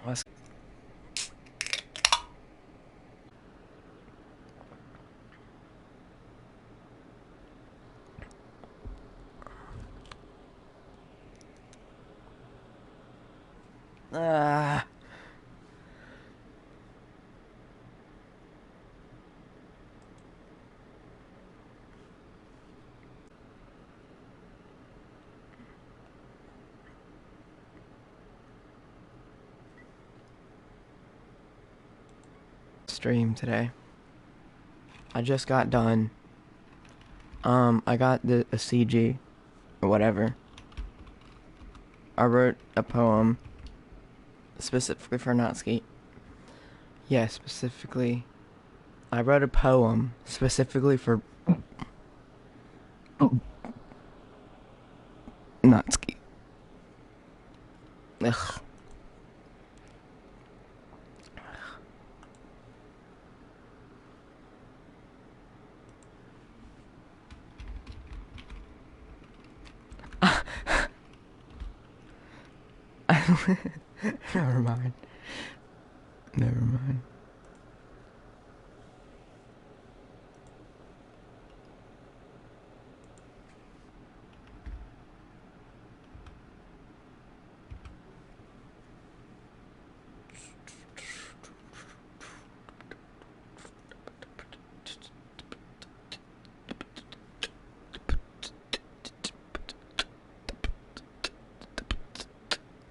Let's stream today. I just got done. I got a CG or whatever. I wrote a poem specifically for Natsuki. Yeah, specifically. I wrote a poem specifically for Natsuki. Ugh. Never mind. Never mind.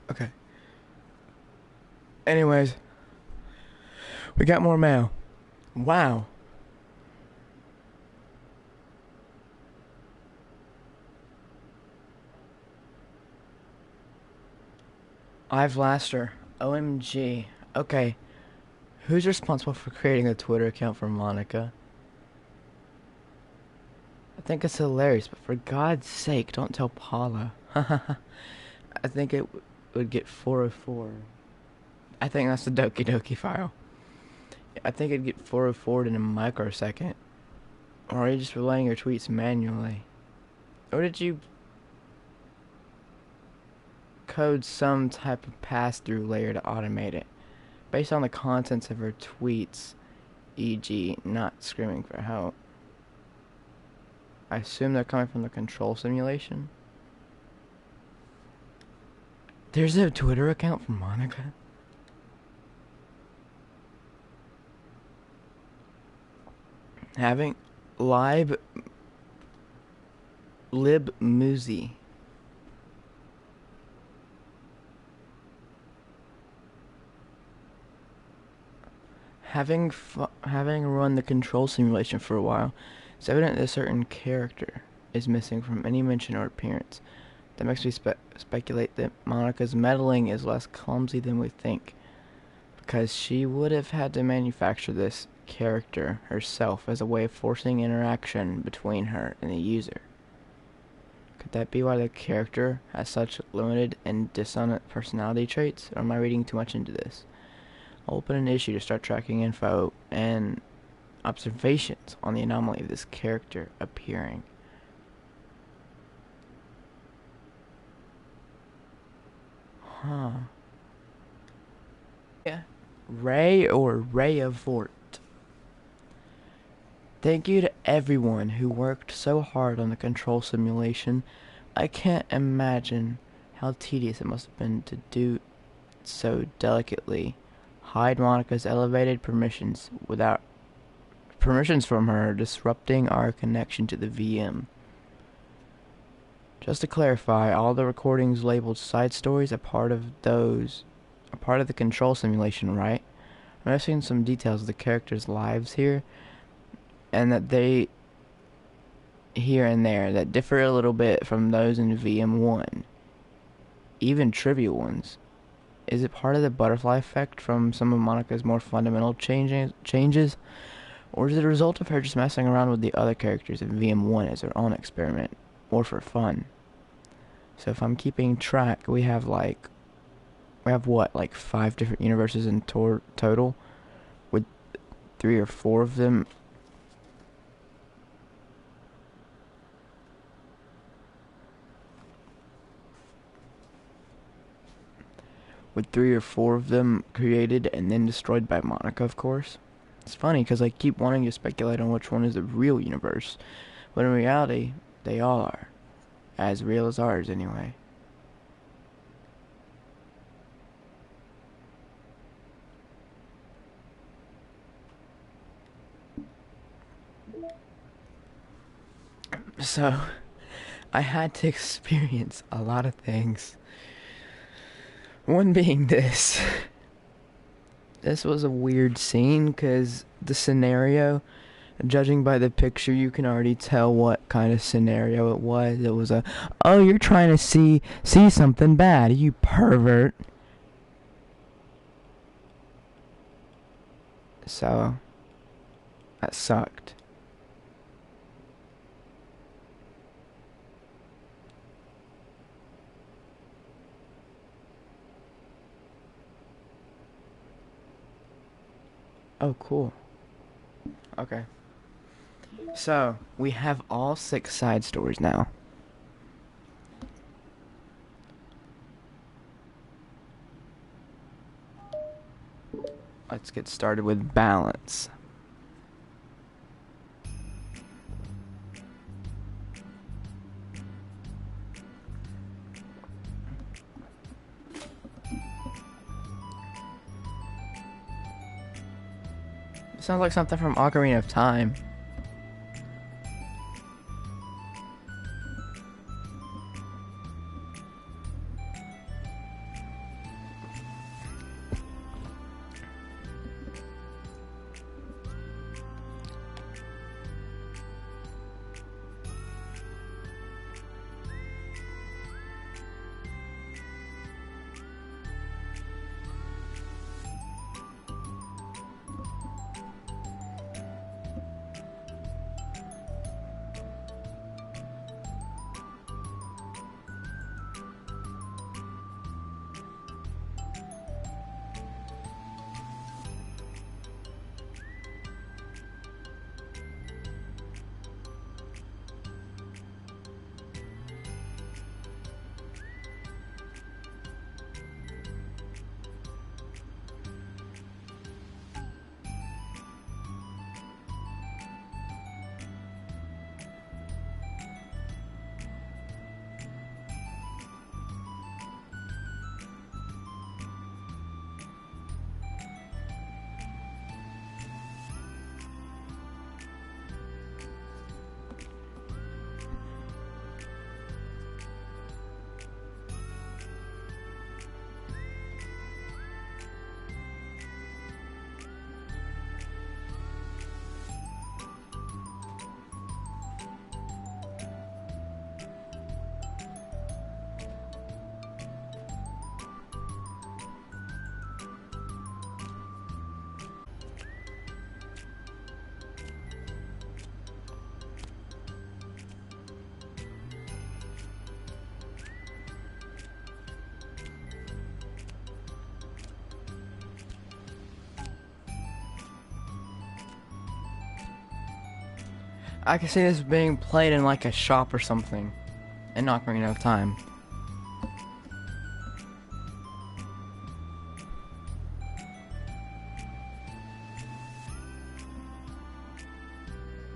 Okay. Anyways, we got more mail. Wow. I've Laster. OMG. Okay. Who's responsible for creating a Twitter account for Monica? I think it's hilarious, but for God's sake, don't tell Paula. I think it would get 404. I think that's the Doki Doki file. I think it'd get 404 in a microsecond. Or are you just relaying your tweets manually? Or did you code some type of pass-through layer to automate it? Based on the contents of her tweets, e.g. not screaming for help. I assume they're coming from the control simulation. There's a Twitter account for Monica? Having lib Muzi. Having run the control simulation for a while, it's evident that a certain character is missing from any mention or appearance. That makes me speculate that Monica's meddling is less clumsy than we think, because she would have had to manufacture this character herself as a way of forcing interaction between her and the user. Could that be why the character has such limited and dissonant personality traits, or am I reading too much into this? I'll open an issue to start tracking info and observations on the anomaly of this character appearing. Huh. Yeah. Ray or Ray of Fort. Thank you to everyone who worked so hard on the control simulation. I can't imagine how tedious it must have been to do so delicately. Hide Monica's elevated permissions without permissions from her disrupting our connection to the VM. Just to clarify, all the recordings labeled side stories are part of the control simulation, right? I'm missing some details of the characters' lives here, and that they here and there that differ a little bit from those in VM1, even trivial ones. Is it part of the butterfly effect from some of Monica's more fundamental changes, or is it a result of her just messing around with the other characters in VM1 as her own experiment, or for fun? So if I'm keeping track, we have what, like 5 different universes in total, with 3 or 4 of them with 3 or 4 of them created and then destroyed by Monica, of course. It's funny because I keep wanting to speculate on which one is the real universe, but in reality, they all are. As real as ours, anyway. So, I had to experience a lot of things. One being this. This was a weird scene because the scenario, judging by the picture, you can already tell what kind of scenario it was. It was oh, you're trying to see something bad, you pervert. So, that sucked. Oh, cool. Okay. So, we have all 6 side stories now. Let's get started with balance. Sounds like something from Ocarina of Time. I can see this being played in like a shop or something, and not bringing enough time.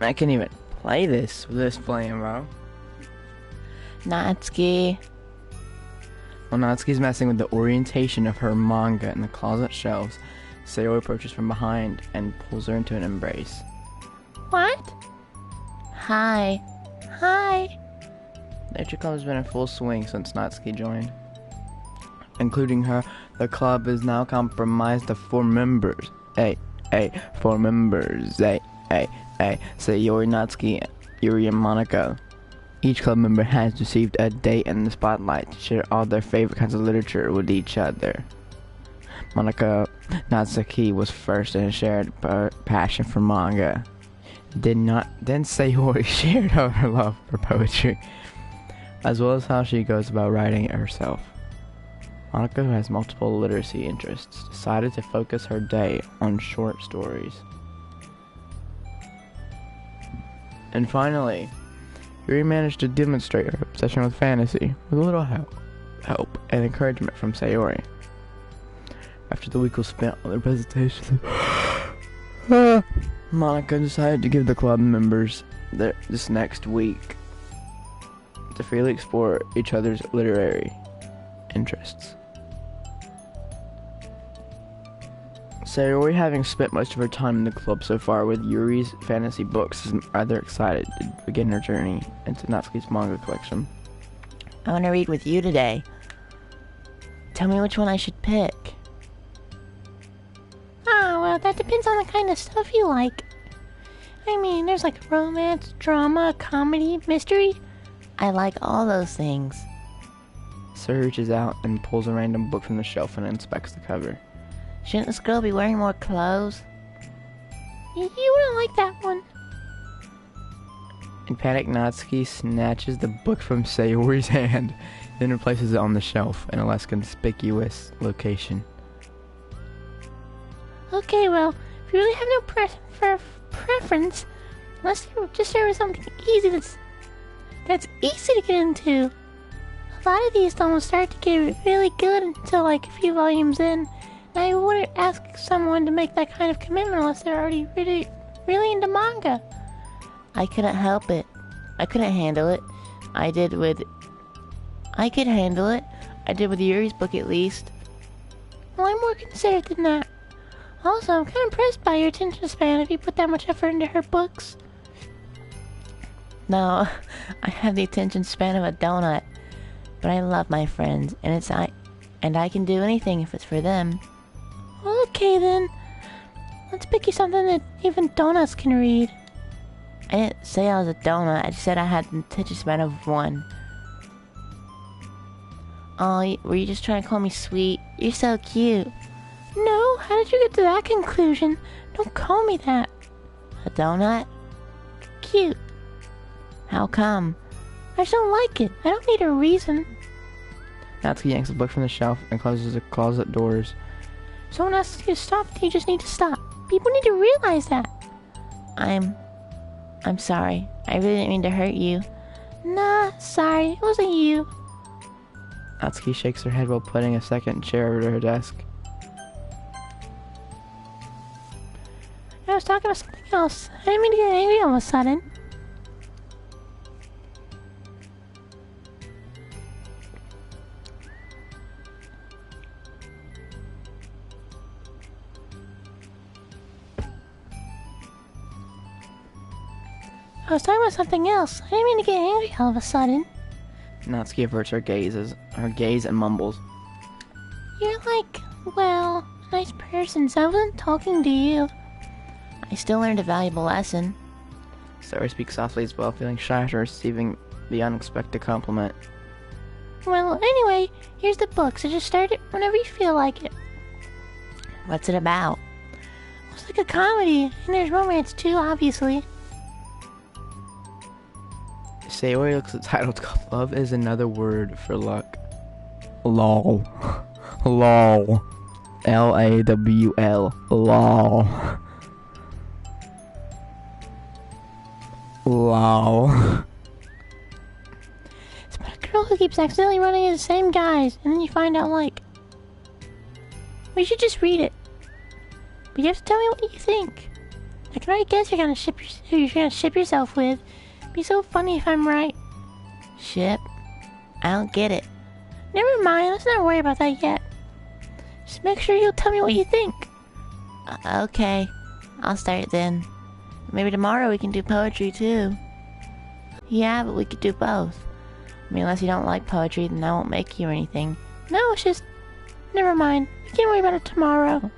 I can't even play this with this flame, bro. Natsuki. While Natsuki's messing with the orientation of her manga in the closet shelves, Sayori approaches from behind and pulls her into an embrace. What? Hi. Hi. Nature Club has been in full swing since Natsuki joined. Including her, the club is now comprised of 4 members. 4 members. Sayori, Natsuki, Yuri, and Monaco. Each club member has received a date in the spotlight to share all their favorite kinds of literature with each other. Monaco Natsuki was first and shared passion for manga. Then Sayori shared her love for poetry, as well as how she goes about writing it herself. Monaco, who has multiple literacy interests, decided to focus her day on short stories. And finally, Yuri managed to demonstrate her obsession with fantasy with a little help and encouragement from Sayori. After the week was spent on their presentation, Monica decided to give the club members this next week to freely explore each other's literary interests. Sayori, having spent most of her time in the club so far with Yuri's fantasy books, is rather excited to begin her journey into Natsuki's manga collection. I want to read with you today. Tell me which one I should pick. Ah, well, that depends on the kind of stuff you like. I mean, there's like romance, drama, comedy, mystery. I like all those things. Sayori reaches out and pulls a random book from the shelf and inspects the cover. Shouldn't this girl be wearing more clothes? You wouldn't like that one. In panic, Natsuki snatches the book from Sayori's hand, then replaces it on the shelf in a less conspicuous location. Okay, well, if you really have no preference, let's just start with something easy that's easy to get into. A lot of these don't start to get really good until like a few volumes in. And I wouldn't ask someone to make that kind of commitment unless they're already really into manga. I couldn't help it. I couldn't handle it. I could handle it. I did with Yuri's book at least. Well, I'm more considerate than that. Also, I'm kind of impressed by your attention span if you put that much effort into her books. No, I have the attention span of a donut. But I love my friends, and I can do anything if it's for them. Okay then. Let's pick you something that even donuts can read. I didn't say I was a donut, I just said I had an attention span of one. Oh, were you just trying to call me sweet? You're so cute. No, how did you get to that conclusion? Don't call me that. A donut? Cute. How come? I just don't like it. I don't need a reason. Natsuki yanks the book from the shelf and closes the closet doors. Someone asks you to stop, then you just need to stop. People need to realize that. I'm sorry. I really didn't mean to hurt you. Nah, sorry. It wasn't you. Natsuki shakes her head while putting a second chair over to her desk. I was talking about something else. I didn't mean to get angry all of a sudden. I was talking about something else. I didn't mean to get angry all of a sudden. Natsuki averts her gaze and mumbles. You're like, well, a nice person, so I wasn't talking to you. I still learned a valuable lesson. Sayori speaks softly as well, feeling shy after receiving the unexpected compliment. Well, anyway, here's the book, so just start it whenever you feel like it. What's it about? It's like a comedy, and there's romance too, obviously. Sayori looks at the title. Love is another word for luck. LOL. LOL. LAWL. LOL. LOL. It's about a girl who keeps accidentally running into the same guys, and then you find out, like... We should just read it. But you have to tell me what you think. I can already guess who you're gonna ship yourself with. It'd be so funny if I'm right. Ship? I don't get it. Never mind, let's not worry about that yet. Just make sure you'll tell me what you think. Okay, I'll start then. Maybe tomorrow we can do poetry too. Yeah, but we could do both. I mean, unless you don't like poetry, then I won't make you or anything. No, it's just... Never mind. We can worry about it tomorrow.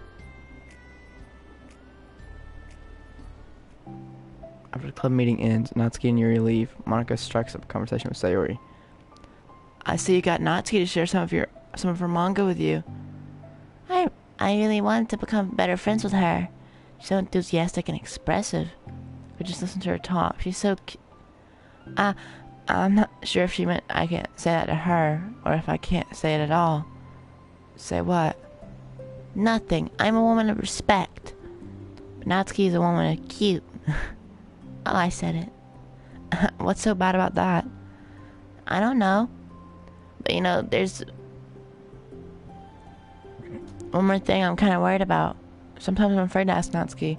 After the club meeting ends, Natsuki and Yuri leave. Monica strikes up a conversation with Sayori. I see you got Natsuki to share some of her manga with you. I really wanted to become better friends with her. She's so enthusiastic and expressive. But just listen to her talk. She's so I'm not sure if she meant I can't say that to her, or if I can't say it at all. Say what? Nothing. I'm a woman of respect. But Natsuki is a woman of cute. Oh, I said it. What's so bad about that? I don't know. But you know, one more thing I'm kind of worried about. Sometimes I'm afraid to ask Natsuki.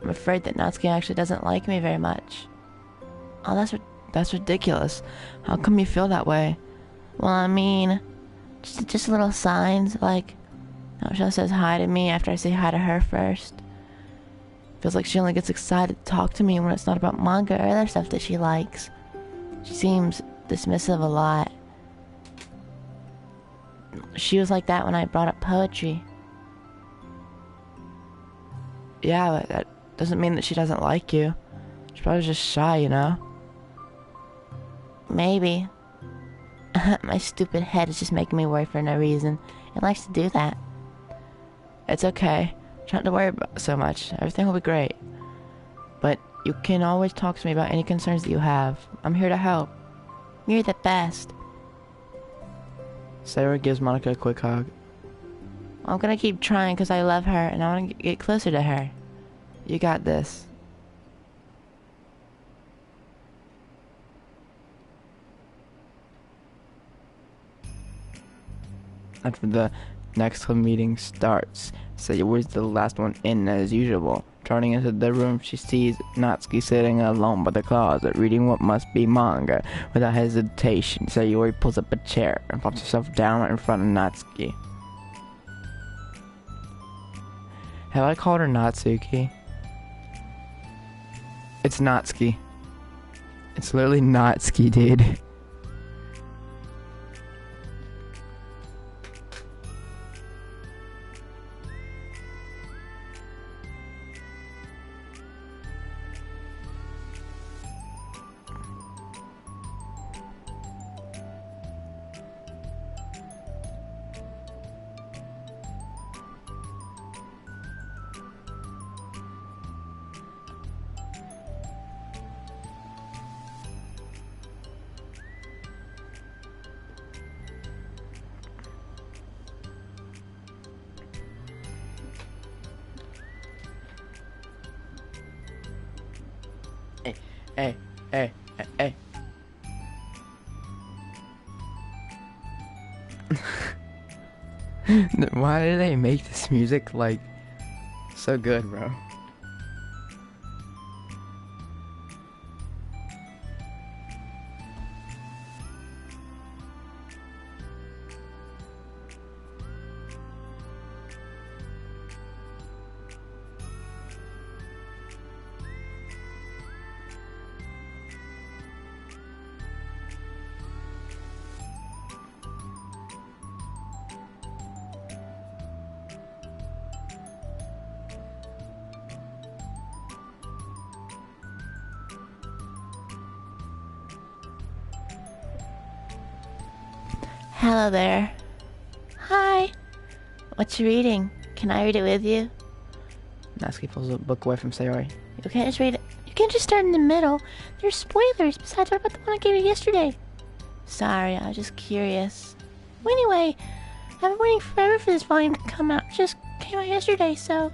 I'm afraid that Natsuki actually doesn't like me very much. Oh, that's ridiculous. How come you feel that way? Well, I mean, just little signs, like how she says hi to me after I say hi to her first. Feels like she only gets excited to talk to me when it's not about manga or other stuff that she likes. She seems dismissive a lot. She was like that when I brought up poetry. Yeah, but that doesn't mean that she doesn't like you. She's probably just shy, you know? Maybe. My stupid head is just making me worry for no reason. It likes to do that. It's okay. Try not to worry about so much. Everything will be great. But you can always talk to me about any concerns that you have. I'm here to help. You're the best. Sayori gives Monica a quick hug. I'm gonna keep trying because I love her and I want to get closer to her. You got this. After the next meeting starts, Sayori's the last one in as usual. Turning into the room, she sees Natsuki sitting alone by the closet, reading what must be manga. Without hesitation, Sayori pulls up a chair and plops herself down right in front of Natsuki. Have I called her Natsuki? It's Natsuki. It's literally Natsuki, dude. Hey, hey, hey, hey. Why do they make this music, like, so good, bro? Hello there. Hi. What you reading? Can I read it with you? Natsuki pulls a book away from Sayori. You can't just read it. You can't just start in the middle. There's spoilers. Besides, what about the one I gave you yesterday? Sorry, I was just curious. Well, anyway, I've been waiting forever for this volume to come out. It just came out yesterday, so...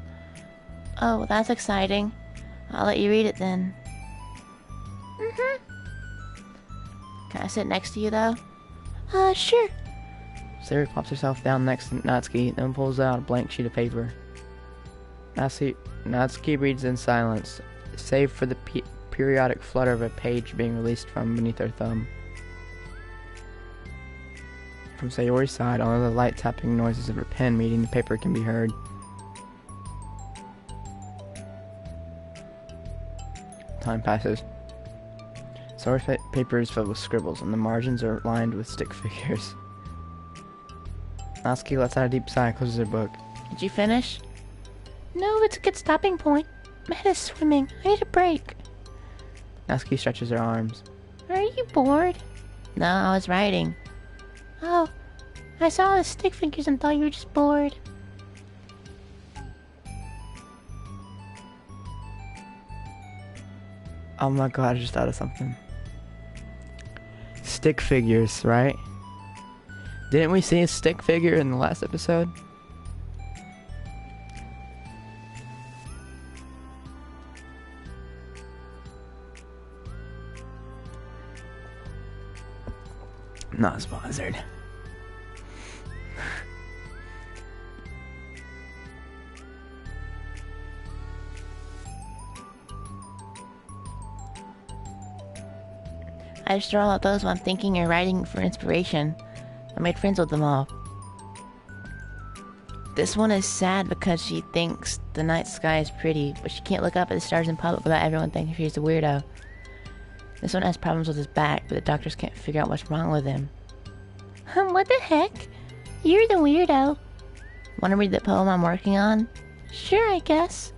Oh, that's exciting. I'll let you read it then. Mm-hmm. Can I sit next to you, though? Sure. Sayori plops herself down next to Natsuki, then pulls out a blank sheet of paper. Natsuki reads in silence, save for the periodic flutter of a page being released from beneath her thumb. From Sayori's side, only the light tapping noises of her pen meeting the paper can be heard. Time passes. Sayori's paper is filled with scribbles, and the margins are lined with stick figures. Natsuki lets out a deep sigh and closes her book. Did you finish? No, it's a good stopping point. My head is swimming. I need a break. Natsuki stretches her arms. Are you bored? No, I was writing. Oh, I saw the stick figures and thought you were just bored. Oh my god, I just thought of something. Stick figures, right? Didn't we see a stick figure in the last episode? Not sponsored. I just throw out those when I'm thinking or writing for inspiration. I made friends with them all. This one is sad because she thinks the night sky is pretty, but she can't look up at the stars in public without everyone thinking she's a weirdo. This one has problems with his back, but the doctors can't figure out what's wrong with him. What the heck? You're the weirdo. Want to read the poem I'm working on? Sure, I guess.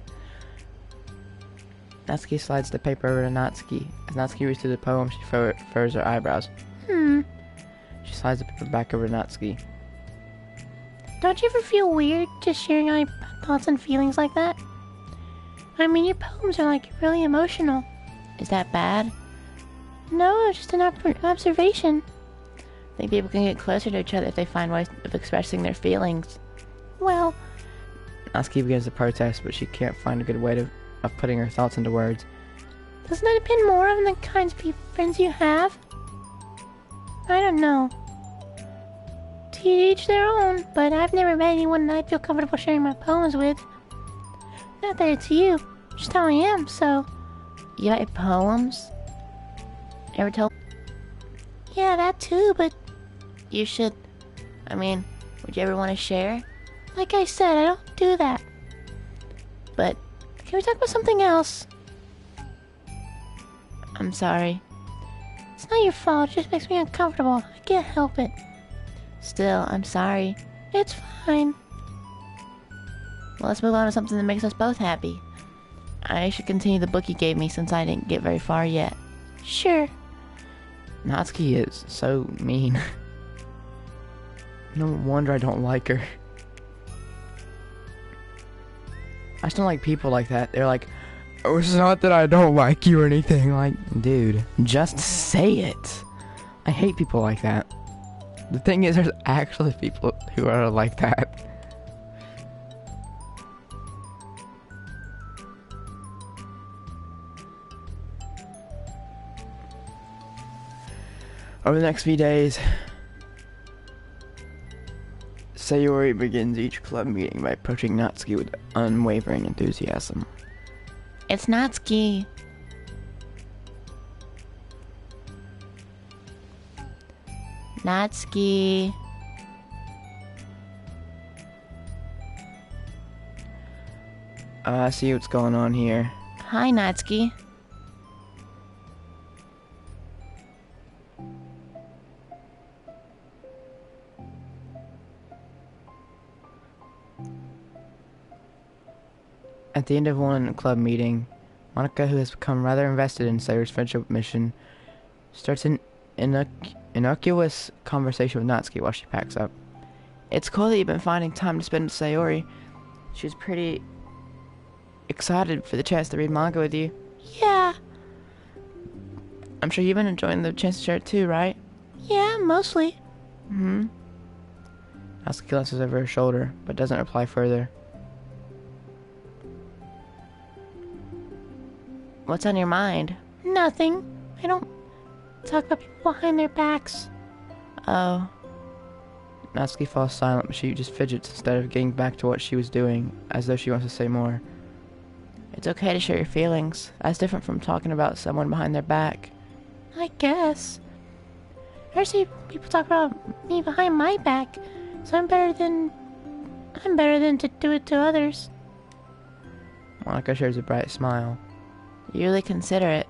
Natsuki slides the paper over to Natsuki. As Natsuki reads through the poem, she furrows her eyebrows. She slides the paper back over to Natsuki. Don't you ever feel weird just sharing all your thoughts and feelings like that? I mean, your poems are like really emotional. Is that bad? No, it's just an observation. I think people can get closer to each other if they find ways of expressing their feelings. Well, Natsuki begins to protest, but she can't find a good way of putting her thoughts into words. doesn't that depend more on the kinds of friends you have? I don't know. To each their own, but I've never met anyone that I'd feel comfortable sharing my poems with. Not that it's you, just how I am, so... You write poems? Ever tell... Yeah, that too, but You should... I mean, would you ever want to share? like I said, I don't do that. But Can we talk about something else? I'm sorry. It's not your fault, it just makes me uncomfortable. I can't help it. Still, I'm sorry. It's fine. Well, let's move on to something that makes us both happy. I should continue the book you gave me since I didn't get very far yet. Sure. Natsuki is so mean. No wonder I don't like her. I just don't like people like that. They're like, oh, it's not that I don't like you or anything. Like, dude, just say it. I hate people like that. The thing is, there's actually people who are like that. Over the next few days, Sayori begins each club meeting by approaching Natsuki with unwavering enthusiasm. It's Natsuki. Natsuki. I see what's going on here. Hi, Natsuki. At the end of one club meeting, Monica, who has become rather invested in Sayori's friendship mission, starts an innocuous conversation with Natsuki while she packs up. It's cool that you've been finding time to spend with Sayori. She's pretty excited for the chance to read manga with you. Yeah. I'm sure you've been enjoying the chance to share it too, right? Yeah, mostly. Natsuki glances over her shoulder, but doesn't reply further. What's on your mind? Nothing. I don't talk about people behind their backs. Oh, Natsuki falls silent, but she just fidgets instead of getting back to what she was doing, as though she wants to say more. it's okay to share your feelings. That's different from talking about someone behind their back. I guess. I see people talk about me behind my back, so I'm better than to do it to others. Monica shares a bright smile. You really consider it.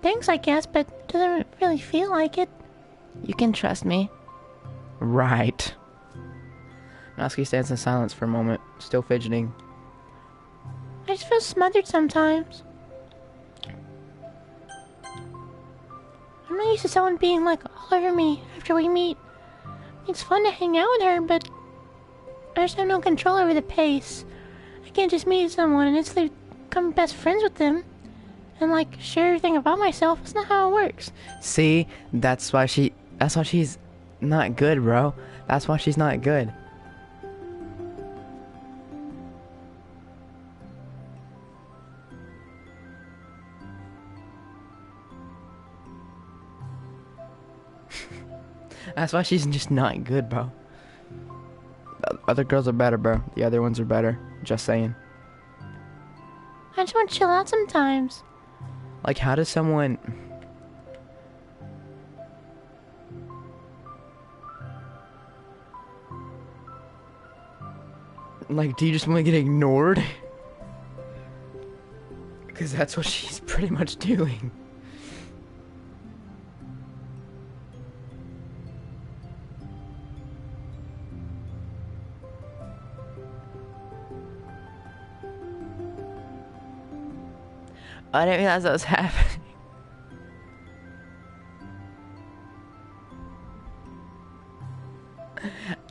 Thanks, I guess, but it doesn't really feel like it. You can trust me. Right. Natsuki stands in silence for a moment, still fidgeting. I just feel smothered sometimes. I'm not used to someone being like all over me after we meet. It's fun to hang out with her, but I just have no control over the pace. I can't just meet someone and instantly become best friends with them and like share everything about myself. That's not how it works. See? That's why she's not good, bro. That's why she's not good. That's why she's just not good, bro. Other girls are better, bro. The other ones are better. Just saying. I just want to chill out sometimes. Like, how does someone... Like, do you just want to get ignored? Because that's what she's pretty much doing. I didn't realize that was happening.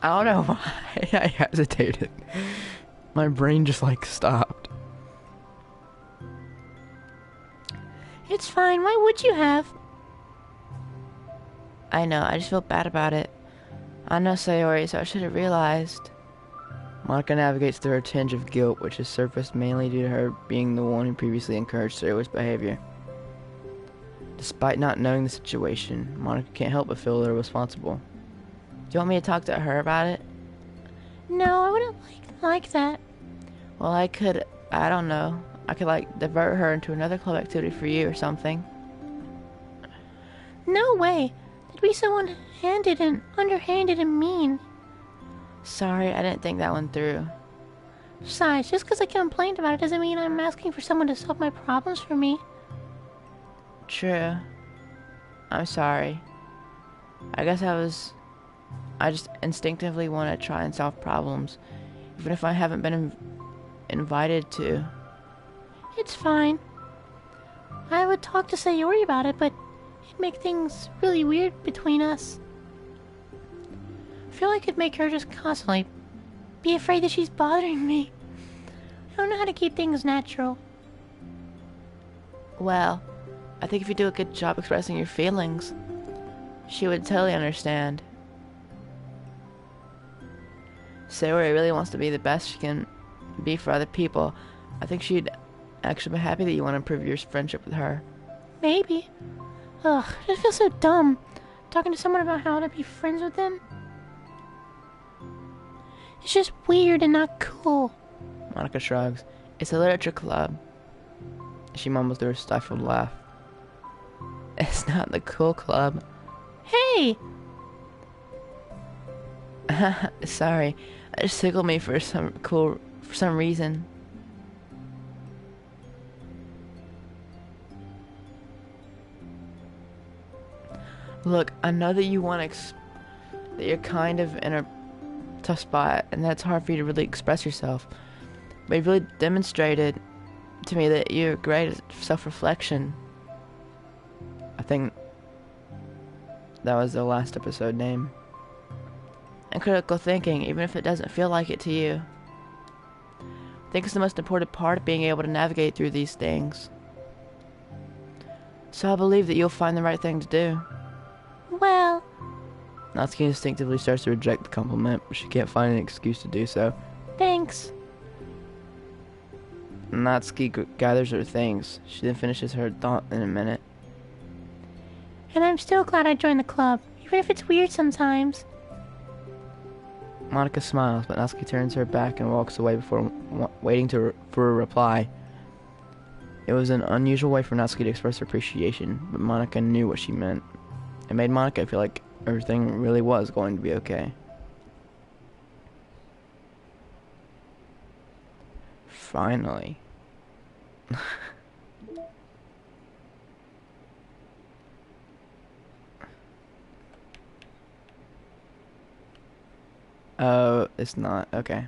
I don't know why I hesitated. My brain just like stopped. It's fine. Why would you have? I know, I just feel bad about it. I know Sayori, so I should have realized. Monica navigates through a tinge of guilt, which has surfaced mainly due to her being the one who previously encouraged Sayori's behavior. Despite not knowing the situation, Monica can't help but feel they're responsible. Do you want me to talk to her about it? No, I wouldn't like that. Well, I could, I don't know. I could, like, divert her into another club activity for you or something. No way. That'd be so underhanded and mean. Sorry, I didn't think that one through. Besides, just because I complained about it doesn't mean I'm asking for someone to solve my problems for me. True. I'm sorry. I guess I just instinctively want to try and solve problems, even if I haven't been invited to. It's fine. I would talk to Sayori about it, but it'd make things really weird between us. I feel like it'd make her just constantly be afraid that she's bothering me. I don't know how to keep things natural. Well, I think if you do a good job expressing your feelings, she would totally understand. Sayori really wants to be the best she can be for other people. I think she'd actually be happy that you want to improve your friendship with her. Maybe. Ugh, I just feel so dumb talking to someone about how to be friends with them. It's just weird and not cool. Monica shrugs. It's a literature club. She mumbles through a stifled laugh. It's not the cool club. Hey! Sorry, it just tickled me for some reason. Look, I know that you want that you're kind of in a tough spot, and that's hard for you to really express yourself. But you've really demonstrated to me that you're great at self-reflection. I think that was the last episode name. And critical thinking, even if it doesn't feel like it to you. I think it's the most important part of being able to navigate through these things. So I believe that you'll find the right thing to do. Well... Natsuki instinctively starts to reject the compliment, but she can't find an excuse to do so. Thanks. Natsuki gathers her things. She then finishes her thought in a minute. And I'm still glad I joined the club, even if it's weird sometimes. Monica smiles, but Natsuki turns her back and walks away before waiting for a reply. It was an unusual way for Natsuki to express her appreciation, but Monica knew what she meant. It made Monica feel like everything really was going to be okay. Finally. Oh, it's not. Okay.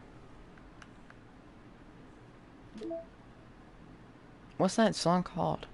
What's that song called?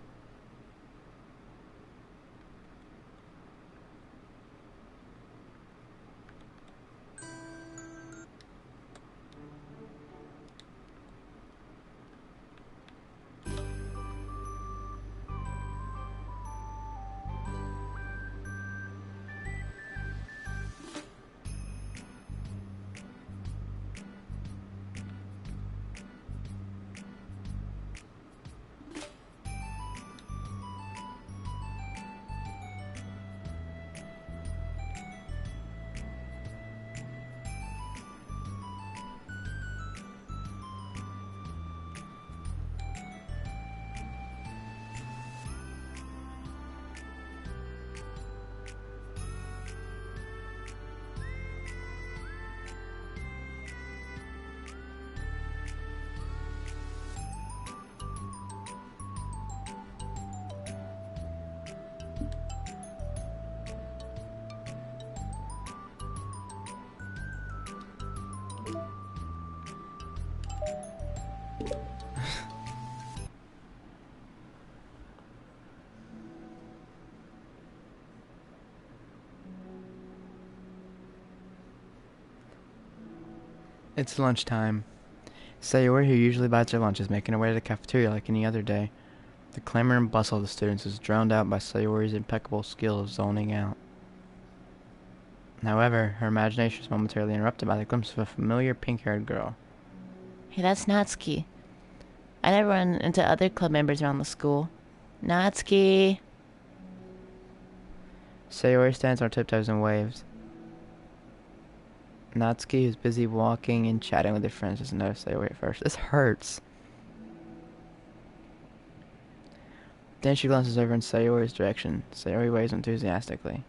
It's lunchtime. Sayori, who usually bites her lunch, is making her way to the cafeteria like any other day. The clamor and bustle of the students is drowned out by Sayori's impeccable skill of zoning out. However, her imagination is momentarily interrupted by the glimpse of a familiar pink-haired girl. Hey, that's Natsuki. I never run into other club members around the school. Natsuki. Sayori stands on her tiptoes and waves. Natsuki, who's busy walking and chatting with her friends, doesn't notice Sayori at first. This hurts. Then she glances over in Sayori's direction. Sayori waves enthusiastically.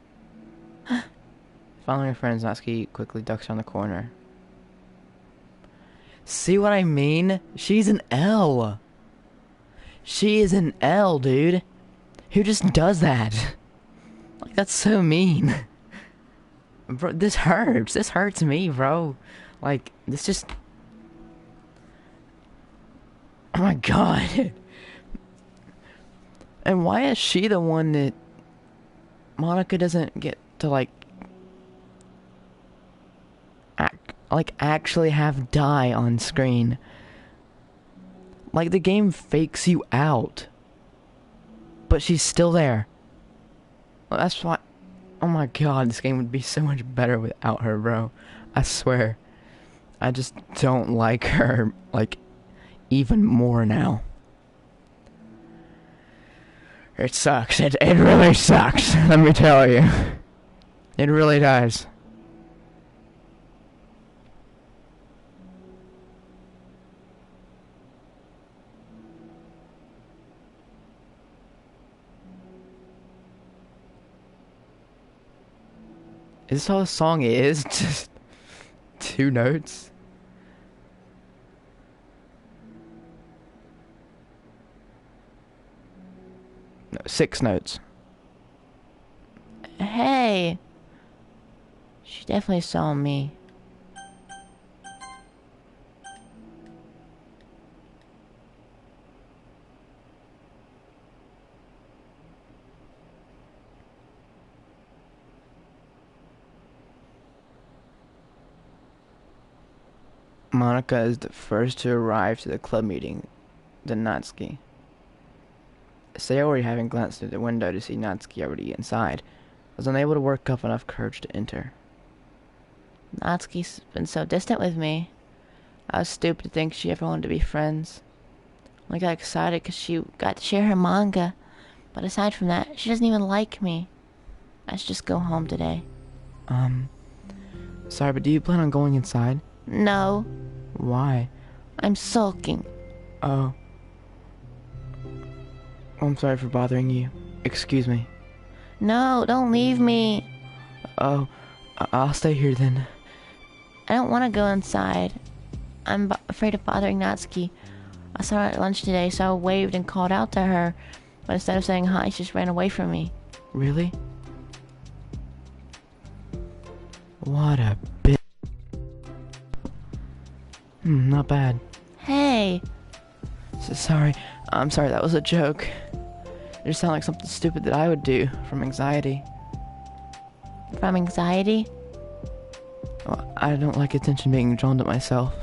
Following her friends, Natsuki quickly ducks around the corner. See what I mean? She's an L. She is an L, dude. Who just does that? Like, that's so mean. Bro, this hurts. This hurts me, bro. Like, this just... Oh my god. And why is she the one that Monica doesn't get to, like actually have die on screen? Like, the game fakes you out, but she's still there. Well, that's why... Oh my god, this game would be so much better without her, bro. I swear. I just don't like her, like, even more now. It sucks. It really sucks. Let me tell you. It really does. Is this all the song is? Just 2 notes? No, 6 notes. Hey. She definitely saw me. Monica is the first to arrive to the club meeting, then Natsuki. Sayori, having glanced through the window to see Natsuki already inside, was unable to work up enough courage to enter. Natsuki's been so distant with me. I was stupid to think she ever wanted to be friends. I got excited because she got to share her manga, but aside from that, she doesn't even like me. I should just go home today. Sorry, but do you plan on going inside? No. Why? I'm sulking. Oh. I'm sorry for bothering you. Excuse me. No, don't leave me. Oh, I'll stay here then. I don't want to go inside. I'm afraid of bothering Natsuki. I saw her at lunch today, so I waved and called out to her, but instead of saying hi, she just ran away from me. Really? What a bitch. Not bad. Hey. Sorry. I'm sorry, that was a joke. It just sounded like something stupid that I would do from anxiety. From anxiety? Well, I don't like attention being drawn to myself.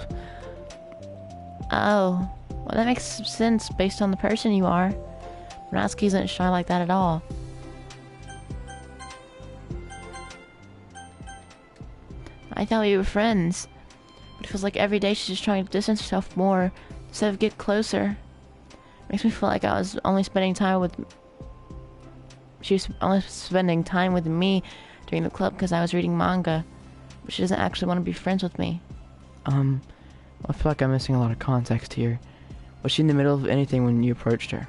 Oh. Well, that makes sense based on the person you are. Natsuki isn't shy like that at all. I thought we were friends. But it feels like every day she's just trying to distance herself more instead of get closer. Makes me feel like I was only spending time with... She was only spending time with me during the club because I was reading manga. But she doesn't actually want to be friends with me. I feel like I'm missing a lot of context here. Was she in the middle of anything when you approached her?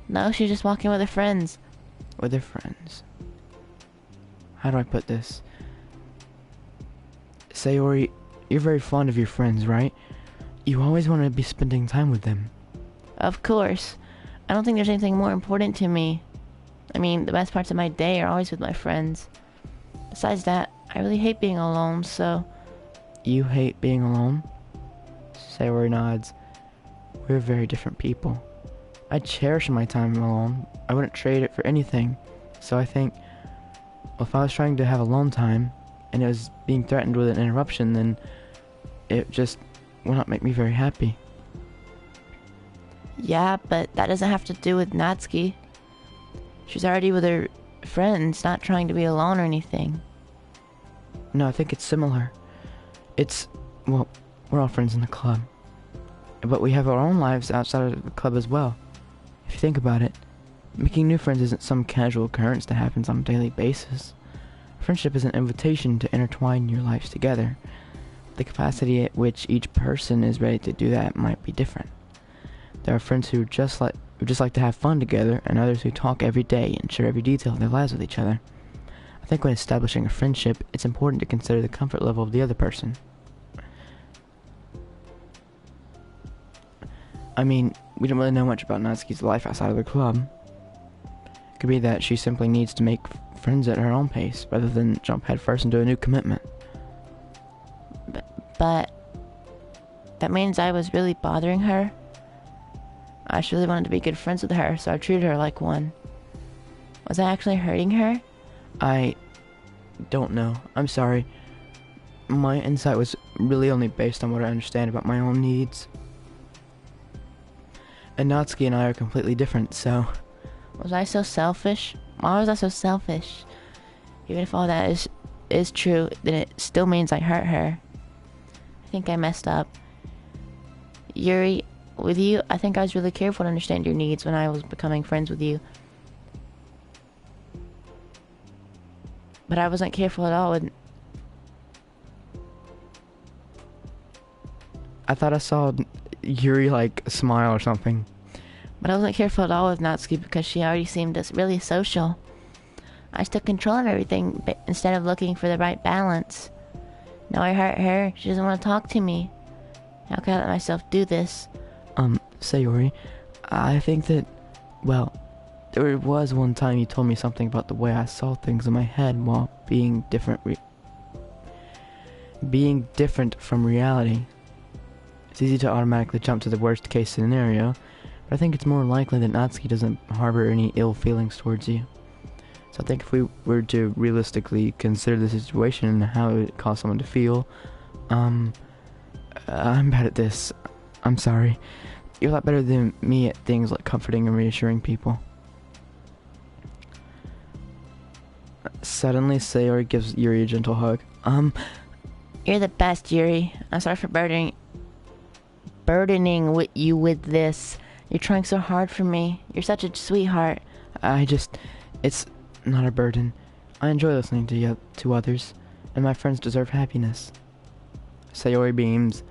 No, she's just walking with her friends. With her friends? How do I put this? Sayori, you're very fond of your friends, right? You always want to be spending time with them. Of course. I don't think there's anything more important to me. I mean, the best parts of my day are always with my friends. Besides that, I really hate being alone, so... You hate being alone? Sayori nods. We're very different people. I cherish my time alone. I wouldn't trade it for anything. So I think, well, if I was trying to have alone time, and it was being threatened with an interruption, then it just will not make me very happy. Yeah, but that doesn't have to do with Natsuki. She's already with her friends, not trying to be alone or anything. No, I think it's similar. Well, we're all friends in the club. But we have our own lives outside of the club as well. If you think about it, making new friends isn't some casual occurrence that happens on a daily basis. Friendship is an invitation to intertwine your lives together. The capacity at which each person is ready to do that might be different. There are friends who just like to have fun together, and others who talk every day and share every detail of their lives with each other. I think when establishing a friendship, it's important to consider the comfort level of the other person. I mean, we don't really know much about Natsuki's life outside of the club. It could be that she simply needs to make friends at her own pace, rather than jump headfirst into a new commitment. But that means I was really bothering her. I just really wanted to be good friends with her, so I treated her like one. Was I actually hurting her? I don't know. I'm sorry. My insight was really only based on what I understand about my own needs. And Natsuki and I are completely different, so... Was I so selfish? Why was I so selfish? Even if all that is true, then it still means I hurt her. I think I messed up. Yuri, with you, I think I was really careful to understand your needs when I was becoming friends with you. But I wasn't careful at all with... I thought I saw Yuri, smile or something. But I wasn't careful at all with Natsuki because she already seemed really social. I took control of everything instead of looking for the right balance. Now I hurt her. She doesn't want to talk to me. How can I let myself do this? Sayori, I think that, well, there was one time you told me something about the way I saw things in my head while being different from reality. It's easy to automatically jump to the worst case scenario, but I think it's more likely that Natsuki doesn't harbor any ill feelings towards you. So I think if we were to realistically consider the situation and how it would cause someone to feel, I'm bad at this. I'm sorry. You're a lot better than me at things like comforting and reassuring people. Suddenly, Sayori gives Yuri a gentle hug. You're the best, Yuri. I'm sorry for burdening with you with this. You're trying so hard for me. You're such a sweetheart. It's not a burden. I enjoy listening to others, and my friends deserve happiness. Sayori beams.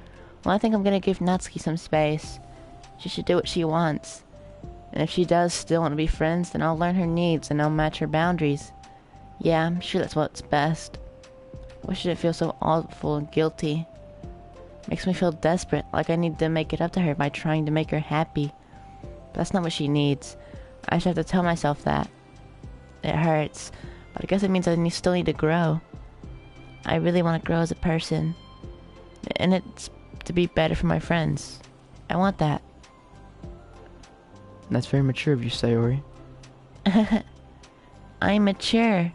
Well, I think I'm gonna give Natsuki some space. She should do what she wants. And if she does still want to be friends, then I'll learn her needs and I'll match her boundaries. Yeah, I'm sure that's what's best. Why should it feel so awful and guilty? Makes me feel desperate, like I need to make it up to her by trying to make her happy. But that's not what she needs. I just have to tell myself that. It hurts, but I guess it means I still need to grow. I really want to grow as a person. And it's to be better for my friends. I want that. That's very mature of you, Sayori. I'm mature.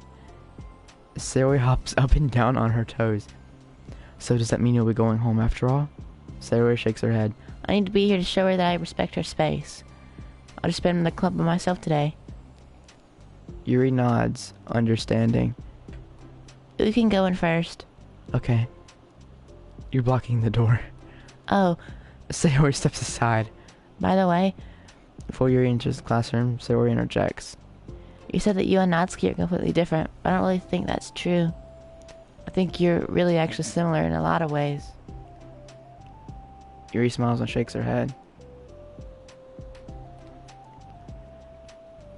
Sayori hops up and down on her toes. So does that mean you'll be going home after all? Sayori shakes her head. I need to be here to show her that I respect her space. I'll just spend in the club by myself today. Yuri nods, understanding. You can go in first. Okay. You're blocking the door. Oh, Sayori steps aside. by the way, Before Yuri enters the classroom, Sayori interjects. you said that you and Natsuki are completely different, but I don't really think that's true. I think you're really actually similar in a lot of ways. Yuri smiles and shakes her head.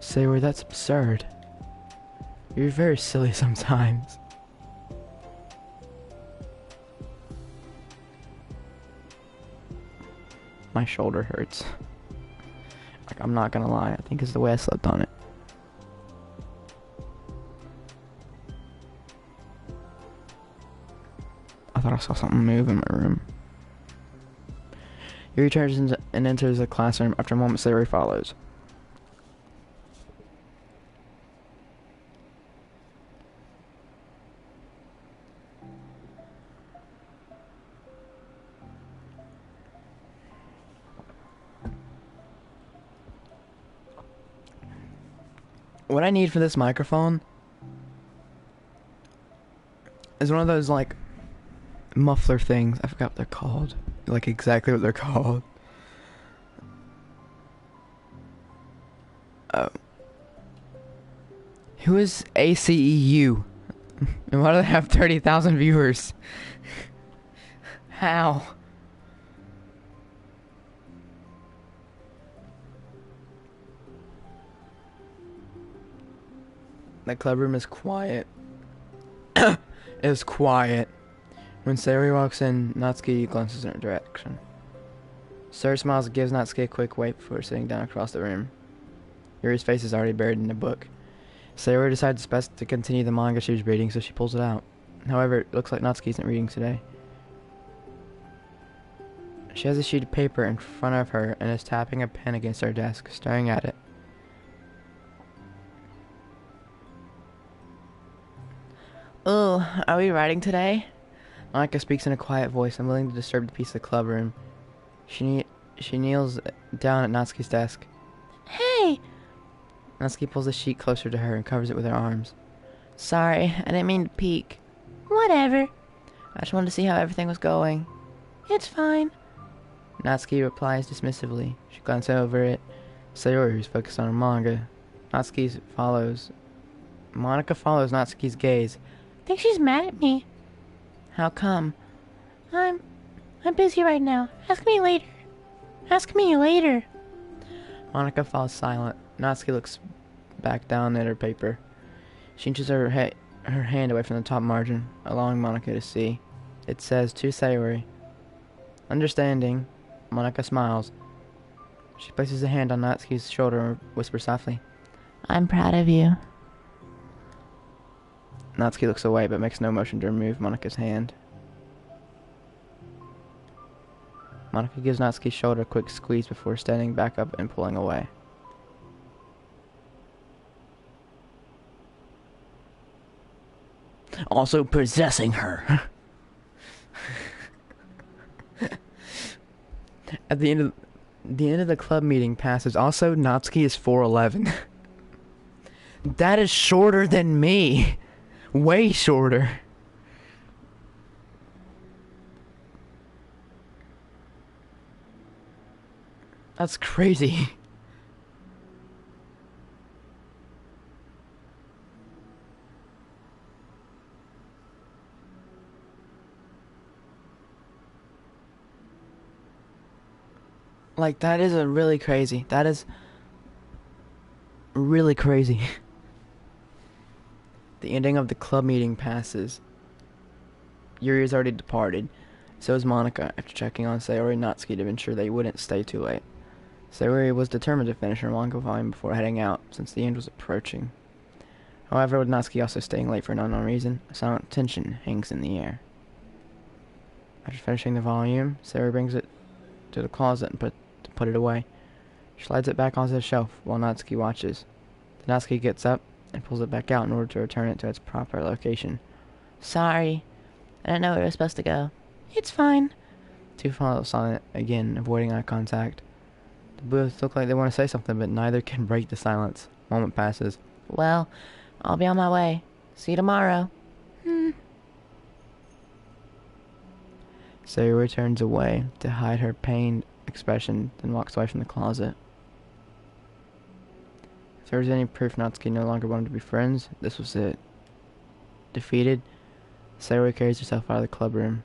Sayori, that's absurd. You're very silly sometimes. My shoulder hurts. I'm not gonna lie, I think it's the way I slept on it. I thought I saw something move in my room. Yuri turns and enters the classroom. After a moment, Sayori follows. What I need for this microphone is one of those, like, muffler things. I forgot what they're called. Like, exactly what they're called. Who is ACEU? And why do they have 30,000 viewers? How? The club room is quiet. Is quiet. When Sayori walks in, Natsuki glances in her direction. Sayori smiles and gives Natsuki a quick wave before sitting down across the room. Yuri's face is already buried in a book. Sayori decides it's best to continue the manga she was reading, so she pulls it out. However, it looks like Natsuki isn't reading today. She has a sheet of paper in front of her and is tapping a pen against her desk, staring at it. Ooh, are we writing today? Monica speaks in a quiet voice, unwilling to disturb the peace of the club room. She kneels down at Natsuki's desk. Hey! Natsuki pulls the sheet closer to her and covers it with her arms. Sorry, I didn't mean to peek. Whatever. I just wanted to see how everything was going. It's fine. Natsuki replies dismissively. She glances over at Sayori, who's focused on her manga. Monica follows Natsuki's gaze. Think she's mad at me. How come? I'm busy right now. Ask me later. Ask me later. Monica falls silent. Natsuki looks back down at her paper. She inches her hand away from the top margin, allowing Monica to see. It says, to Sayori. Understanding, Monica smiles. She places a hand on Natsuki's shoulder and whispers softly. I'm proud of you. Natsuki looks away but makes no motion to remove Monica's hand. Monica gives Natsuki's shoulder a quick squeeze before standing back up and pulling away. Also possessing her. At the end of the club meeting passes. Also, Natsuki is 4'11". That is shorter than me. Way shorter. That's crazy. Like, that is a really crazy. That is really crazy. The ending of the club meeting passes. Yuri has already departed. So is Monica, after checking on Sayori and Natsuki to ensure they wouldn't stay too late. Sayori was determined to finish her manga volume before heading out, since the end was approaching. However, with Natsuki also staying late for an unknown reason, a silent tension hangs in the air. After finishing the volume, Sayori brings it to the closet and put it away. She slides it back onto the shelf while Natsuki watches. Then Natsuki gets up and pulls it back out in order to return it to its proper location. Sorry. I didn't know where it was supposed to go. It's fine. Two follow silent again, avoiding eye contact. The both look like they want to say something, but neither can break the silence. Moment passes. Well, I'll be on my way. See you tomorrow. Sayori turns away to hide her pained expression, then walks away from the closet. If there was any proof Natsuki no longer wanted to be friends, this was it. Defeated, Sayori carries herself out of the club room.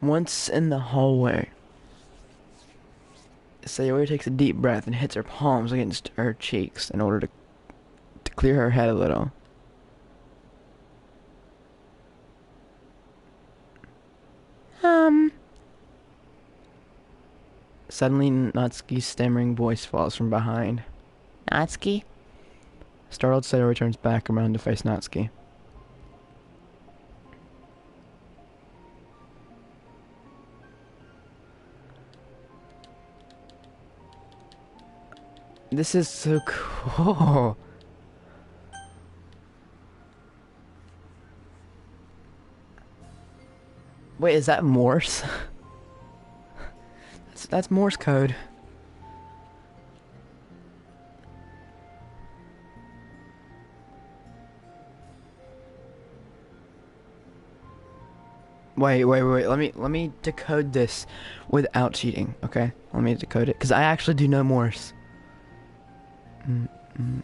Once in the hallway, Sayori takes a deep breath and hits her palms against her cheeks in order to clear her head a little. Um, Suddenly, Natsuki's stammering voice falls from behind. Natsuki? Startled, Sayori turns back around to face Natsuki. This is so cool. Wait, is that Morse? That's Morse code. Wait. Let me decode this without cheating, okay? Let me decode it, because I actually do know Morse. Mm, mm,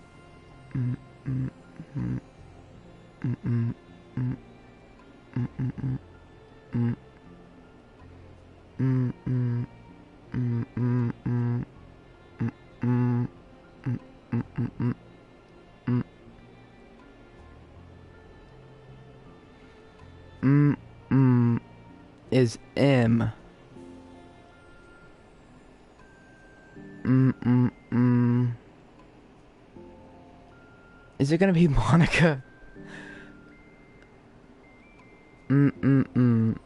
mm, mm, mm, mm, mm, mm, mm, mm, mm. Mm. Mm, mm, mm, mm, mm, mm, mm, mm, mm, mm, mm, mm, mm, is M. Is it gonna be Monica?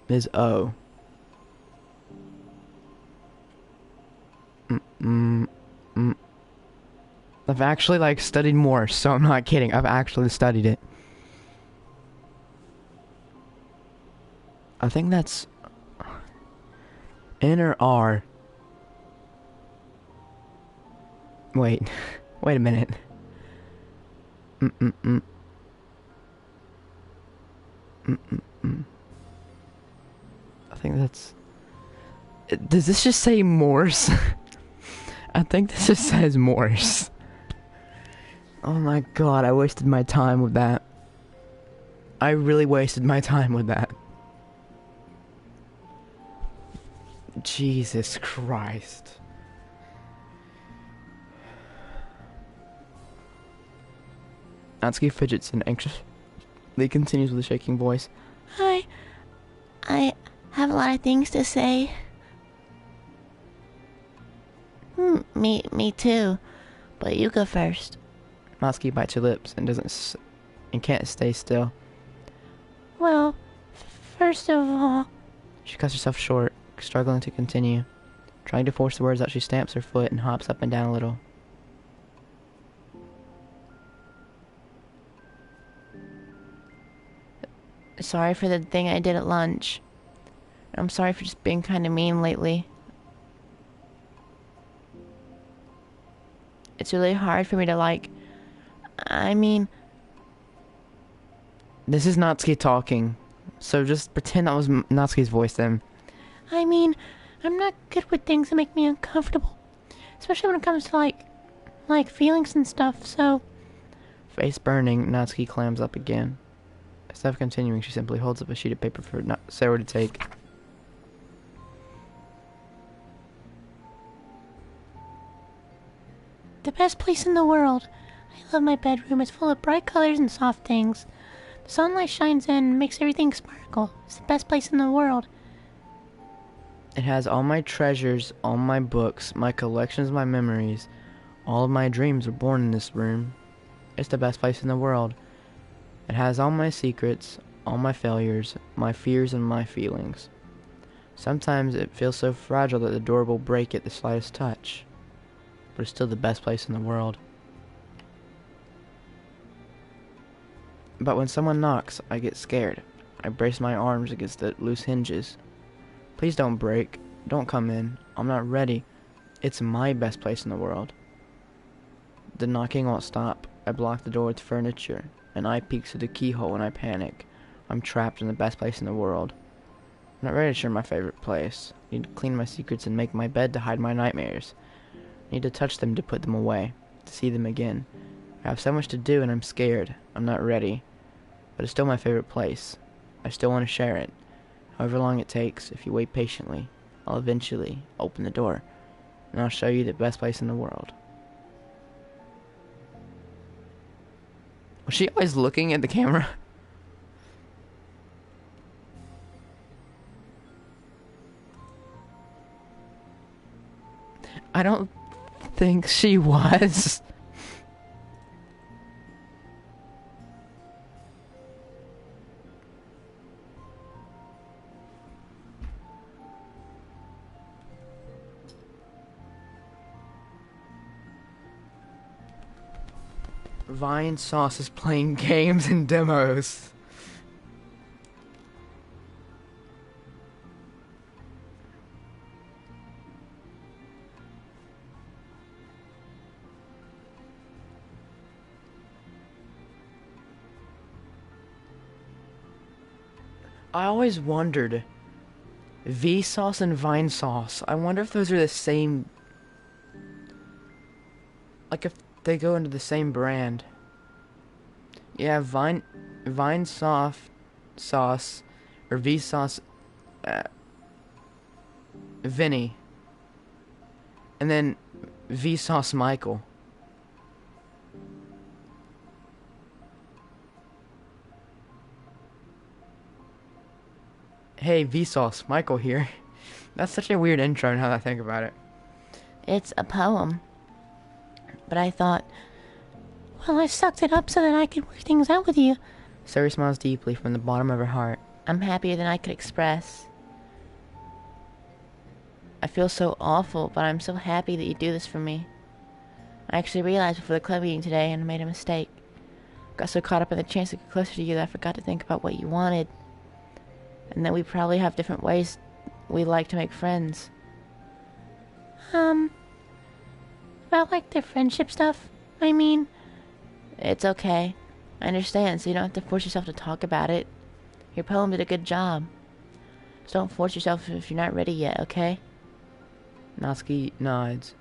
Is O. I've actually like studied Morse, so I'm not kidding. I've actually studied it. I think that's N or R. Wait, wait a minute. I think that's. Does this just say Morse? I think this just says Morse. Oh my god, I wasted my time with that. I really wasted my time with that. Jesus Christ. Natsuki fidgets and anxiously continues with a shaking voice. I have a lot of things to say. Me too. But you go first. Natsuki bites her lips and can't stay still. Well, first of all... She cuts herself short, struggling to continue. Trying to force the words out, she stamps her foot and hops up and down a little. Sorry for the thing I did at lunch. I'm sorry for just being kind of mean lately. It's really hard for me to This is Natsuki talking, so just pretend that was Natsuki's voice then. I mean, I'm not good with things that make me uncomfortable. Especially when it comes to, like feelings and stuff, so... Face burning, Natsuki clams up again. Instead of continuing, she simply holds up a sheet of paper for Sayori to take. The best place in the world. I love my bedroom. It's full of bright colors and soft things. The sunlight shines in and makes everything sparkle. It's the best place in the world. It has all my treasures, all my books, my collections, my memories. All of my dreams were born in this room. It's the best place in the world. It has all my secrets, all my failures, my fears, and my feelings. Sometimes it feels so fragile that the door will break at the slightest touch. But it's still the best place in the world. But when someone knocks, I get scared. I brace my arms against the loose hinges. Please don't break. Don't come in. I'm not ready. It's my best place in the world. The knocking won't stop. I block the door with furniture. An eye peeks through the keyhole and I panic. I'm trapped in the best place in the world. I'm not ready to share my favorite place. I need to clean my secrets and make my bed to hide my nightmares. I need to touch them to put them away. To see them again. I have so much to do and I'm scared. I'm not ready. But it's still my favorite place. I still want to share it. However long it takes, if you wait patiently, I'll eventually open the door. And I'll show you the best place in the world. Was she always looking at the camera? I don't think she was. Vine Sauce is playing games and demos. I always wondered, Vsauce and Vine Sauce, I wonder if those are the same, like if they go into the same brand. Yeah, Vine Sauce, or Vsauce, Vinny, and then Vsauce Michael. Hey, Vsauce, Michael here. That's such a weird intro now that I think about it. It's a poem. But I thought, Well, I sucked it up so that I could work things out with you. Sari smiles deeply from the bottom of her heart. I'm happier than I could express. I feel so awful, but I'm so happy that you do this for me. I actually realized before the club meeting today and I made a mistake. Got so caught up in the chance to get closer to you that I forgot to think about what you wanted. And that we probably have different ways we like to make friends. About like the friendship stuff, I mean. It's okay. I understand, so you don't have to force yourself to talk about it. Your poem did a good job. So don't force yourself if you're not ready yet, okay? Natsuki nods.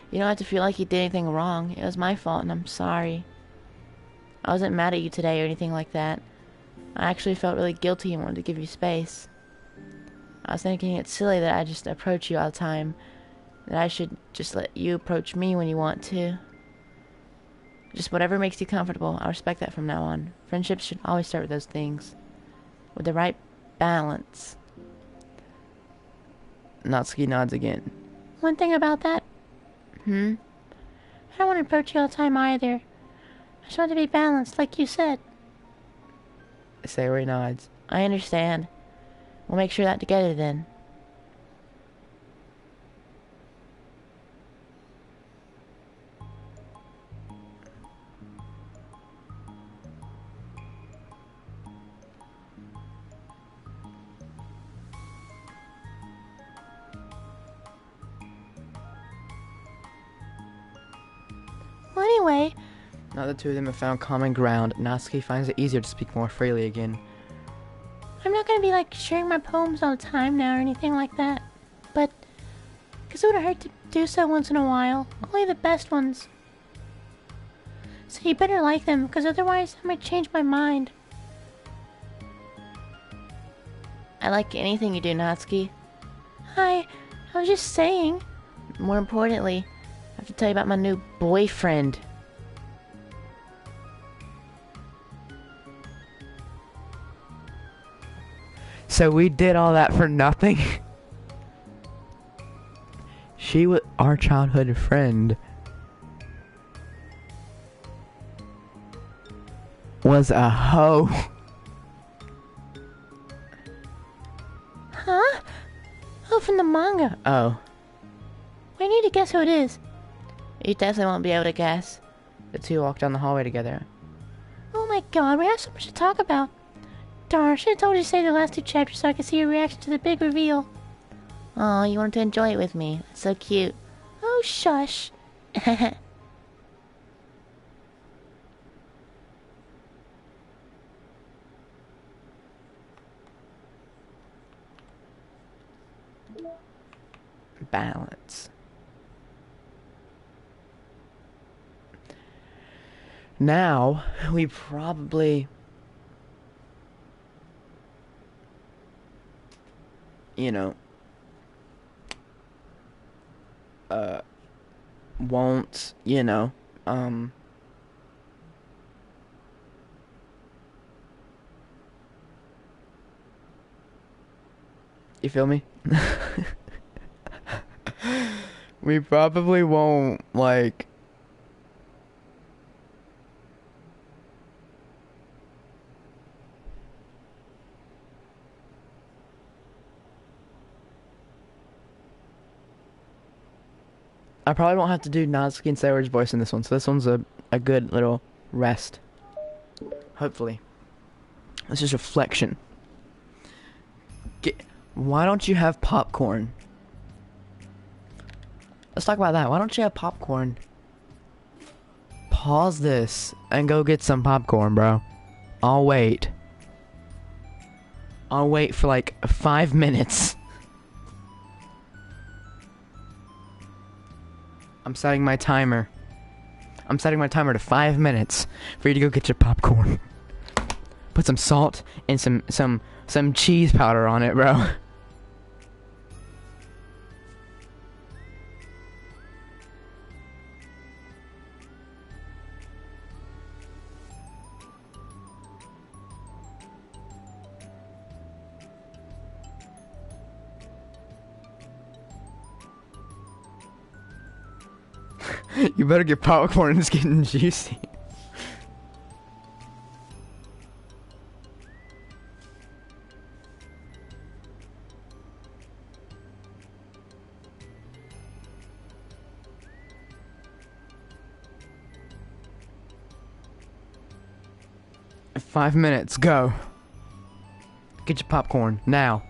You don't have to feel like you did anything wrong. It was my fault and I'm sorry. I wasn't mad at you today or anything like that. I actually felt really guilty and wanted to give you space. I was thinking it's silly that I just approach you all the time. That I should just let you approach me when you want to. Just whatever makes you comfortable. I'll respect that from now on. Friendships should always start with those things. With the right balance. Natsuki nods again. One thing about that, I don't want to approach you all the time either. I just want to be balanced, like you said. Sayori nods. I understand. We'll make sure that together then. Well, anyway, Now the two of them have found common ground, Natsuki finds it easier to speak more freely again. I'm not gonna be like sharing my poems all the time now or anything like that. But, because it wouldn't hurt to do so once in a while. Only the best ones. So you better like them, because otherwise I might change my mind. I like anything you do, Natsuki. I was just saying. More importantly, I have to tell you about my new boyfriend. So we did all that for nothing? She was our childhood friend. Was a hoe. Huh? Oh, from the manga. Oh. I need to guess who it is. You definitely won't be able to guess. The two walked down the hallway together. Oh my god, we have so much to talk about. Darn, I should have told you to say the last two chapters so I could see your reaction to the big reveal. Oh, you wanted to enjoy it with me. That's so cute. Oh, shush. Balance. Now, we probably... You know... won't, you know, you feel me? We probably won't, like... I probably won't have to do Natsuki and Sayori's voice in this one, so this one's a good little rest. Hopefully. This is reflection. Why don't you have popcorn? Let's talk about that. Why don't you have popcorn? Pause this and go get some popcorn, bro. I'll wait. I'll wait for like 5 minutes. I'm setting my timer. I'm setting my timer to 5 minutes for you to go get your popcorn. Put some salt and some cheese powder on it, bro. You better get popcorn, it's getting juicy. Five minutes, go. Get your popcorn, now.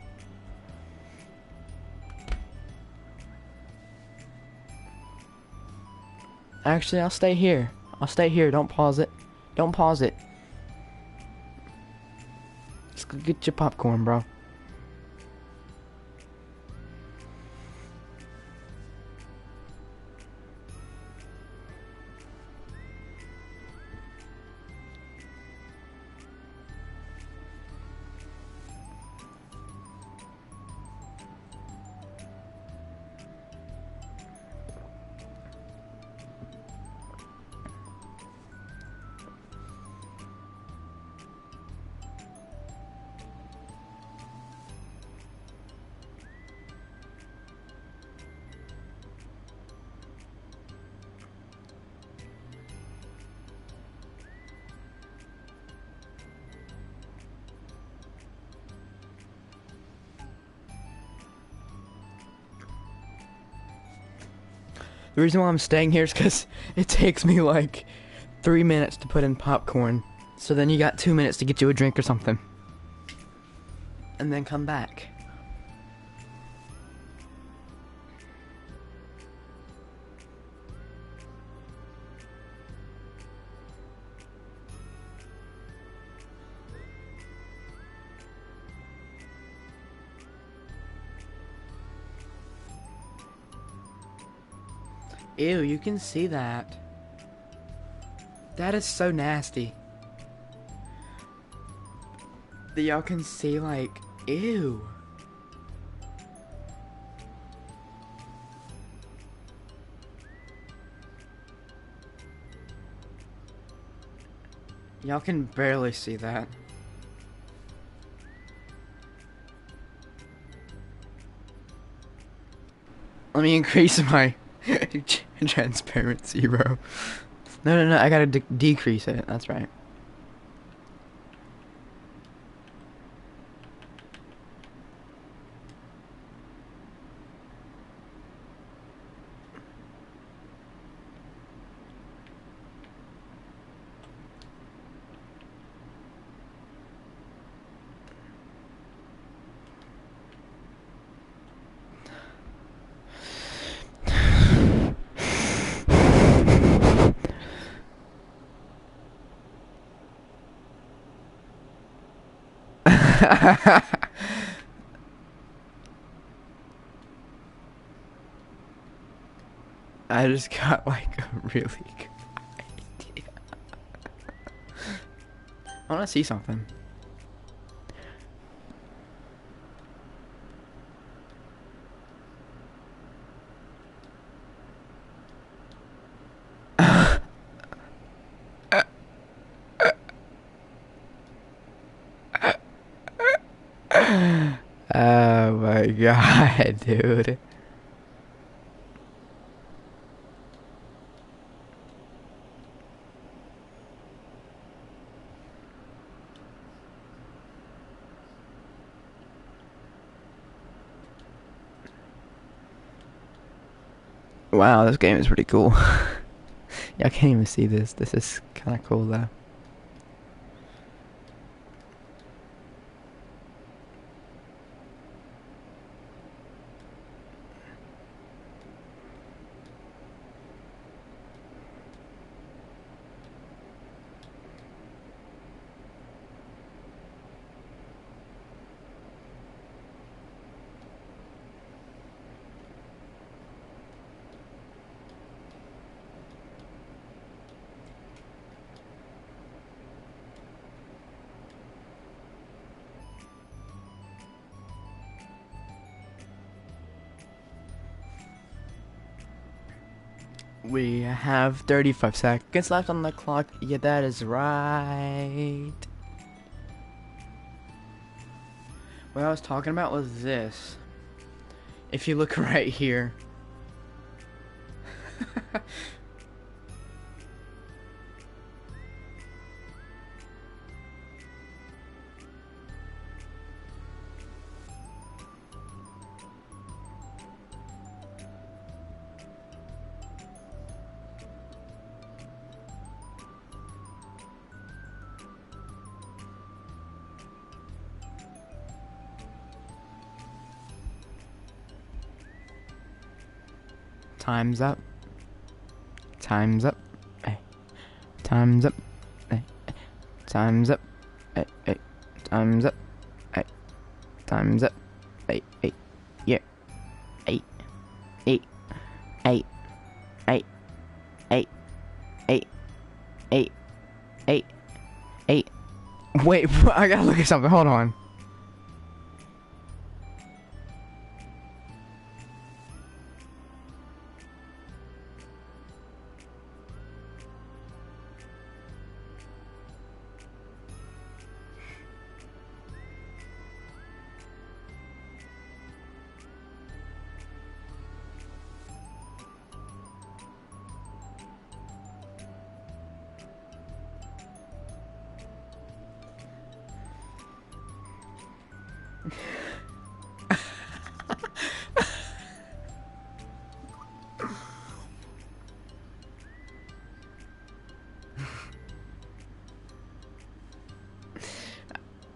Actually, I'll stay here. I'll stay here, don't pause it. Don't pause it. Just go get your popcorn, bro. The reason why I'm staying here is because it takes me like 3 minutes to put in popcorn. So then you got 2 minutes to get you a drink or something. And then come back. Ew, you can see that. That is so nasty. That y'all can see, like, ew. Y'all can barely see that. Let me increase my transparency, bro. No, I gotta decrease it. That's right. I just got like a really good idea. I wanna see something. Oh my god, dude. Wow, this game is pretty cool. Yeah, I can't even see this. This is kind of cool though. We have 35 seconds left on the clock. Yeah, that is right. What I was talking about was this. If you look right here. Time's up. Time's up. Hey. Time's up. Hey. Time's up. Hey. Hey. Time's up. Hey. Time's up. Hey. Hey. Yeah. Hey. Hey. Hey. Hey. Hey. Hey. Hey. Hey. Hey. Wait, I gotta look at something. Hold on.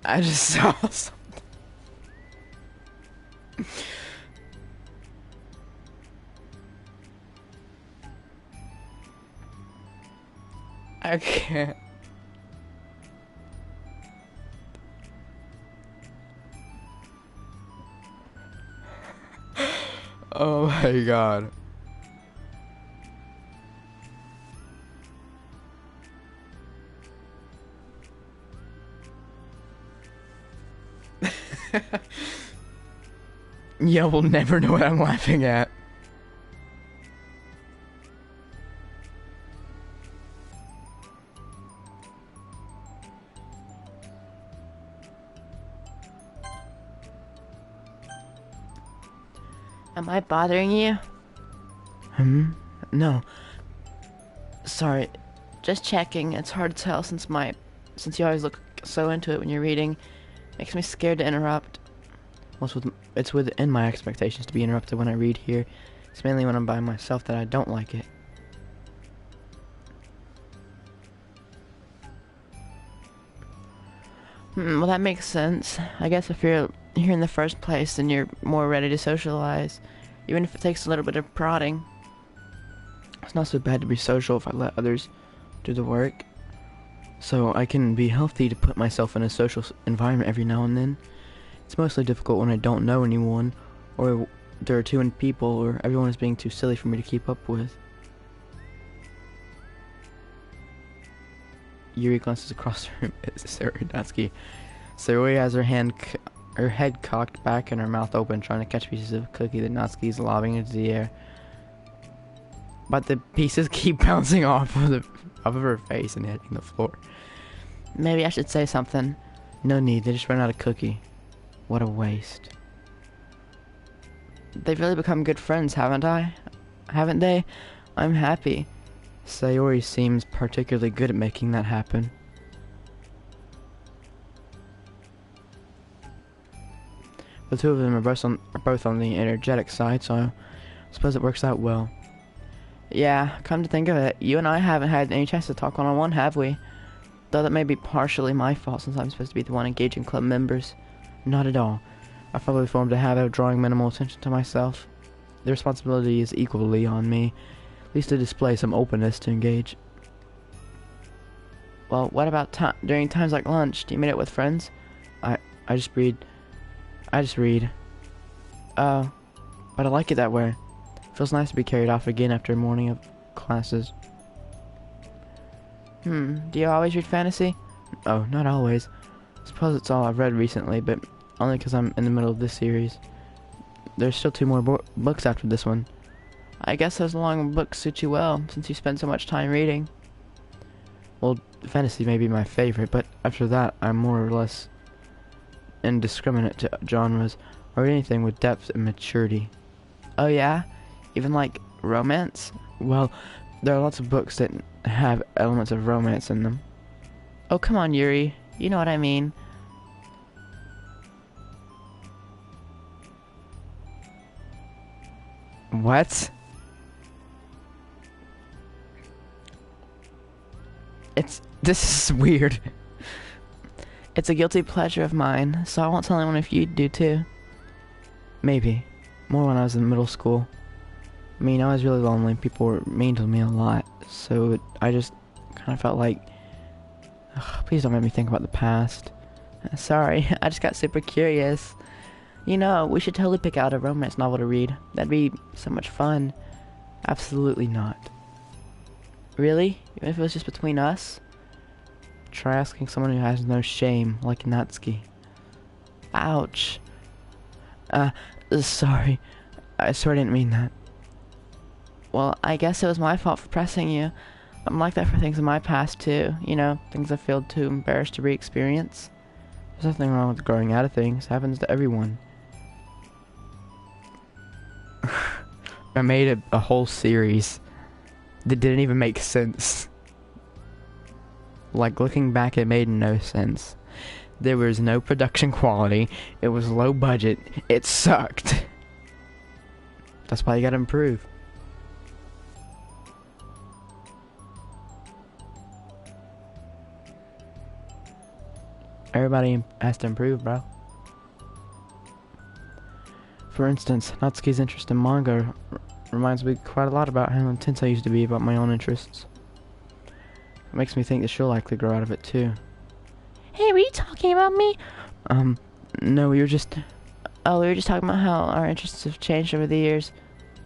I just saw something. I can't. Oh my god. Yeah, we'll never know what I'm laughing at. Am I bothering you? No. Sorry, just checking. It's hard to tell since you always look so into it when you're reading. Makes me scared to interrupt. Well, it's within my expectations to be interrupted when I read here. It's mainly when I'm by myself that I don't like it. Well, that makes sense. I guess if you're here in the first place, then you're more ready to socialize, even if it takes a little bit of prodding. It's not so bad to be social if I let others do the work. So I can be healthy to put myself in a social environment every now and then. It's mostly difficult when I don't know anyone, or there are too many people, or everyone is being too silly for me to keep up with. Yuri glances across the room at Sayori Natsuki. Sayori has her head cocked back and her mouth open, trying to catch pieces of cookie that Natsuki is lobbing into the air. But the pieces keep bouncing off of her face and hitting the floor. Maybe I should say something. No need, they just ran out of cookie. What a waste. They've really become good friends, haven't they? I'm happy. Sayori seems particularly good at making that happen. The two of them are both on the energetic side, so I suppose it works out well. Yeah, come to think of it, you and I haven't had any chance to talk one-on-one, have we? Though that may be partially my fault since I'm supposed to be the one engaging club members. Not at all. I've probably formed a habit of drawing minimal attention to myself. The responsibility is equally on me, at least to display some openness to engage. Well, what about during times like lunch? Do you meet up with friends? I just read. I just read. Oh, but I like it that way. Feels nice to be carried off again after a morning of classes. Do you always read fantasy? Oh, not always. I suppose it's all I've read recently, but only because I'm in the middle of this series. There's still 2 more books after this one. I guess those long books suit you well, since you spend so much time reading. Well, fantasy may be my favorite, but after that, I'm more or less indiscriminate to genres, or anything with depth and maturity. Oh yeah? Even like romance? Well, there are lots of books that have elements of romance in them. Oh, come on, Yuri. You know what I mean. What? This is weird. It's a guilty pleasure of mine, so I won't tell anyone if you do too. Maybe. More when I was in middle school. I mean, I was really lonely. People were mean to me a lot, so I just kind of felt like... Ugh, please don't make me think about the past. Sorry, I just got super curious. You know, we should totally pick out a romance novel to read. That'd be so much fun. Absolutely not. Really? Even if it was just between us? Try asking someone who has no shame, like Natsuki. Ouch. Sorry. I swear I didn't mean that. Well, I guess it was my fault for pressing you. I'm like that for things in my past, too. You know, things I feel too embarrassed to re-experience. There's nothing wrong with growing out of things. It happens to everyone. I made a whole series that didn't even make sense. Like, looking back, it made no sense. There was no production quality. It was low budget. It sucked. That's why you gotta improve. Everybody has to improve, bro. For instance, Natsuki's interest in manga reminds me quite a lot about how intense I used to be about my own interests. It makes me think that she'll likely grow out of it too. Hey, were you talking about me? No, we were just... Oh, we were just talking about how our interests have changed over the years.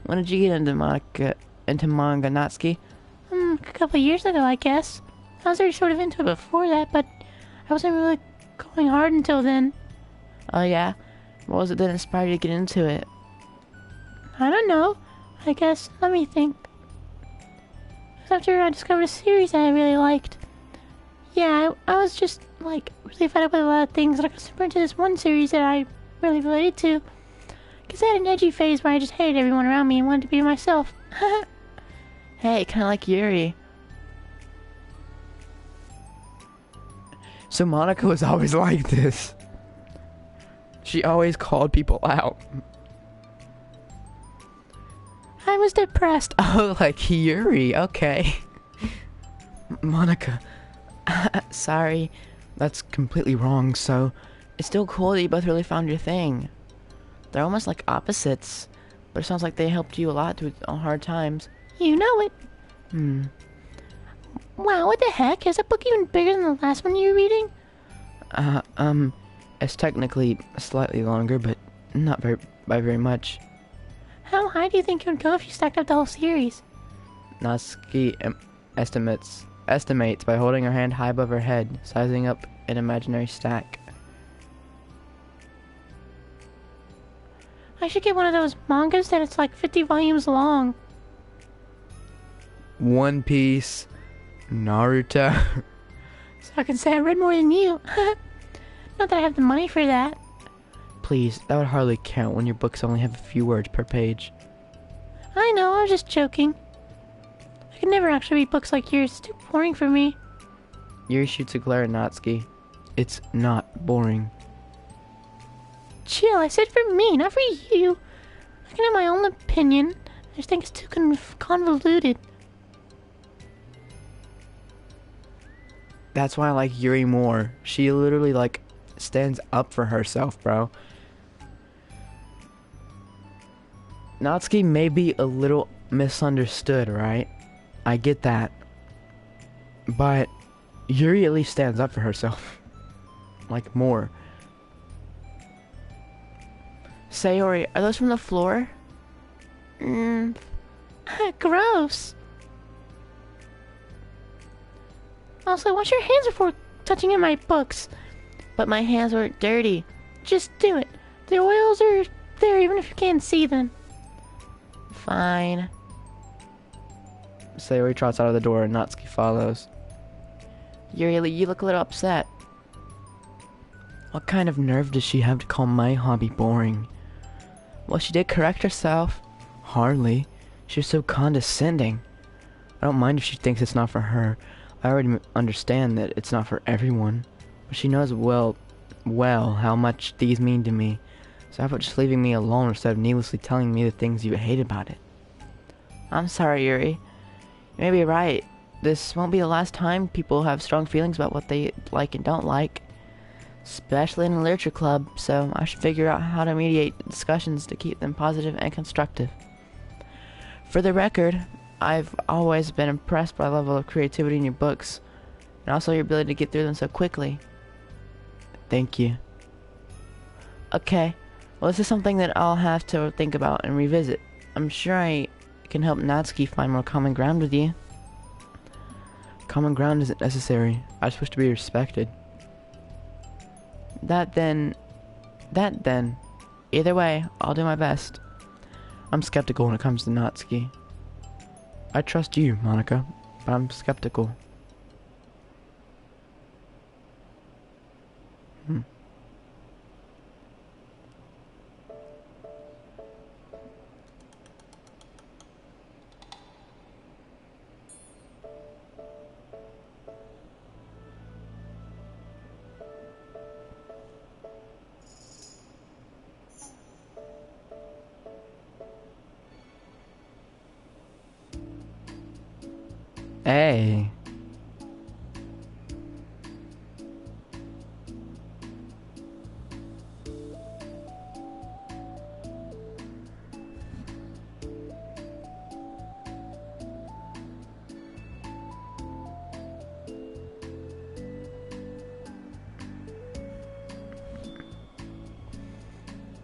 When did you get into manga, Natsuki? A couple of years ago, I guess. I was already sort of into it before that, but I wasn't really going hard until then. Oh yeah? What was it that inspired you to get into it? I don't know. I guess, let me think. It was after I discovered a series that I really liked. Yeah, I was just, like, really fed up with a lot of things, and I got super into this one series that I really related to. Because I had an edgy phase where I just hated everyone around me and wanted to be myself. Hey, kinda like Yuri. So Monica was always like this. She always called people out. I was depressed. Oh, like Yuri, okay. Monica. Sorry. That's completely wrong, so... It's still cool that you both really found your thing. They're almost like opposites, but it sounds like they helped you a lot through hard times. You know it. Hmm. Wow, what the heck? Is that book even bigger than the last one you were reading? It's technically slightly longer, but not by very much. How high do you think it would go if you stacked up the whole series? Natsuki estimates by holding her hand high above her head, sizing up an imaginary stack. I should get one of those mangas that it's like 50 volumes long. One Piece, Naruto. So I can say I read more than you. Not that I have the money for that. Please, that would hardly count when your books only have a few words per page. I know, I was just joking. I could never actually read books like yours. It's too boring for me. Yuri shoots a glare at Natsuki. It's not boring. Chill, I said for me, not for you. I can have my own opinion, just think it's too convoluted. That's why I like Yuri more. She literally, like, stands up for herself, bro. Natsuki may be a little misunderstood, right? I get that. But Yuri at least stands up for herself. Like, more. Sayori, are those from the floor? Gross. Also, wash your hands before touching in my books. But my hands were dirty. Just do it. The oils are there even if you can't see them. Fine. Sayori trots out of the door and Natsuki follows. Yuri, you look a little upset. What kind of nerve does she have to call my hobby boring? Well, she did correct herself. Hardly. She was so condescending. I don't mind if she thinks it's not for her. I already understand that it's not for everyone. But she knows well how much these mean to me. So how about just leaving me alone instead of needlessly telling me the things you hate about it? I'm sorry, Yuri. You may be right. This won't be the last time people have strong feelings about what they like and don't like. Especially in a literature club, so I should figure out how to mediate discussions to keep them positive and constructive. For the record, I've always been impressed by the level of creativity in your books, and also your ability to get through them so quickly. Thank you. Okay, well, this is something that I'll have to think about and revisit. I'm sure I can help Natsuki find more common ground with you. Common ground isn't necessary. I just wish to be respected. That then. Either way, I'll do my best. I'm skeptical when it comes to Natsuki. I trust you, Monica, but I'm skeptical. Hey.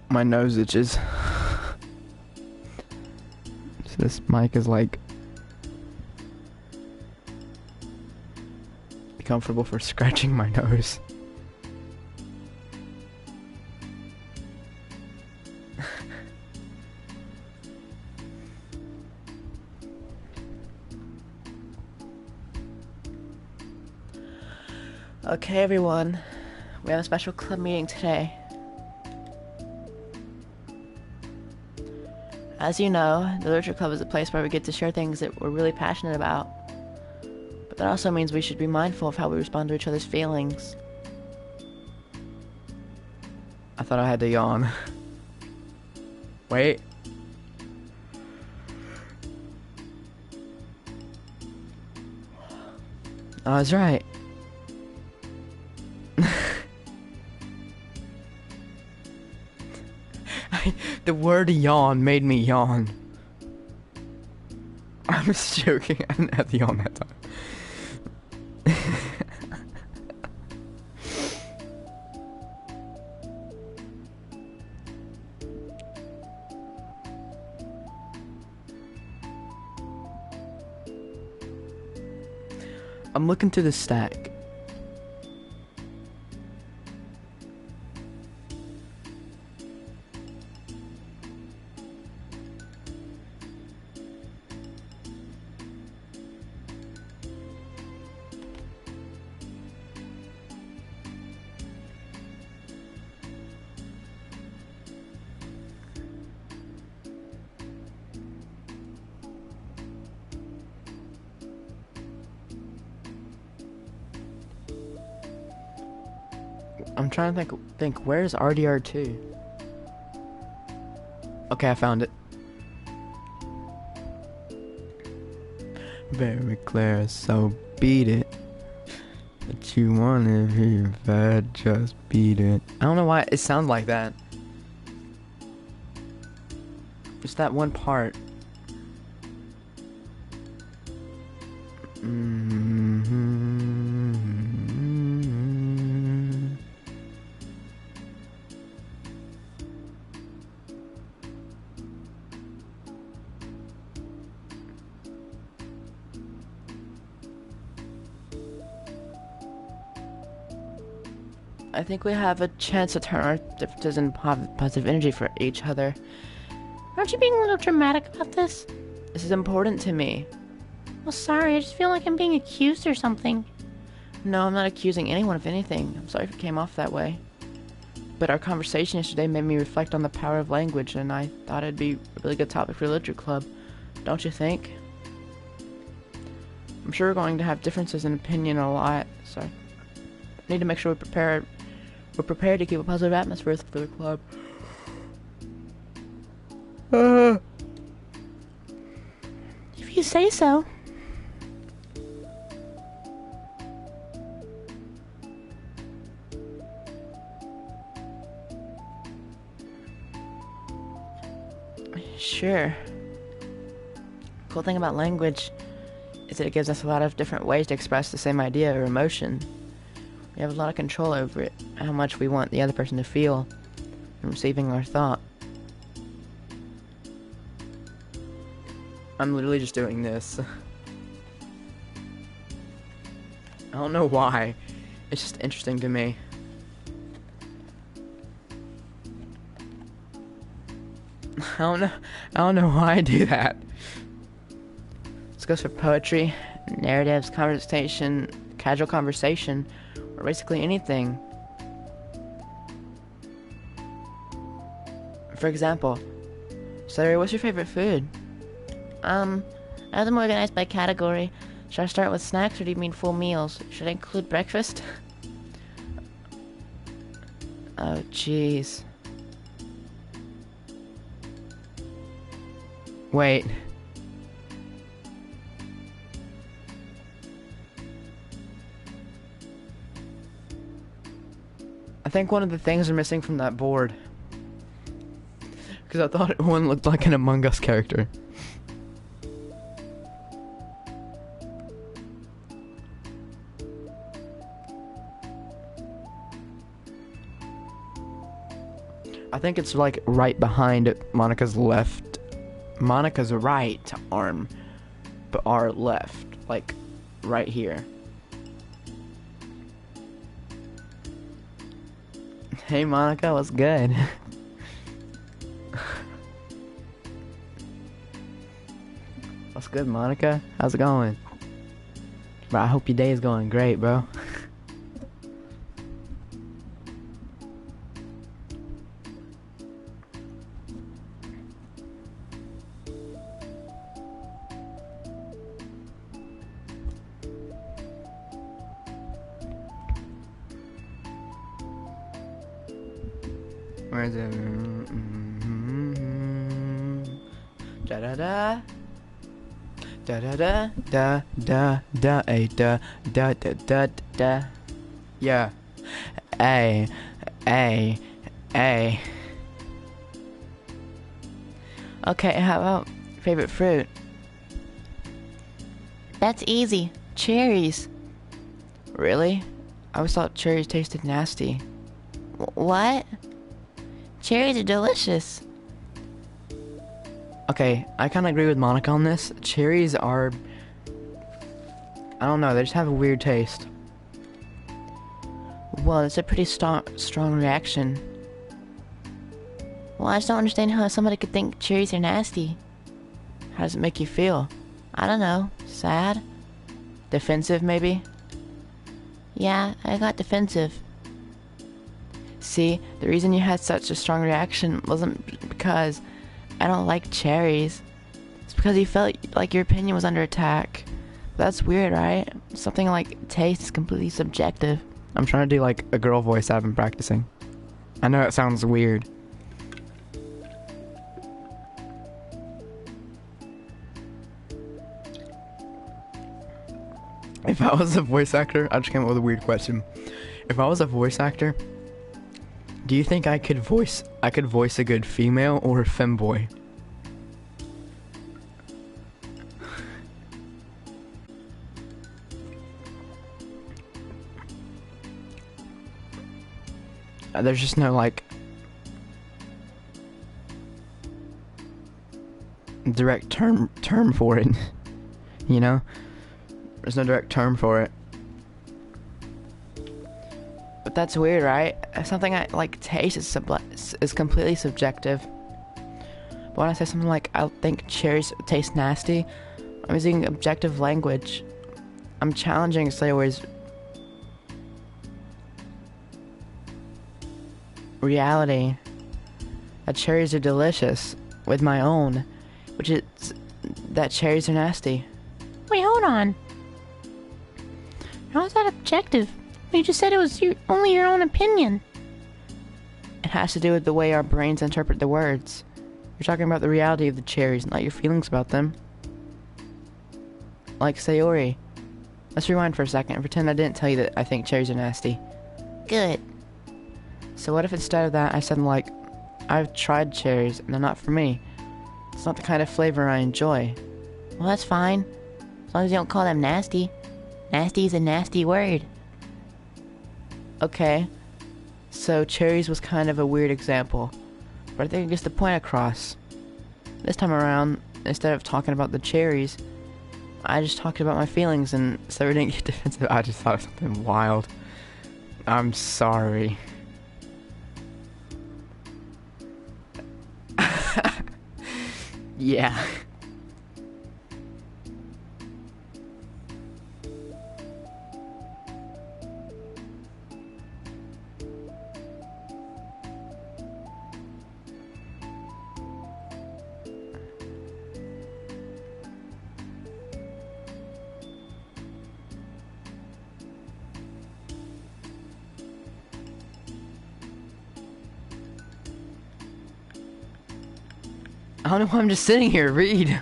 My nose itches. This mic is like comfortable for scratching my nose. Okay, everyone. We have a special club meeting today. As you know, the Literature Club is a place where we get to share things that we're really passionate about. But that also means we should be mindful of how we respond to each other's feelings. I thought I had to yawn. Wait. I was right. The word yawn made me yawn. I was joking. I didn't have to yawn that time. I'm looking through the stack. I'm trying to think where's RDR2? Okay, I found it. Very clear, so beat it. But you wanna hear bad, just beat it. I don't know why it sounds like that. Just that one part. I think we have a chance to turn our differences into positive energy for each other. Aren't you being a little dramatic about this? This is important to me. Well, sorry, I just feel like I'm being accused or something. No, I'm not accusing anyone of anything. I'm sorry if it came off that way. But our conversation yesterday made me reflect on the power of language, and I thought it'd be a really good topic for a literature club. Don't you think? I'm sure we're going to have differences in opinion a lot, so I need to make sure we're prepared to keep a positive atmosphere for the club. If you say so. Sure. Cool thing about language is that it gives us a lot of different ways to express the same idea or emotion. We have a lot of control over it, how much we want the other person to feel in receiving our thought. I'm literally just doing this. I don't know why. It's just interesting to me. I don't know why I do that. This goes for poetry, narratives, conversation, casual conversation, or basically anything. For example, Celery, what's your favorite food? I have them organized by category. Should I start with snacks, or do you mean full meals? Should I include breakfast? Oh, jeez. Wait. I think one of the things are missing from that board. Because I thought one looked like an Among Us character. I think it's like right behind Monica's left. Monica's right arm, but our left, like right here. Hey Monica, what's good? What's good, Monica? How's it going? Bro, I hope your day is going great, bro. Where is it? Da da da. Da da da da da da a da da da da da. Yeah. A. Okay, how about favorite fruit? That's easy. Cherries. Really? I always thought cherries tasted nasty. What? Cherries are delicious. Okay, I kind of agree with Monica on this. Cherries are... I don't know, they just have a weird taste. Well, it's a pretty strong reaction. Well, I just don't understand how somebody could think cherries are nasty. How does it make you feel? I don't know. Sad? Defensive, maybe? Yeah, I got defensive. See, the reason you had such a strong reaction wasn't because I don't like cherries. It's because you felt like your opinion was under attack. That's weird, right? Something like taste is completely subjective. I'm trying to do like a girl voice I've been practicing. I know it sounds weird. If I was a voice actor, I just came up with a weird question. If I was a voice actor, do you think I could voice a good female or a femboy? There's just no like direct term for it. You know? There's no direct term for it. But that's weird, right? Something I like taste is completely subjective. But when I say something like I think cherries taste nasty, I'm using objective language. I'm challenging Sayori's reality that cherries are delicious with my own, which is that cherries are nasty. Wait, hold on. How is that objective? You just said it was only your own opinion. It has to do with the way our brains interpret the words. You're talking about the reality of the cherries, not your feelings about them. Like Sayori. Let's rewind for a second and pretend I didn't tell you that I think cherries are nasty. Good. So what if instead of that I said like, I've tried cherries and they're not for me. It's not the kind of flavor I enjoy. Well, that's fine. As long as you don't call them nasty. Nasty is a nasty word. Okay. So cherries was kind of a weird example. But I think it gets the point across. This time around, instead of talking about the cherries, I just talked about my feelings and so we didn't get defensive. I just thought of something wild. I'm sorry. Yeah. I don't know why I'm just sitting here. Read.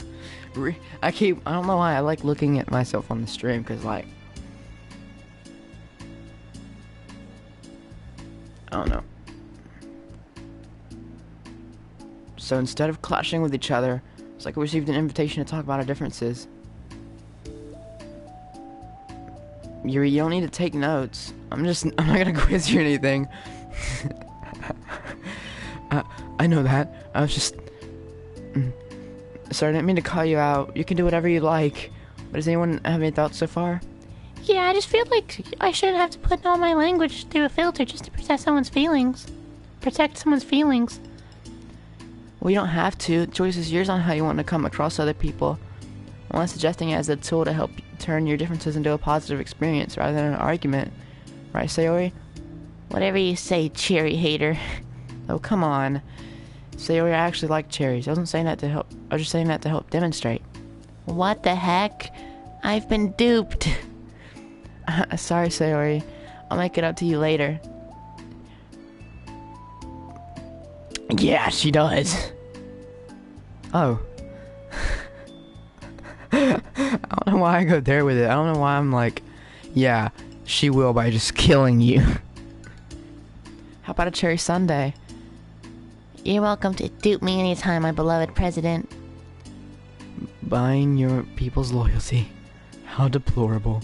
I don't know why I like looking at myself on the stream, because like, I don't know. So instead of clashing with each other, it's like we received an invitation to talk about our differences. You don't need to take notes. I'm not gonna quiz you or anything. I know that. I was just... Sorry, I didn't mean to call you out. You can do whatever you like. But does anyone have any thoughts so far? Yeah, I just feel like I shouldn't have to put all my language through a filter just to protect someone's feelings. Well, you don't have to. The choice is yours on how you want to come across other people. I'm only suggesting it as a tool to help turn your differences into a positive experience rather than an argument. Right, Sayori? Whatever you say, cherry hater. Oh, come on. Sayori, I actually like cherries. I was just saying that to help demonstrate. What the heck? I've been duped. Sorry, Sayori. I'll make it up to you later. Yeah, she does. Oh. I don't know why I go there with it. I don't know why I'm like, yeah, she will by just killing you. How about a cherry sundae? You're welcome to dupe me anytime, my beloved president. Buying your people's loyalty. How deplorable.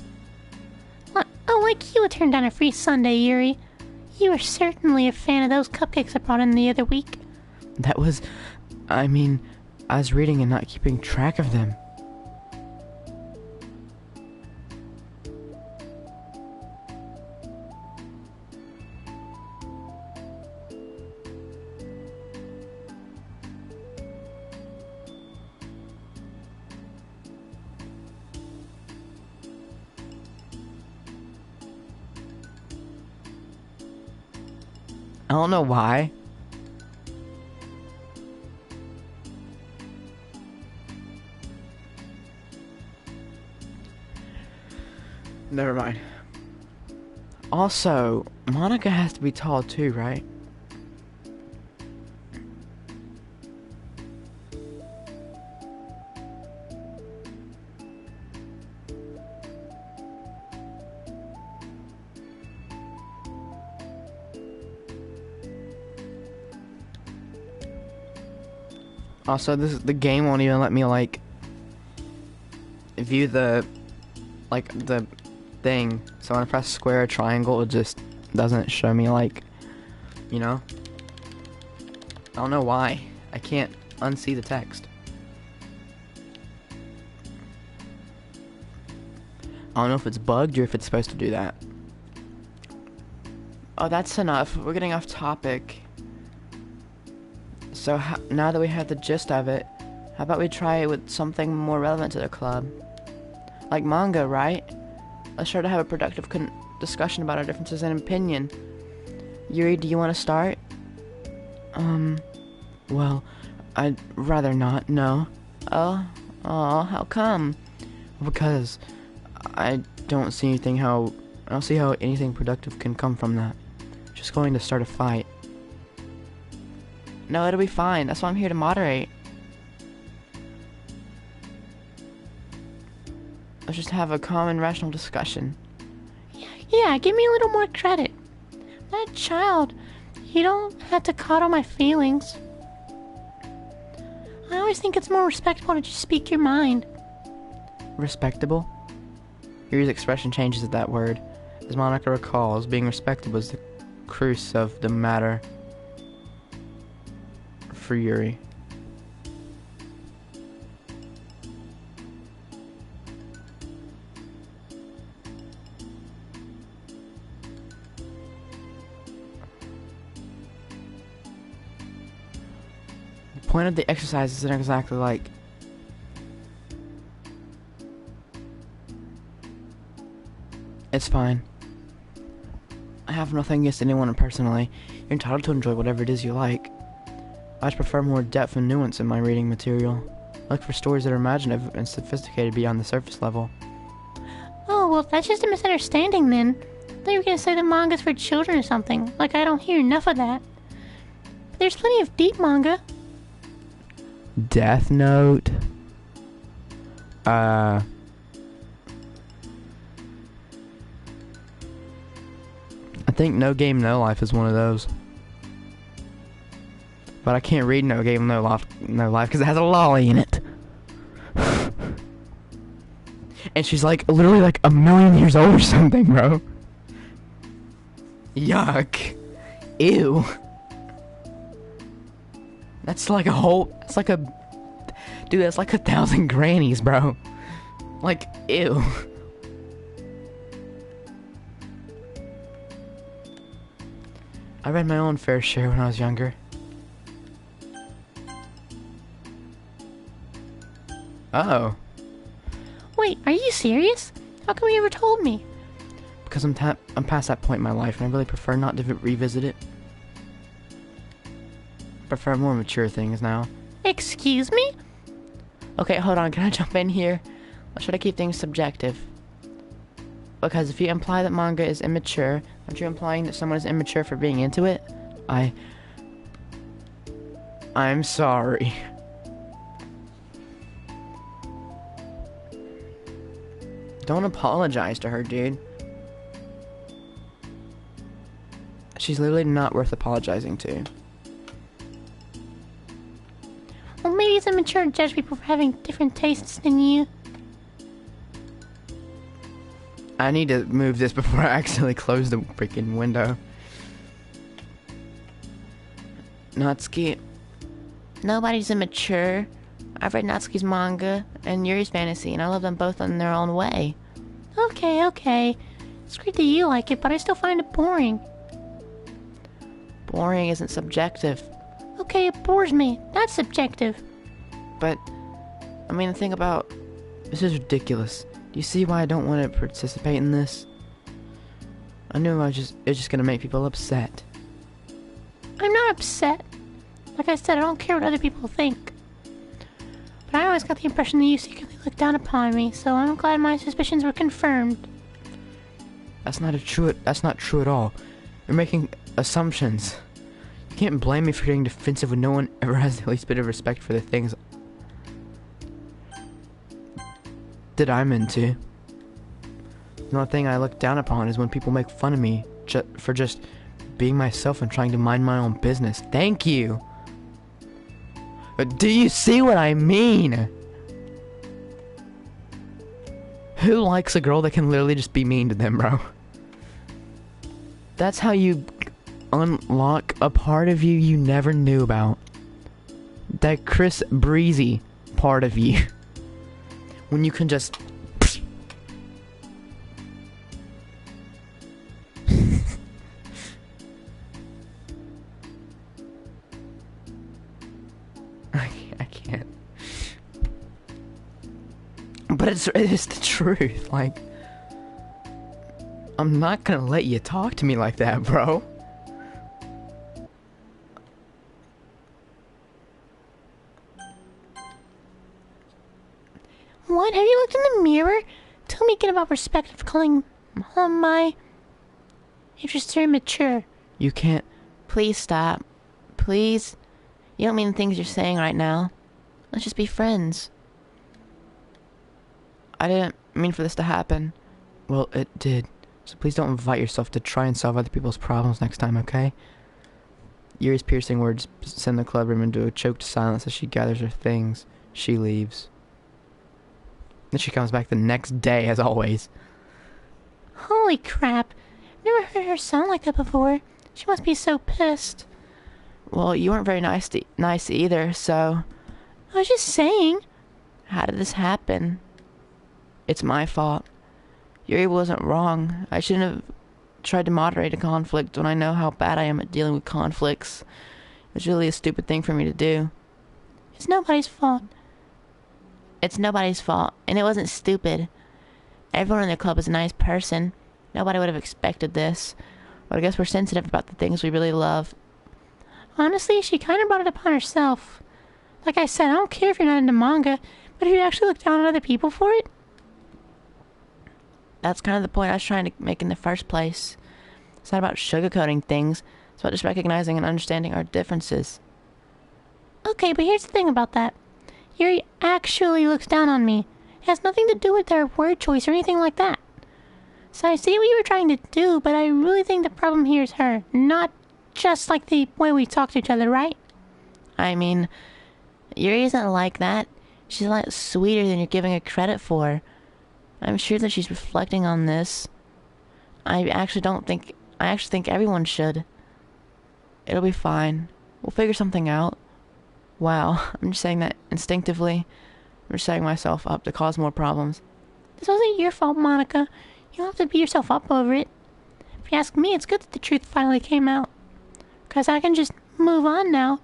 Like you turned down a free Sunday, Yuri. You were certainly a fan of those cupcakes I brought in the other week. That was... I mean, I was reading and not keeping track of them. I don't know why. Never mind. Also, Monica has to be tall too, right? Also, the game won't even let me like view the thing. So when I press square or triangle, it just doesn't show me like, you know. I don't know why. I can't unsee the text. I don't know if it's bugged or if it's supposed to do that. Oh, that's enough. We're getting off topic. So now that we have the gist of it, how about we try it with something more relevant to the club? Like manga, right? Let's try to have a productive discussion about our differences in opinion. Yuri, do you want to start? Well, I'd rather not, no. Oh, how come? Because I don't see how anything productive can come from that. Just going to start a fight. No, it'll be fine. That's why I'm here to moderate. Let's just have a calm and rational discussion. Yeah, give me a little more credit. I'm not a child. You don't have to coddle my feelings. I always think it's more respectful to just speak your mind. Respectable? Yuri's expression changes at that word. As Monica recalls, being respectable was the crux of the matter for Yuri. The point of the exercise isn't exactly like it's fine. I have nothing against anyone personally. You're entitled to enjoy whatever it is you like. I'd prefer more depth and nuance in my reading material. I look for stories that are imaginative and sophisticated beyond the surface level. Oh, well, that's just a misunderstanding then. I thought you were going to say the manga's for children or something. Like, I don't hear enough of that. But there's plenty of deep manga. Death Note? I think No Game No Life is one of those. But I can't read No Game No Life because it has a lolly in it. And she's like literally like 1,000,000 years old or something, bro. Yuck. Ew. That's like that's like 1,000 grannies, bro. Like, ew. I read my own fair share when I was younger. Oh. Wait, are you serious? How come you never told me? Because I'm past that point in my life, and I really prefer not to revisit it. Prefer more mature things now. Excuse me? Okay, hold on. Can I jump in here? Let's try to keep things subjective. Because if you imply that manga is immature, aren't you implying that someone is immature for being into it? I'm sorry. Don't apologize to her, dude. She's literally not worth apologizing to. Well, maybe it's immature to judge people for having different tastes than you. I need to move this before I accidentally close the freaking window. Natsuki. Nobody's immature. I've read Natsuki's manga and Yuri's fantasy, and I love them both in their own way. Okay. It's great that you like it, but I still find it boring. Boring isn't subjective. Okay, it bores me. That's subjective. But, I mean, the thing about... This is ridiculous. Do you see why I don't want to participate in this? I knew it was just gonna make people upset. I'm not upset. Like I said, I don't care what other people think. But I always got the impression that you secretly looked down upon me, so I'm glad my suspicions were confirmed. That's not true at all. You're making assumptions. You can't blame me for getting defensive when no one ever has the least bit of respect for the things that I'm into. The only thing I look down upon is when people make fun of me for just being myself and trying to mind my own business. Thank you! Do you see what I mean? Who likes a girl that can literally just be mean to them, bro? That's how you unlock a part of you you never knew about. That Chris Breezy part of you. When you can just... I can't. But it's the truth. Like, I'm not gonna let you talk to me like that, bro. What? Have you looked in the mirror? Tell me again about perspective calling my interests are immature. You can't... Please stop. Please. You don't mean the things you're saying right now. Let's just be friends. I didn't mean for this to happen. Well, it did. So please don't invite yourself to try and solve other people's problems next time, okay? Yuri's piercing words send the club room into a choked silence as she gathers her things. She leaves. Then she comes back the next day, as always. Holy crap. Never heard her sound like that before. She must be so pissed. Well, you weren't very nice either, so... I was just saying. How did this happen? It's my fault. Yuri wasn't wrong. I shouldn't have tried to moderate a conflict when I know how bad I am at dealing with conflicts. It's really a stupid thing for me to do. It's nobody's fault. It's nobody's fault, and it wasn't stupid. Everyone in the club is a nice person. Nobody would have expected this. But I guess we're sensitive about the things we really love. Honestly, she kind of brought it upon herself. Like I said, I don't care if you're not into manga, but if you actually look down on other people for it... That's kind of the point I was trying to make in the first place. It's not about sugarcoating things. It's about just recognizing and understanding our differences. Okay, but here's the thing about that. Yuri actually looks down on me. It has nothing to do with their word choice or anything like that. So I see what you were trying to do, but I really think the problem here is her. Not just like the way we talk to each other, right? I mean, Yuri isn't like that. She's a lot sweeter than you're giving her credit for. I'm sure that she's reflecting on this. I actually think everyone should. It'll be fine. We'll figure something out. Wow, I'm just saying that instinctively. I'm just setting myself up to cause more problems. This wasn't your fault, Monica. You don't have to beat yourself up over it. If you ask me, it's good that the truth finally came out. Because I can just move on now.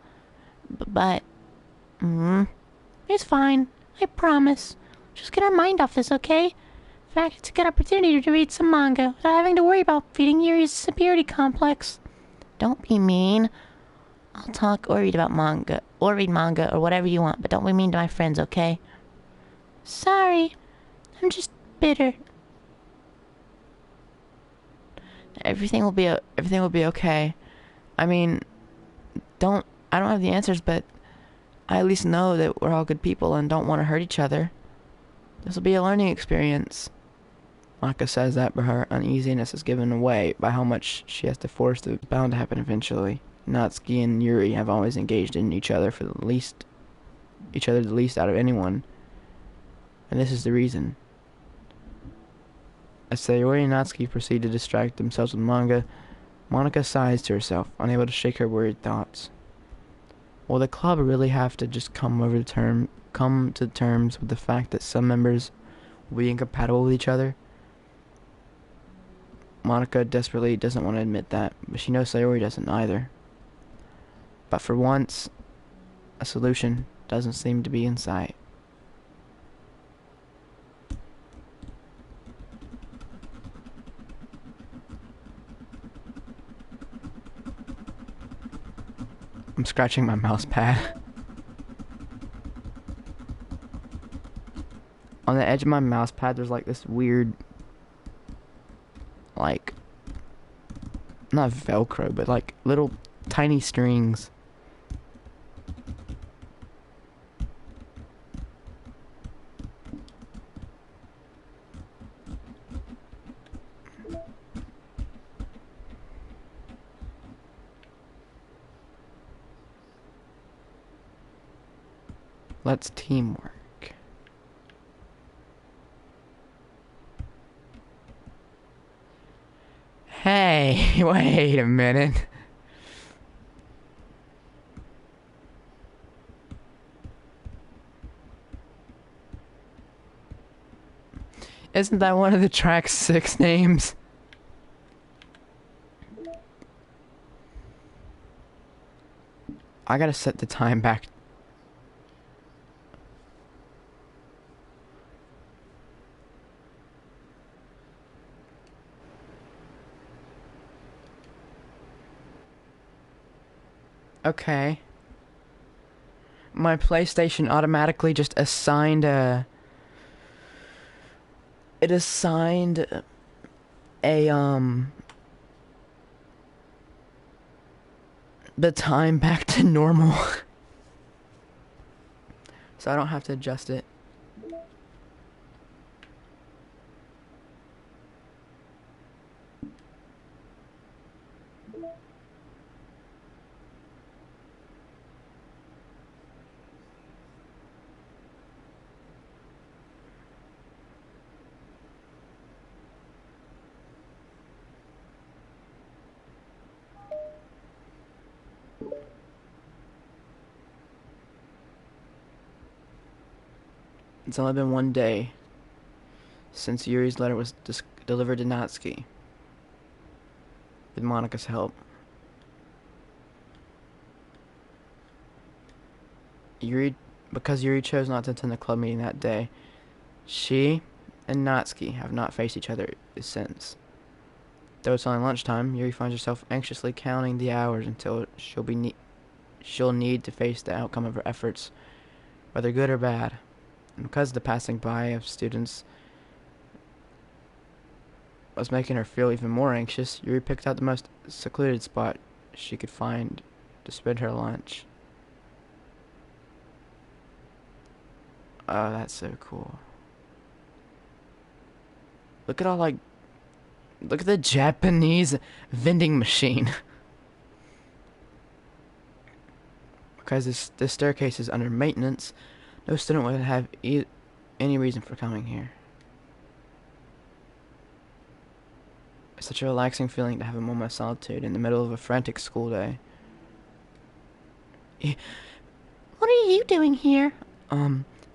But... It's fine. I promise. Just get our mind off this, okay? In fact, it's a good opportunity to read some manga without having to worry about feeding Yuri's superiority complex. Don't be mean. I'll talk or read about manga, or read manga, or whatever you want, but don't be mean to my friends, okay? Sorry. I'm just bitter. Everything will be okay. I mean, I don't have the answers, but I at least know that we're all good people and don't want to hurt each other. This will be a learning experience. Monica says that, but her uneasiness is given away by how much she has to force that it's bound to happen eventually. Natsuki and Yuri have always engaged in each other the least out of anyone. And this is the reason. As Sayori and Natsuki proceed to distract themselves with manga, Monica sighs to herself, unable to shake her worried thoughts. Will the club really have to just come to terms with the fact that some members will be incompatible with each other? Monica desperately doesn't want to admit that, but she knows Sayori doesn't either. But for once, a solution doesn't seem to be in sight. I'm scratching my mouse pad. On the edge of my mouse pad, there's like this weird, like, not Velcro, but like little tiny strings. Let's teamwork. Hey, wait a minute. Isn't that one of the track's 6 names? I gotta set the time back. Okay. My PlayStation automatically just assigned a... It assigned a, the time back to normal. So I don't have to adjust it. It's only been one day since Yuri's letter was delivered to Natsuki with Monika's help. Because Yuri chose not to attend the club meeting that day, she and Natsuki have not faced each other since. Though it's only lunchtime, Yuri finds herself anxiously counting the hours until she'll need to face the outcome of her efforts, whether good or bad. And because the passing by of students was making her feel even more anxious, Yuri picked out the most secluded spot she could find to spend her lunch. Oh, that's so cool. Look at look at the Japanese vending machine. Because this staircase is under maintenance, no student would have any reason for coming here. It's such a relaxing feeling to have a moment of solitude in the middle of a frantic school day. What are you doing here?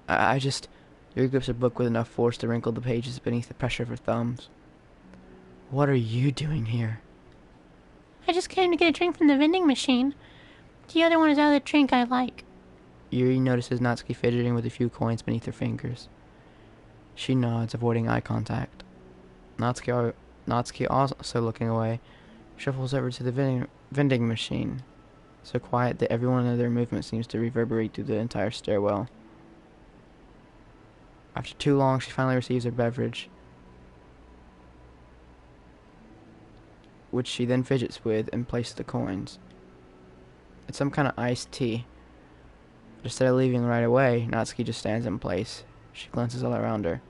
I just... Yuri grips a book with enough force to wrinkle the pages beneath the pressure of her thumbs. What are you doing here? I just came to get a drink from the vending machine. The other one is out of the drink I like. Yuri notices Natsuki fidgeting with a few coins beneath her fingers. She nods, avoiding eye contact. Natsuki, also looking away, shuffles over to the vending machine, so quiet that every one of their movements seems to reverberate through the entire stairwell. After too long, she finally receives her beverage, which she then fidgets with and places the coins. It's some kind of iced tea. But instead of leaving right away, Natsuki just stands in place. She glances all around her.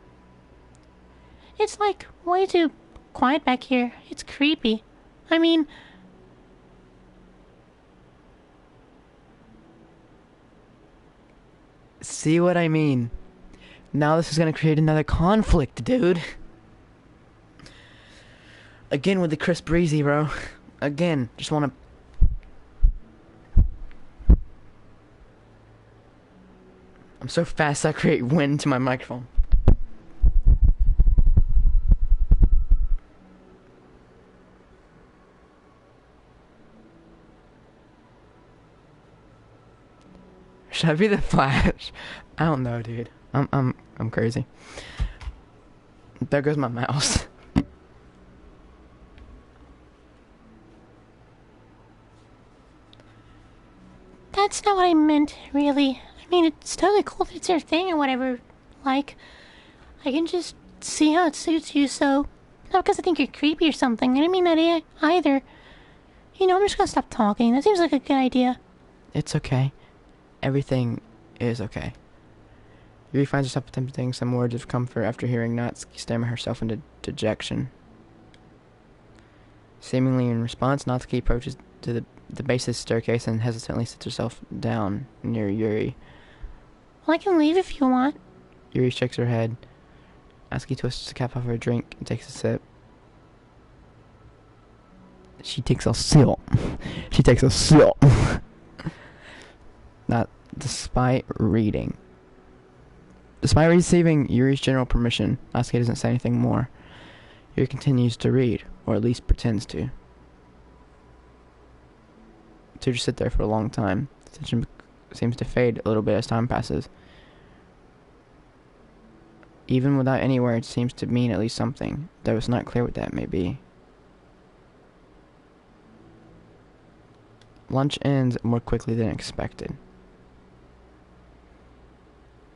It's like way too quiet back here. It's creepy. I mean... See what I mean? Now this is gonna create another conflict, dude. Again with the Chris Breezy, bro. Again, just wanna... I'm so fast I create wind to my microphone. Should I be the Flash? I don't know, dude. I'm crazy. There goes my mouse. That's not what I meant, really. I mean, it's totally cool if it's your thing or whatever. Like, I can just see how it suits you, so... Not because I think you're creepy or something. I didn't mean that either. You know, I'm just gonna stop talking. That seems like a good idea. It's okay. Everything is okay. Yuri finds herself attempting some words of comfort after hearing Natsuki stammer herself into dejection. Seemingly in response, Natsuki approaches to the base of the staircase and hesitantly sits herself down near Yuri. Well, I can leave if you want. Yuri shakes her head. Natsuki twists the cap off her drink and takes a sip. She takes a sip. She takes a sip. Not despite reading. Despite receiving Yuri's general permission, Natsuki doesn't say anything more. Yuri continues to read, or at least pretends to. The two just sit there for a long time. The tension seems to fade a little bit as time passes. Even without any words, it seems to mean at least something, though it's not clear what that may be. Lunch ends more quickly than expected.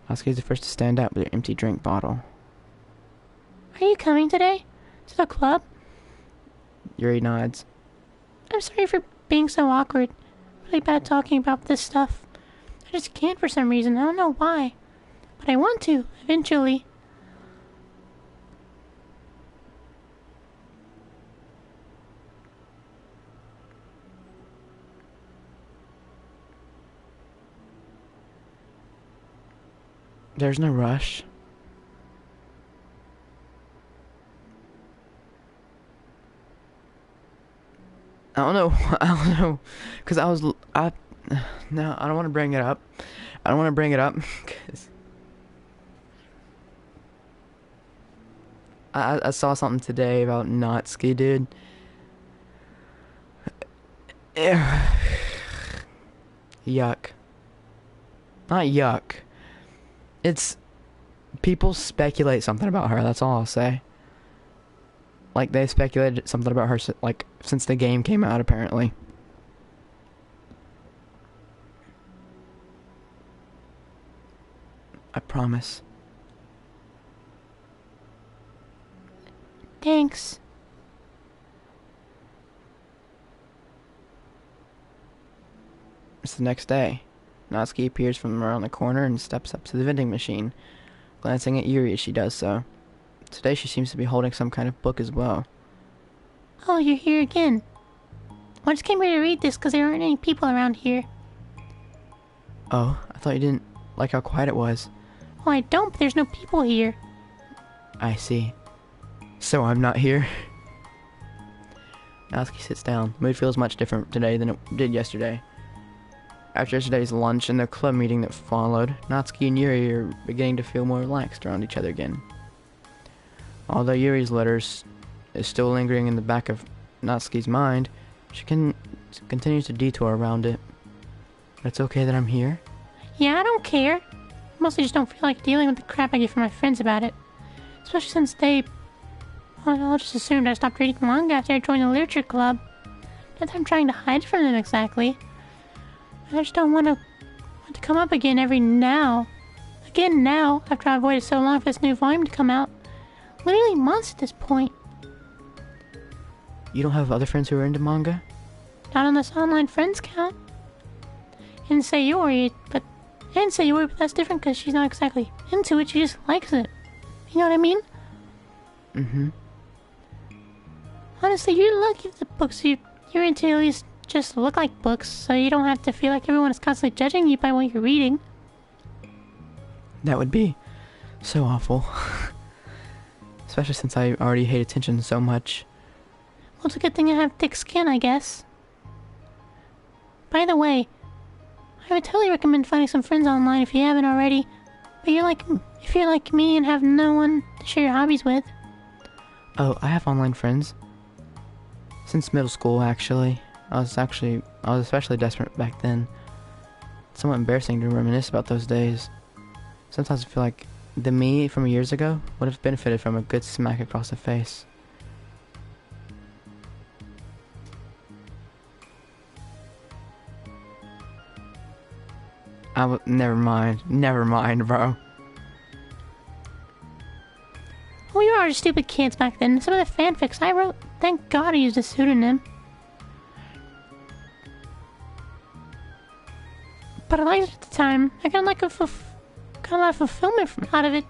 Natsuki is the first to stand up with her empty drink bottle. Are you coming today? To the club? Yuri nods. I'm sorry for being so awkward. Really bad talking about this stuff. I just can't for some reason. I don't know why. But I want to, eventually. There's no rush. I don't know. I don't know. Because no, I don't want to bring it up. I don't want to bring it up. Because I saw something today about Natsuki, dude. Yuck. Not yuck. It's... People speculate something about her, that's all I'll say. Like, they speculated something about her, like, since the game came out, apparently. I promise. Thanks. It's the next day. Natsuki appears from around the corner and steps up to the vending machine, glancing at Yuri as she does so. Today she seems to be holding some kind of book as well. Oh, you're here again. I just came here to read this because there aren't any people around here. Oh, I thought you didn't like how quiet it was. Oh, I don't, but there's no people here. I see. So I'm not here? Natsuki sits down. The mood feels much different today than it did yesterday. After yesterday's lunch and the club meeting that followed, Natsuki and Yuri are beginning to feel more relaxed around each other again. Although Yuri's letters is still lingering in the back of Natsuki's mind, she continues to detour around it. But it's okay that I'm here? Yeah, I don't care. Mostly just don't feel like dealing with the crap I get from my friends about it. Especially since they... Well, I'll just assumed I stopped reading manga after I joined the literature club. Not that I'm trying to hide from them exactly. I just don't want to come up again Again now, after I've waited so long for this new volume to come out. Literally months at this point. You don't have other friends who are into manga? Not unless online friends count. And say Yuri, but that's different because she's not exactly into it, she just likes it. You know what I mean? Mm-hmm. Honestly, you're lucky if the books you're into at least just look like books, so you don't have to feel like everyone is constantly judging you by what you're reading. That would be so awful. Especially since I already hate attention so much. Well, it's a good thing I have thick skin, I guess. By the way, I would totally recommend finding some friends online if you haven't already. But if you're like me and have no one to share your hobbies with. Oh, I have online friends. Since middle school, actually. I was especially desperate back then. It's somewhat embarrassing to reminisce about those days. Sometimes I feel like the me from years ago would have benefited from a good smack across the face. Never mind, bro. We were already stupid kids back then. Some of the fanfics I wrote, thank God I used a pseudonym. But I liked it at the time. I got a lot of fulfillment out of it.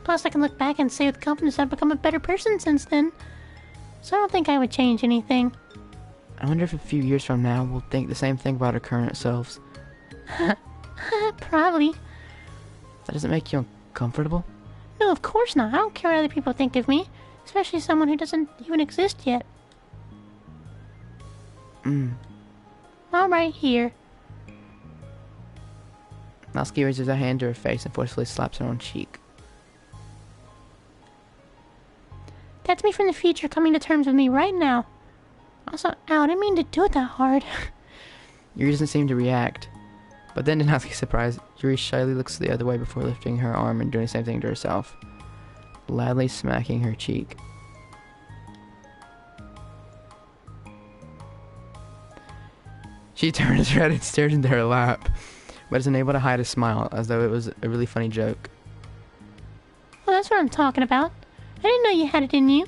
Plus, I can look back and say with confidence I've become a better person since then. So I don't think I would change anything. I wonder if a few years from now we'll think the same thing about our current selves. Probably. That doesn't make you uncomfortable? No, of course not. I don't care what other people think of me. Especially someone who doesn't even exist yet. All right, here. Natsuki raises her hand to her face and forcefully slaps her on cheek. That's me from the future coming to terms with me right now. Also, ow, I didn't mean to do it that hard. Yuri doesn't seem to react. But then to Natsuki's surprise, Yuri shyly looks the other way before lifting her arm and doing the same thing to herself, loudly smacking her cheek. She turns her head and stares into her lap, but is unable to hide a smile, as though it was a really funny joke. Well, that's what I'm talking about. I didn't know you had it in you.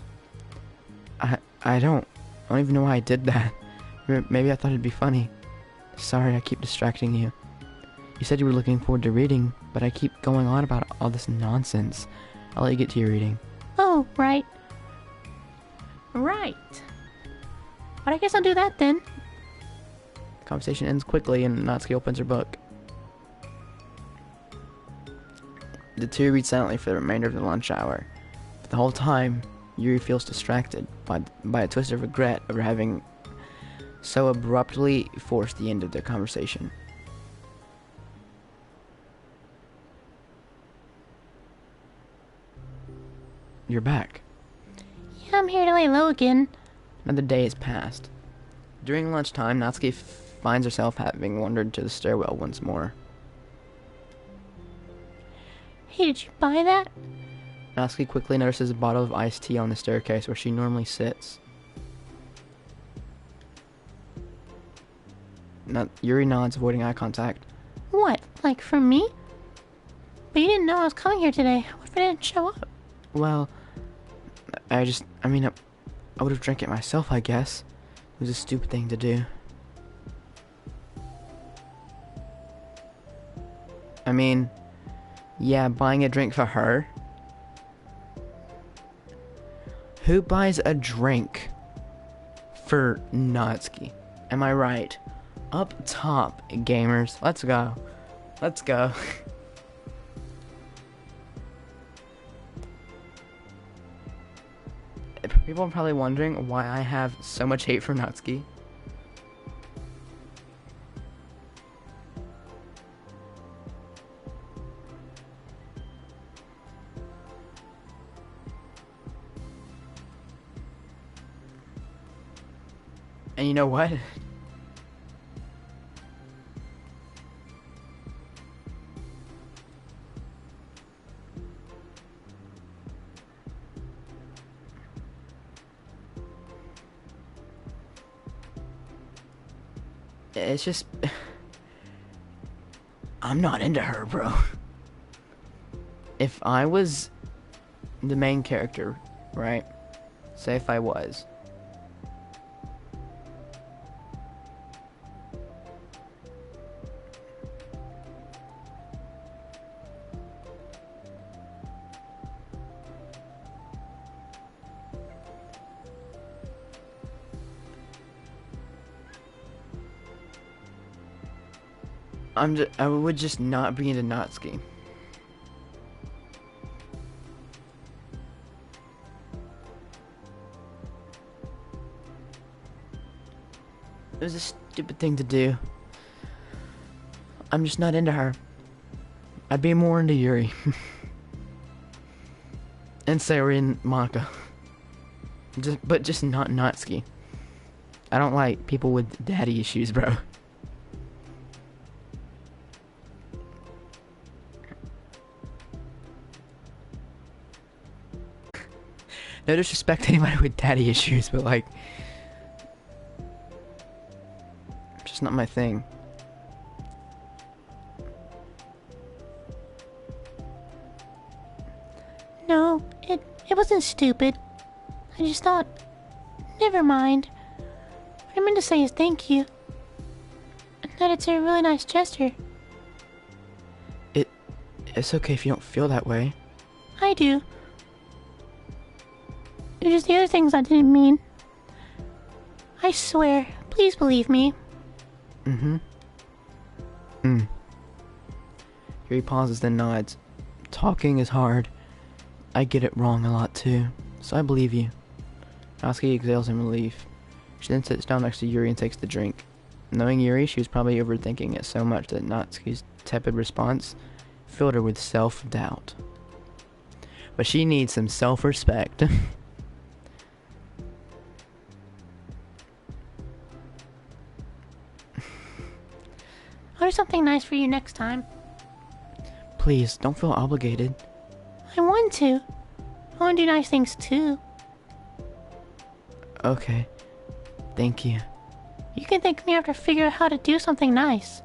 I don't even know why I did that. Maybe I thought it'd be funny. Sorry, I keep distracting you. You said you were looking forward to reading, but I keep going on about all this nonsense. I'll let you get to your reading. Oh, right. Right. But I guess I'll do that then. The conversation ends quickly and Natsuki opens her book. The two read silently for the remainder of the lunch hour. But the whole time, Yuri feels distracted by a twist of regret over having so abruptly forced the end of their conversation. You're back. Yeah, I'm here to lay low again. Another day has passed. During lunchtime, Natsuki finds herself having wandered to the stairwell once more. Hey, did you buy that? Natsuki quickly notices a bottle of iced tea on the staircase where she normally sits. Yuri nods, avoiding eye contact. What, like for me? But you didn't know I was coming here today. What if I didn't show up? Well, I would have drank it myself, I guess. It was a stupid thing to do. I mean, yeah, buying a drink for her. Who buys a drink for Natsuki? Am I right? Up top, gamers. Let's go. Let's go. People are probably wondering why I have so much hate for Natsuki. And you know what? It's just... I'm not into her, bro. If I was the main character, right? Say if I was. I would just not be into Natsuki. It was a stupid thing to do. I'm just not into her. I'd be more into Yuri. And Sayori and Monica. But just not Natsuki. I don't like people with daddy issues, bro. No disrespect to anybody with daddy issues, but like... just not my thing. No, it wasn't stupid. I just thought... Never mind. What I meant to say is thank you. And that it's a really nice gesture. It's okay if you don't feel that way. I do. It's just the other things I didn't mean. I swear, please believe me. Yuri pauses, then nods. Talking is hard. I get it wrong a lot too, so I believe you. Natsuki exhales in relief. She then sits down next to Yuri and takes the drink. Knowing Yuri, she was probably overthinking it so much that Natsuki's tepid response filled her with self-doubt. But she needs some self-respect. I'll do something nice for you next time. Please, don't feel obligated. I want to. I want to do nice things too. Okay. Thank you. You can thank me after I figure out how to do something nice.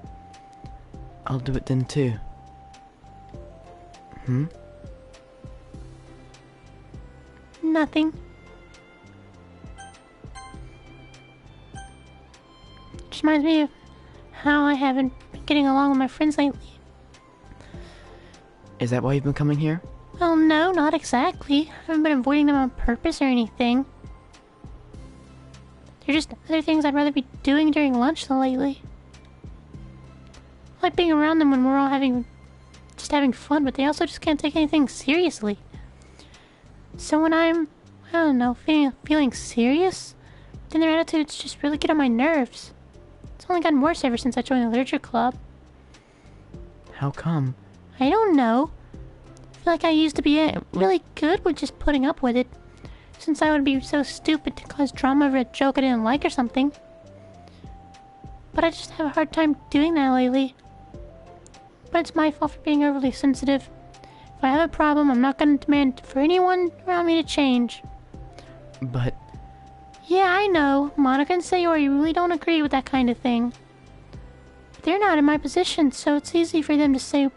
I'll do it then too. Nothing. Just reminds me of how I haven't been getting along with my friends lately. Is that why you've been coming here? Well, no, not exactly. I haven't been avoiding them on purpose or anything. They're just other things I'd rather be doing during lunch than lately. I like being around them when we're all having fun, but they also just can't take anything seriously. So when I don't know, feeling serious, then their attitudes just really get on my nerves. It's only gotten worse ever since I joined the literature club. How come? I don't know. I feel like I used to be really good with just putting up with it, since I would be so stupid to cause drama over a joke I didn't like or something. But I just have a hard time doing that lately. But it's my fault for being overly sensitive. If I have a problem, I'm not going to demand for anyone around me to change. But... Yeah, I know. Monica and Sayori really don't agree with that kind of thing. But they're not in my position, so it's easy for them to say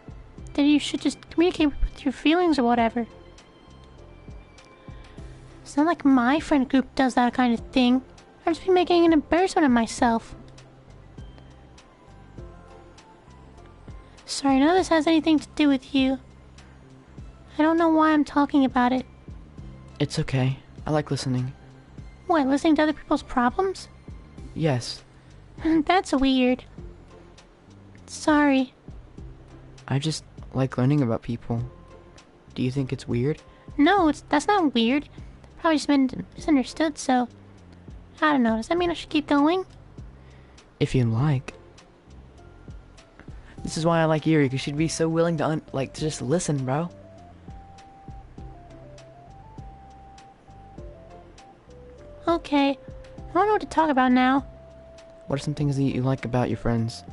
that you should just communicate with your feelings or whatever. It's not like my friend group does that kind of thing. I'd just be making an embarrassment of myself. Sorry, none of this has anything to do with you. I don't know why I'm talking about it. It's okay. I like listening. What, listening to other people's problems? Yes. That's weird. Sorry. I just like learning about people. Do you think it's weird? No, that's not weird. Probably just been misunderstood, so... I don't know, does that mean I should keep going? If you like. This is why I like Yuri, because she'd be so willing to to just listen, bro. Okay. I don't know what to talk about now. What are some things that you like about your friends?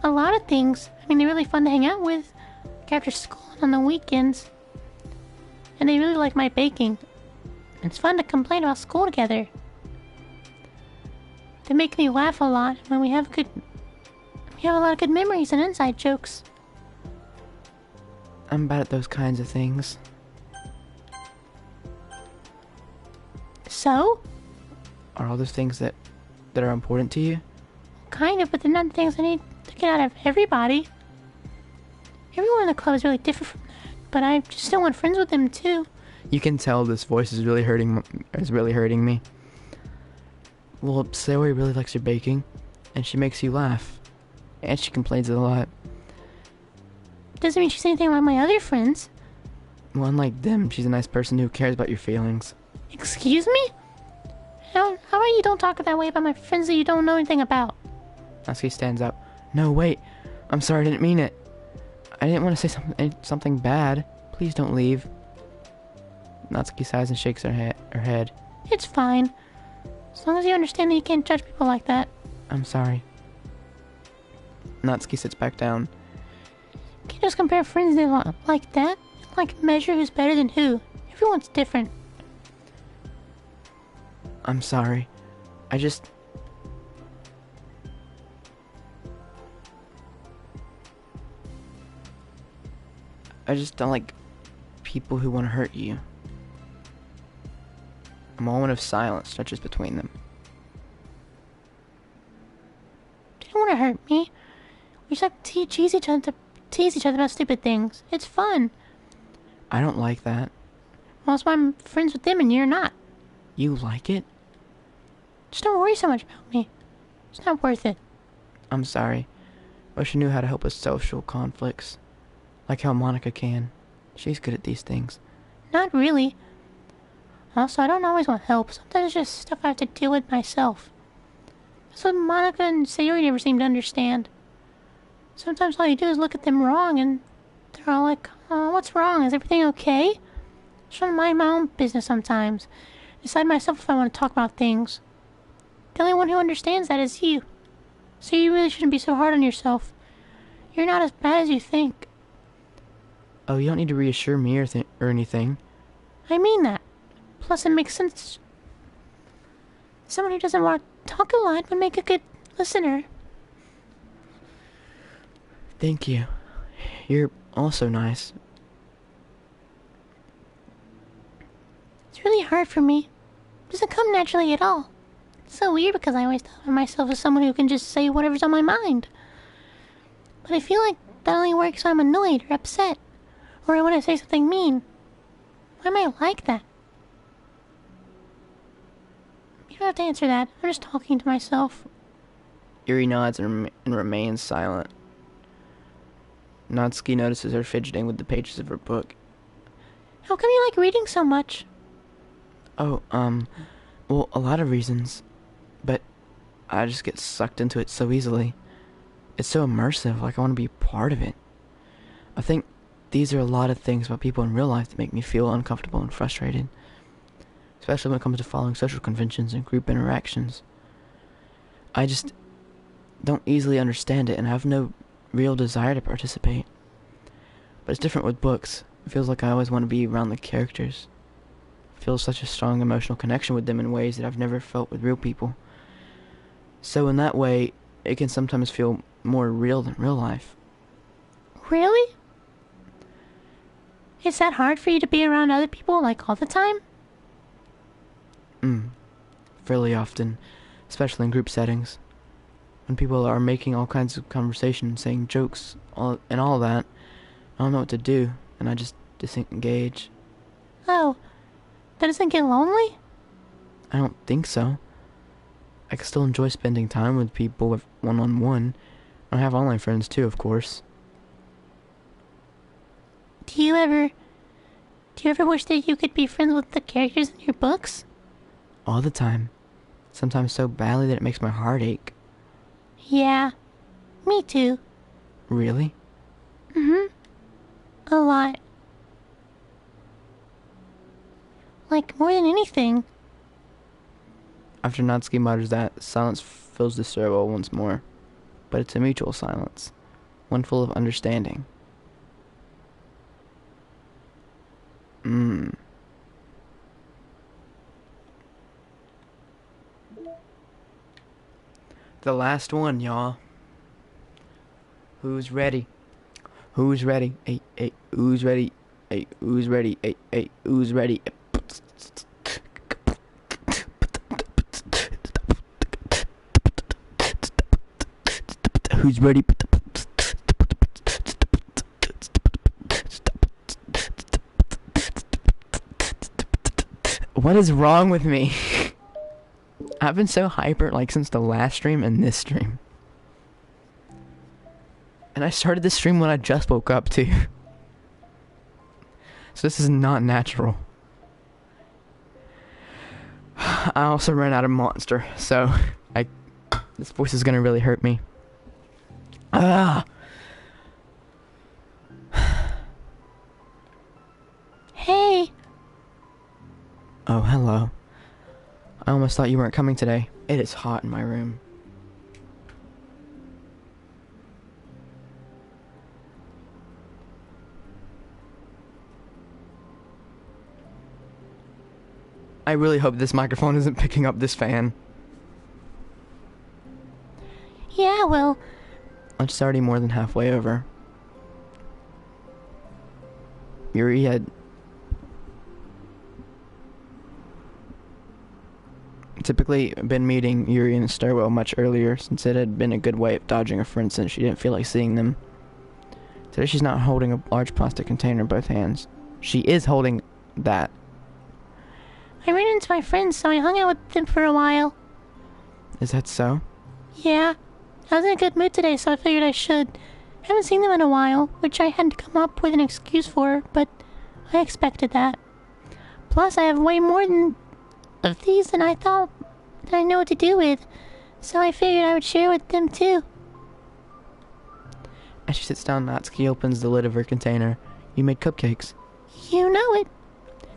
A lot of things. I mean, they're really fun to hang out with. Like after school and on the weekends. And they really like my baking. It's fun to complain about school together. They make me laugh a lot when we have a lot of good memories and inside jokes. I'm bad at those kinds of things. So? Are all those things that are important to you? Kind of, but they're not the things I need to get out of everybody. Everyone in the club is really different from that, but I just still want friends with them too. You can tell this voice is really hurting me. Well, Sayori really likes your baking, and she makes you laugh. And she complains a lot. Doesn't mean she's anything like my other friends. Well, unlike them, she's a nice person who cares about your feelings. Excuse me? How about you don't talk that way about my friends that you don't know anything about? Natsuki stands up. No, wait. I'm sorry, I didn't mean it. I didn't want to say something bad. Please don't leave. Natsuki sighs and shakes her head. It's fine. As long as you understand that you can't judge people like that. I'm sorry. Natsuki sits back down. You can't just compare friends like that. Like measure who's better than who. Everyone's different. I'm sorry. I just don't like people who want to hurt you. A moment of silence stretches between them. They don't want to hurt me. We just like to tease each other about stupid things. It's fun. I don't like that. Well, that's why I'm friends with them and you're not. You like it? Just don't worry so much about me. It's not worth it. I'm sorry. Wish I knew how to help with social conflicts. Like how Monica can. She's good at these things. Not really. Also, I don't always want help. Sometimes it's just stuff I have to deal with myself. That's what Monica and Sayori never seem to understand. Sometimes all you do is look at them wrong, and they're all like, "Oh, what's wrong? Is everything okay?" I'm just trying to mind my own business sometimes. Decide myself if I want to talk about things. The only one who understands that is you. So you really shouldn't be so hard on yourself. You're not as bad as you think. Oh, you don't need to reassure me or anything. I mean that. Plus, it makes sense. Someone who doesn't want to talk a lot would make a good listener. Thank you. You're also nice. It's really hard for me. It doesn't come naturally at all. It's so weird because I always thought of myself as someone who can just say whatever's on my mind. But I feel like that only works when I'm annoyed or upset, or I want to say something mean. Why am I like that? You don't have to answer that. I'm just talking to myself. Yuri nods and remains silent. Natsuki notices her fidgeting with the pages of her book. How come you like reading so much? Oh, well, a lot of reasons. But I just get sucked into it so easily. It's so immersive, like I want to be part of it. I think these are a lot of things about people in real life that make me feel uncomfortable and frustrated. Especially when it comes to following social conventions and group interactions. I just don't easily understand it and have no real desire to participate. But it's different with books. It feels like I always want to be around the characters. I feel such a strong emotional connection with them in ways that I've never felt with real people. So in that way, it can sometimes feel more real than real life. Really? Is that hard for you to be around other people, like, all the time? Fairly often, especially in group settings. When people are making all kinds of conversation, saying jokes, and all that, I don't know what to do, and I just disengage. Oh, that doesn't get lonely? I don't think so. I can still enjoy spending time with people with one-on-one. I have online friends too, of course. Do you ever wish that you could be friends with the characters in your books? All the time. Sometimes so badly that it makes my heart ache. Yeah, me too. Really? A lot. Like, more than anything. After Natsuki mutters that, silence fills the stairwell once more. But it's a mutual silence. One full of understanding. The last one, y'all. Who's ready? Who's ready? Hey, hey, who's ready? Hey, who's ready? Hey, hey, who's ready? Who's ready? What is wrong with me? I've been so hyper like since the last stream and this stream. And I started this stream when I just woke up too. So this is not natural. I also ran out of Monster, so this voice is gonna really hurt me. Hey, Oh, hello. I almost thought you weren't coming today. It is hot in my room. I really hope this microphone isn't picking up this fan. yeah, well, It's already more than halfway over. Yuri had typically been meeting Yuri in the stairwell much earlier, since it had been a good way of dodging her friends since she didn't feel like seeing them. Today she's not holding a large plastic container in both hands. She is holding that. I ran into my friends, so I hung out with them for a while. Is that so? Yeah, I was in a good mood today, so I figured I should. I haven't seen them in a while, which I had to come up with an excuse for, but I expected that. Plus, I have way more of these than I thought that I know what to do with, so I figured I would share with them too. As she sits down, Natsuki opens the lid of her container. You made cupcakes. You know it.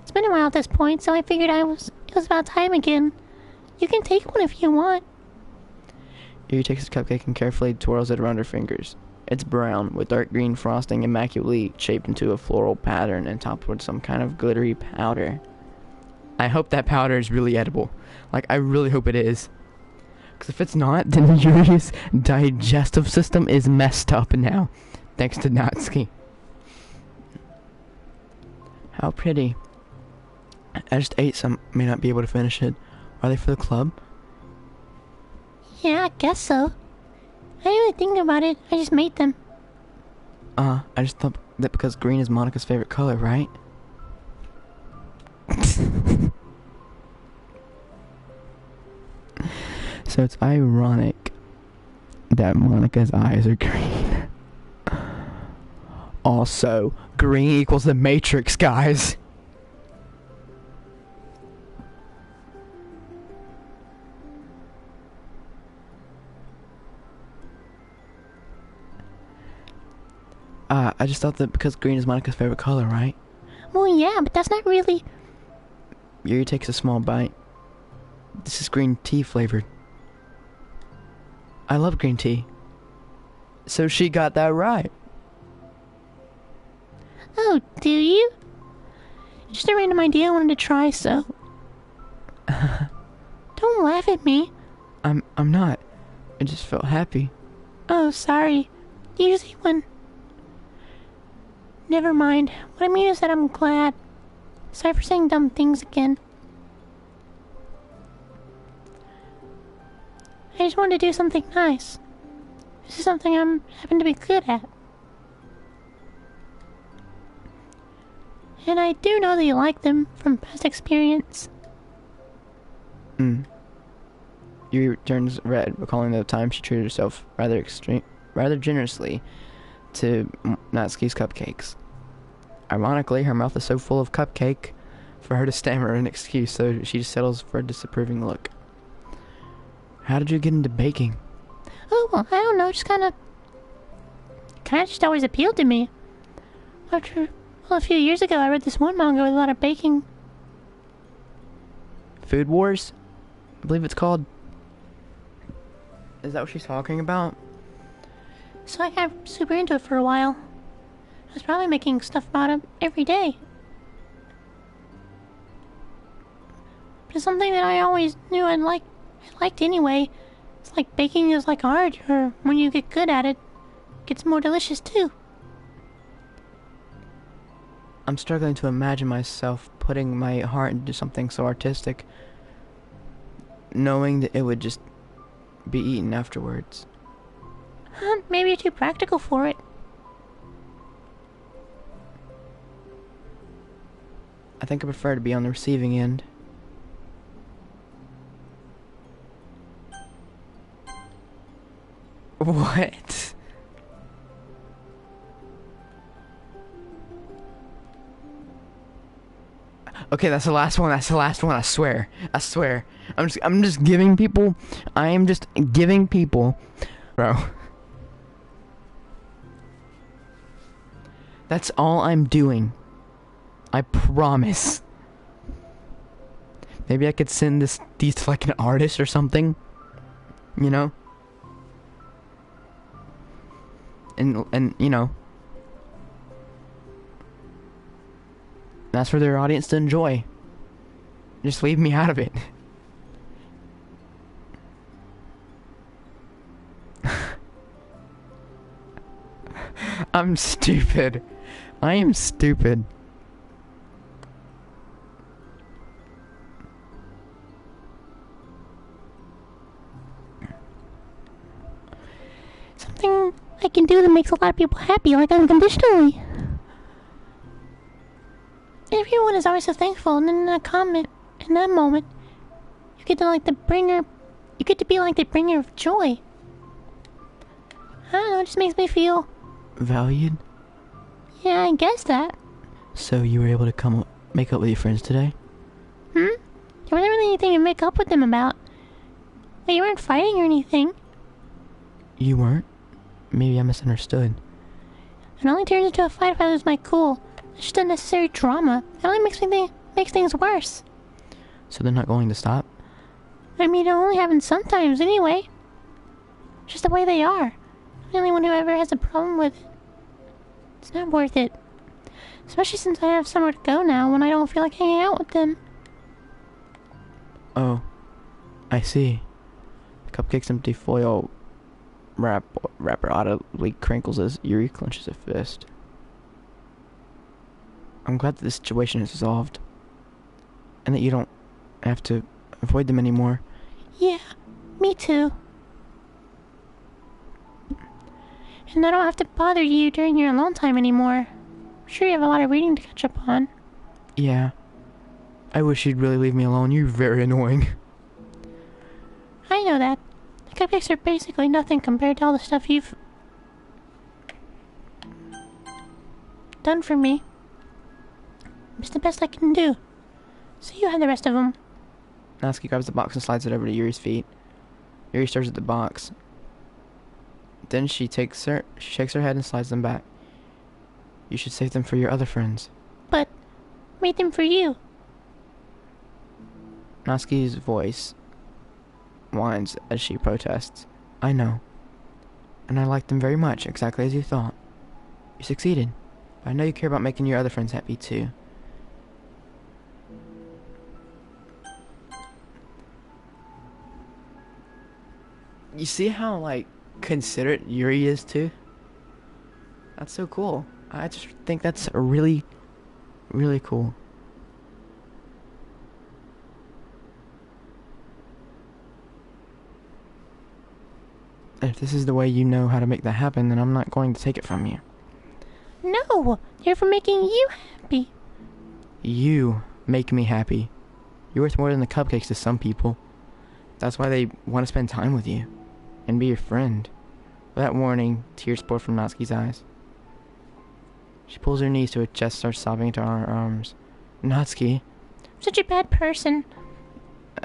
It's been a while at this point, so I figured it was about time again. You can take one if you want. Yuri takes his cupcake and carefully twirls it around her fingers. It's brown, with dark green frosting immaculately shaped into a floral pattern and topped with some kind of glittery powder. I hope that powder is really edible. Like, I really hope it is. Because if it's not, then Yuri's digestive system is messed up now. Thanks to Natsuki. How pretty. I just ate some. May not be able to finish it. Are they for the club? Yeah, I guess so. I didn't really think about it. I just made them. I just thought that because green is Monica's favorite color, right? So it's ironic that Monica's eyes are green. Also, green equals the Matrix, guys. I just thought that because green is Monica's favorite color, right? Well, yeah, but that's not really... Yuri takes a small bite. This is green tea flavored. I love green tea. So she got that right. Oh, do you? Just a random idea I wanted to try, so... Don't laugh at me. I'm not. I just felt happy. Oh, sorry. Usually when... Never mind. What I mean is that I'm glad. Sorry for saying dumb things again. I just wanted to do something nice. This is something I happen to be good at. And I do know that you like them from past experience. Yuri turns red, recalling the time she treated herself rather generously to Natsuki's cupcakes. Ironically, her mouth is so full of cupcake for her to stammer an excuse, so she just settles for a disapproving look. How did you get into baking? Oh, well, I don't know, just kinda just always appealed to me. A few years ago I read this one manga with a lot of baking. Food Wars? I believe it's called. Is that what she's talking about? So I got super into it for a while. I was probably making stuff about it every day. But it's something that I always knew I liked anyway. It's like baking is like art, or when you get good at it, it gets more delicious too. I'm struggling to imagine myself putting my heart into something so artistic, knowing that it would just be eaten afterwards. Maybe you're too practical for it. I think I prefer to be on the receiving end. What? Okay, that's the last one. That's the last one. I swear. I swear. I'm just giving people. I am just giving people, bro. That's all I'm doing. I promise. Maybe I could send these to like an artist or something. You know? And you know, that's for their audience to enjoy. Just leave me out of it. I'm stupid. I am stupid. Something I can do that makes a lot of people happy, like unconditionally. Everyone is always so thankful, and then in that comment, in that moment, you get to be like the bringer of joy. I don't know, it just makes me feel... Valued? Yeah, I guess that. So you were able to make up with your friends today? Hmm? There wasn't really anything to make up with them about. Well, you weren't fighting or anything. You weren't? Maybe I misunderstood. It only turns into a fight if I lose my cool. It's just unnecessary drama. It only makes things worse. So they're not going to stop? I mean, it only happens sometimes anyway. It's just the way they are. I'm the only one who ever has a problem with it. It's not worth it. Especially since I have somewhere to go now when I don't feel like hanging out with them. Oh, I see. The cupcake's empty foil wrapper audibly crinkles as Yuri clenches a fist. I'm glad that the situation is resolved. And that you don't have to avoid them anymore. Yeah, me too. And I don't have to bother you during your alone time anymore. I'm sure you have a lot of reading to catch up on. Yeah. I wish you'd really leave me alone. You're very annoying. I know that. The cupcakes are basically nothing compared to all the stuff you've done for me. It's the best I can do. So you have the rest of them. Natsuki grabs the box and slides it over to Yuri's feet. Yuri stares at the box. Then she shakes her head and slides them back. You should save them for your other friends. But made them for you. Natsuki's voice whines as she protests. I know. And I like them very much, exactly as you thought. You succeeded. But I know you care about making your other friends happy too. You see how, like, considerate Yuri is too? That's so cool. I just think that's really, really cool. If this is the way you know how to make that happen, then I'm not going to take it from you. No! They're for making you happy. You make me happy. You're worth more than the cupcakes to some people. That's why they want to spend time with you. And be your friend. Without warning, tears pour from Natsuki's eyes. She pulls her knees to her chest, starts sobbing into her arms. Natsuki. I'm such a bad person.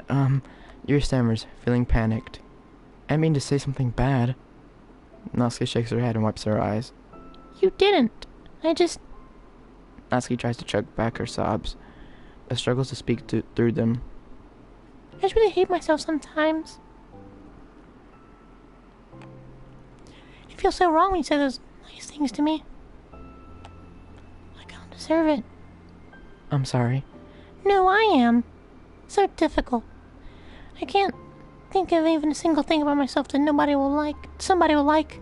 Yuri stammers, feeling panicked. I mean to say something bad. Natsuki shakes her head and wipes her eyes. You didn't. I just... Natsuki tries to choke back her sobs, but struggles to speak through them. I just really hate myself sometimes. It feels so wrong when you say those nice things to me. Like I don't deserve it. I'm sorry. No, I am. So difficult. I can't think of even a single thing about myself that somebody will like.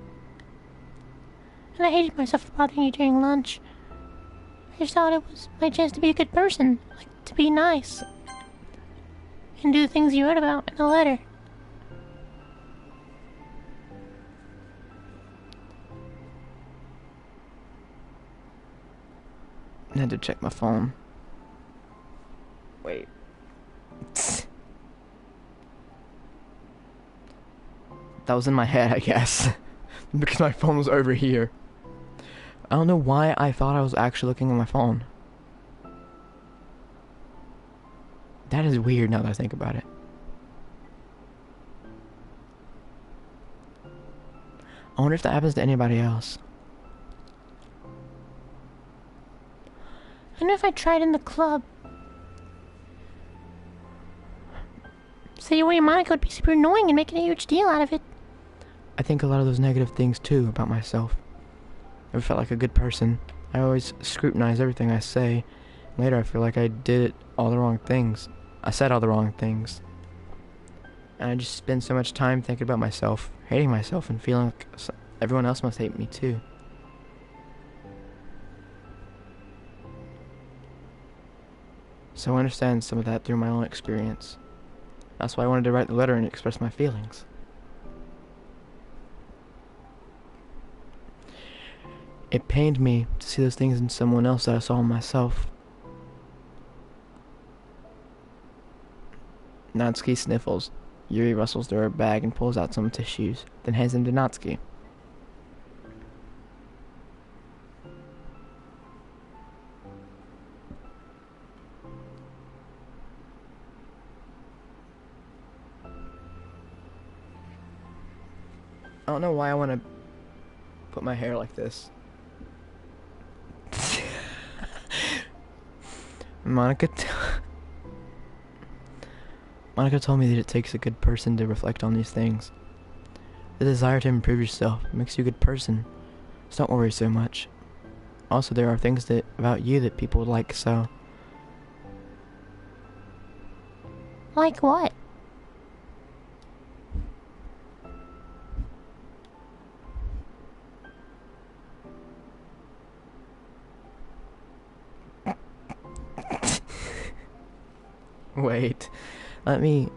And I hated myself for bothering you during lunch. I just thought it was my chance to be a good person, like to be nice. And do the things you wrote about in the letter. I had to check my phone. Wait. That was in my head, I guess. Because my phone was over here. I don't know why I thought I was actually looking at my phone. That is weird now that I think about it. I wonder if that happens to anybody else. I know if I tried in the club. Say away Monica would be super annoying and making a huge deal out of it. I think a lot of those negative things too about myself. I never felt like a good person. I always scrutinize everything I say. Later I feel like I did all the wrong things. I said all the wrong things. And I just spend so much time thinking about myself, hating myself, and feeling like everyone else must hate me too. So I understand some of that through my own experience. That's why I wanted to write the letter and express my feelings. It pained me to see those things in someone else that I saw in myself. Natsuki sniffles. Yuri rustles through her bag and pulls out some tissues, then hands them to Natsuki. I don't know why I want to put my hair like this. Monica Monica told me that it takes a good person to reflect on these things. The desire to improve yourself makes you a good person. So don't worry so much. Also, there are things about you that people would like, so... Like what? Wait, let me...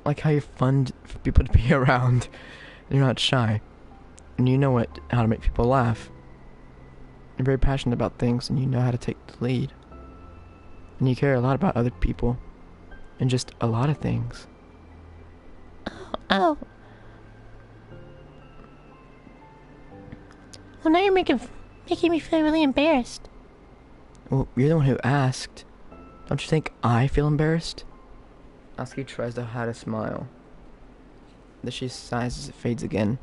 like how you're fun for people to be around. You're not shy. And you know how to make people laugh. You're very passionate about things and you know how to take the lead. And you care a lot about other people. And just a lot of things. Oh. Well, now you're making me feel really embarrassed. Well, you're the one who asked. Don't you think I feel embarrassed? Asuki tries to hide a smile. Then she sighs as it fades again.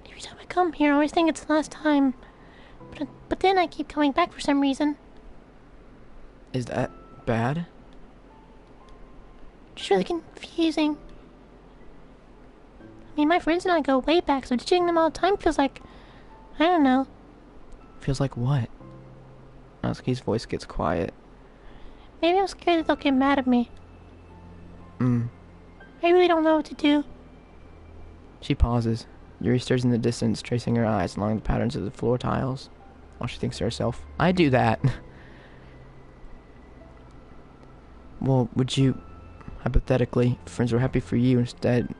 Every time I come here, I always think it's the last time. But then I keep coming back for some reason. Is that bad? Just really confusing. I mean, my friends and I go way back, so ditching them all the time feels like... I don't know. Feels like what? Asuki's voice gets quiet. Maybe I'm scared that they'll get mad at me. I really don't know what to do. She pauses. Yuri stares in the distance, tracing her eyes along the patterns of the floor tiles, while she thinks to herself, I do that. Well, would you, hypothetically, if friends were happy for you instead,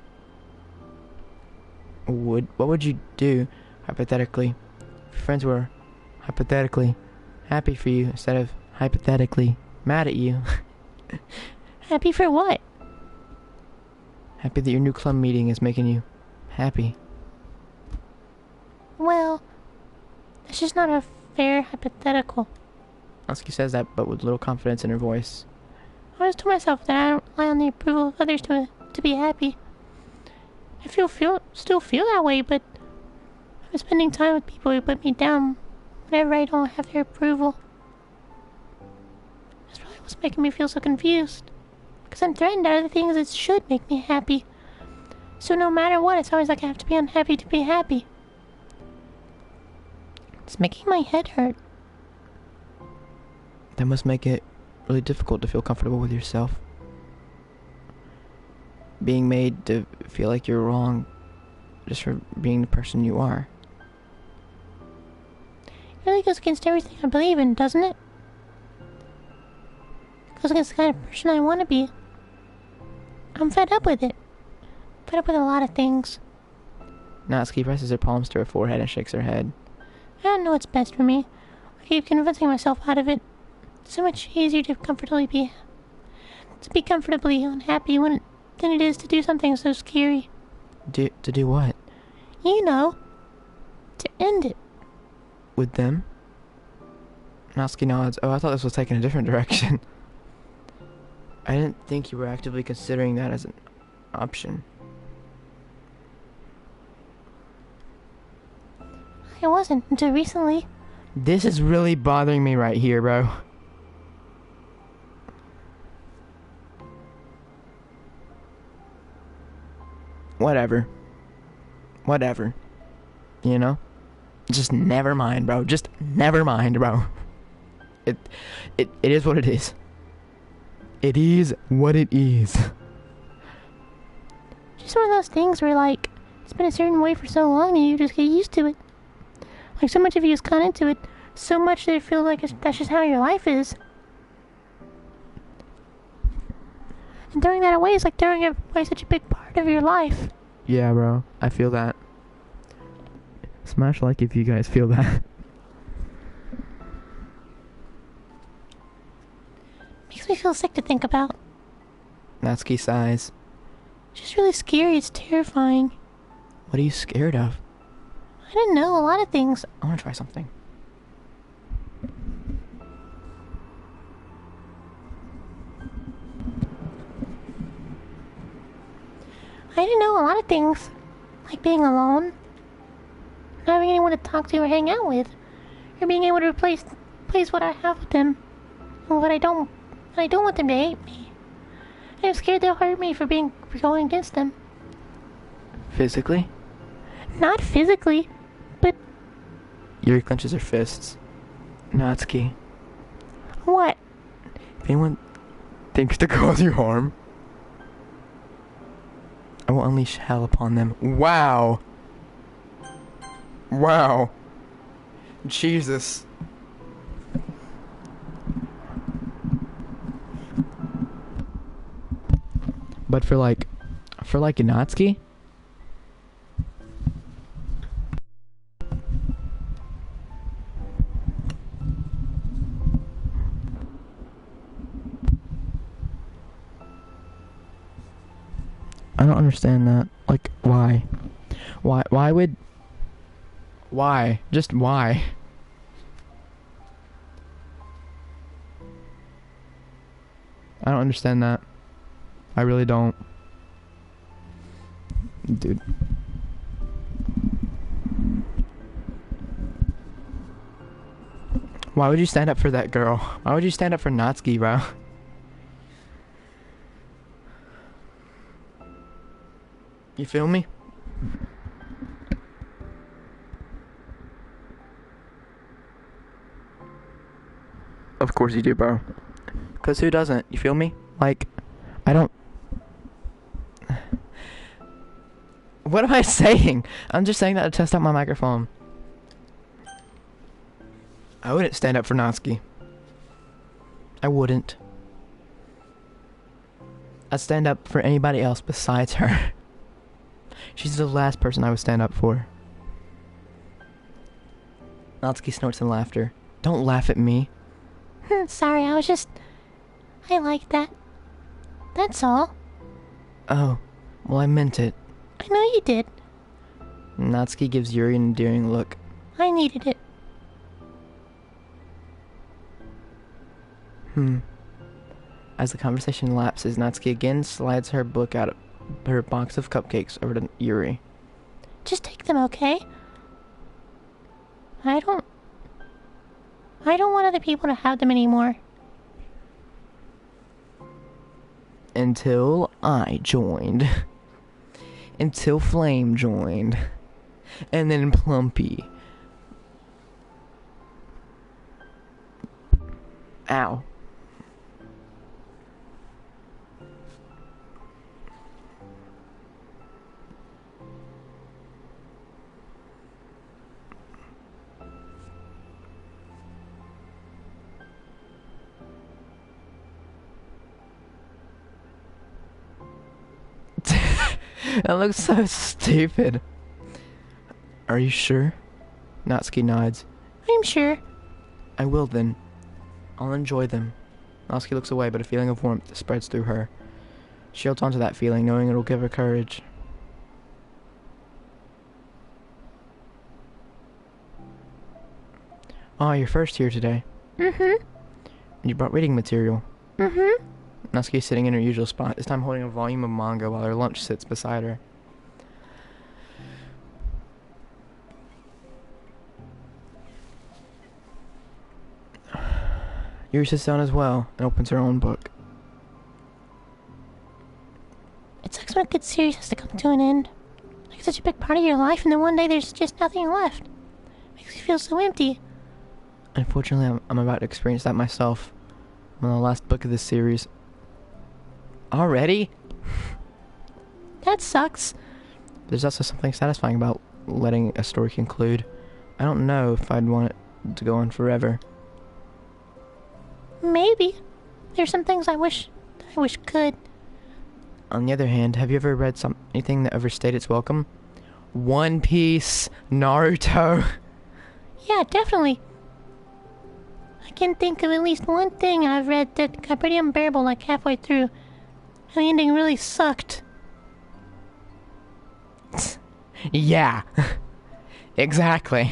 what would you do, hypothetically, if friends were, hypothetically, happy for you instead of, hypothetically, mad at you? Happy for what? Happy that your new club meeting is making you happy. Well, that's just not a fair hypothetical. Asuki says that, but with little confidence in her voice. I always told myself that I don't rely on the approval of others to be happy. I still feel that way, but I'm spending time with people who put me down whenever I don't have their approval. That's probably what's making me feel so confused. Because I'm threatened out of the things that should make me happy. So no matter what, it's always like I have to be unhappy to be happy. It's making my head hurt. That must make it really difficult to feel comfortable with yourself. Being made to feel like you're wrong just for being the person you are. It really goes against everything I believe in, doesn't it? It goes against the kind of person I want to be. I'm fed up with it. Fed up with a lot of things. Natsuki presses her palms to her forehead and shakes her head. I don't know what's best for me. I keep convincing myself out of it. It's so much easier to be comfortably unhappy than it is to do something so scary. To do what? You know. To end it. With them? Natsuki nods. Oh, I thought this was taking a different direction. I didn't think you were actively considering that as an option. I wasn't until recently. This is really bothering me right here, bro. Whatever. You know? Just never mind, bro. Just never mind, bro. It is what it is. It is what it is. Just one of those things where, like, it's been a certain way for so long and you just get used to it. Like, so much of you is caught into it, so much that it feels like that's just how your life is. And throwing that away is like throwing away such a big part of your life. Yeah, bro. I feel that. Smash like if you guys feel that. Makes me feel sick to think about. Natsuki sighs. It's just really scary. It's terrifying. What are you scared of? I don't know, a lot of things. I want to try something. I don't know, a lot of things. Like being alone. Not having anyone to talk to or hang out with. Or being able to replace what I have with them. And what I don't want them to hate me. I'm scared they'll hurt me for going against them. Physically? Not physically, but Yuri clenches her fists. Natsuki, what? if anyone thinks to cause you harm, I will unleash hell upon them. Wow. Wow. Jesus. But for Natsuki? I don't understand that. Like, why? Why? Just why? I don't understand that. I really don't. Dude. Why would you stand up for that girl? Why would you stand up for Natsuki, bro? You feel me? Of course you do, bro. Cause who doesn't? You feel me? Like, I don't... What am I saying? I'm just saying that to test out my microphone. I wouldn't stand up for Natsuki. I wouldn't. I'd stand up for anybody else besides her. She's the last person I would stand up for. Natsuki snorts in laughter. Don't laugh at me. Sorry, I like that. That's all. Oh, well, I meant it. I know you did. Natsuki gives Yuri an endearing look. I needed it. As the conversation lapses, Natsuki again slides her book out of her box of cupcakes over to Yuri. Just take them, okay? I don't want other people to have them anymore. Until I joined. Until Flame joined. And then Plumpy. Ow. That looks so stupid. Are you sure? Natsuki nods. I'm sure. I will then. I'll enjoy them. Natsuki looks away, but a feeling of warmth spreads through her. She holds onto that feeling, knowing it'll give her courage. Oh, you're first here today. Mm-hmm. You brought reading material. Mm-hmm. Natsuki is sitting in her usual spot, this time holding a volume of manga while her lunch sits beside her. Yuri sits down as well and opens her own book. It sucks when a good series has to come to an end. Like it's such a big part of your life, and then one day there's just nothing left. Makes you feel so empty. Unfortunately, I'm about to experience that myself. I'm on the last book of this series. Already? That sucks. There's also something satisfying about letting a story conclude. I don't know if I'd want it to go on forever. Maybe. There's some things I wish could. On the other hand, have you ever read anything that overstayed its welcome? One Piece, Naruto. Yeah, definitely. I can think of at least one thing I've read that got pretty unbearable like halfway through. And the ending really sucked. Yeah. Exactly.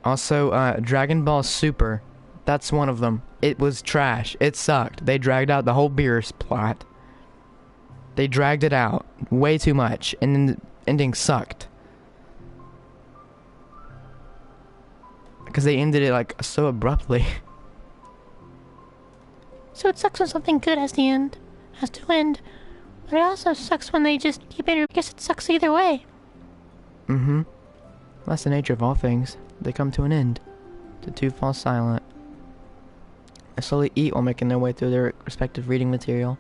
Also, Dragon Ball Super. That's one of them. It was trash. It sucked. They dragged out the whole Beerus plot. They dragged it out way too much, and then the ending sucked. Because they ended it like so abruptly. So it sucks when something good has to end. But it also sucks when they just keep it. I guess it sucks either way. Mm-hmm. That's the nature of all things. They come to an end. The two fall silent. They slowly eat while making their way through their respective reading material.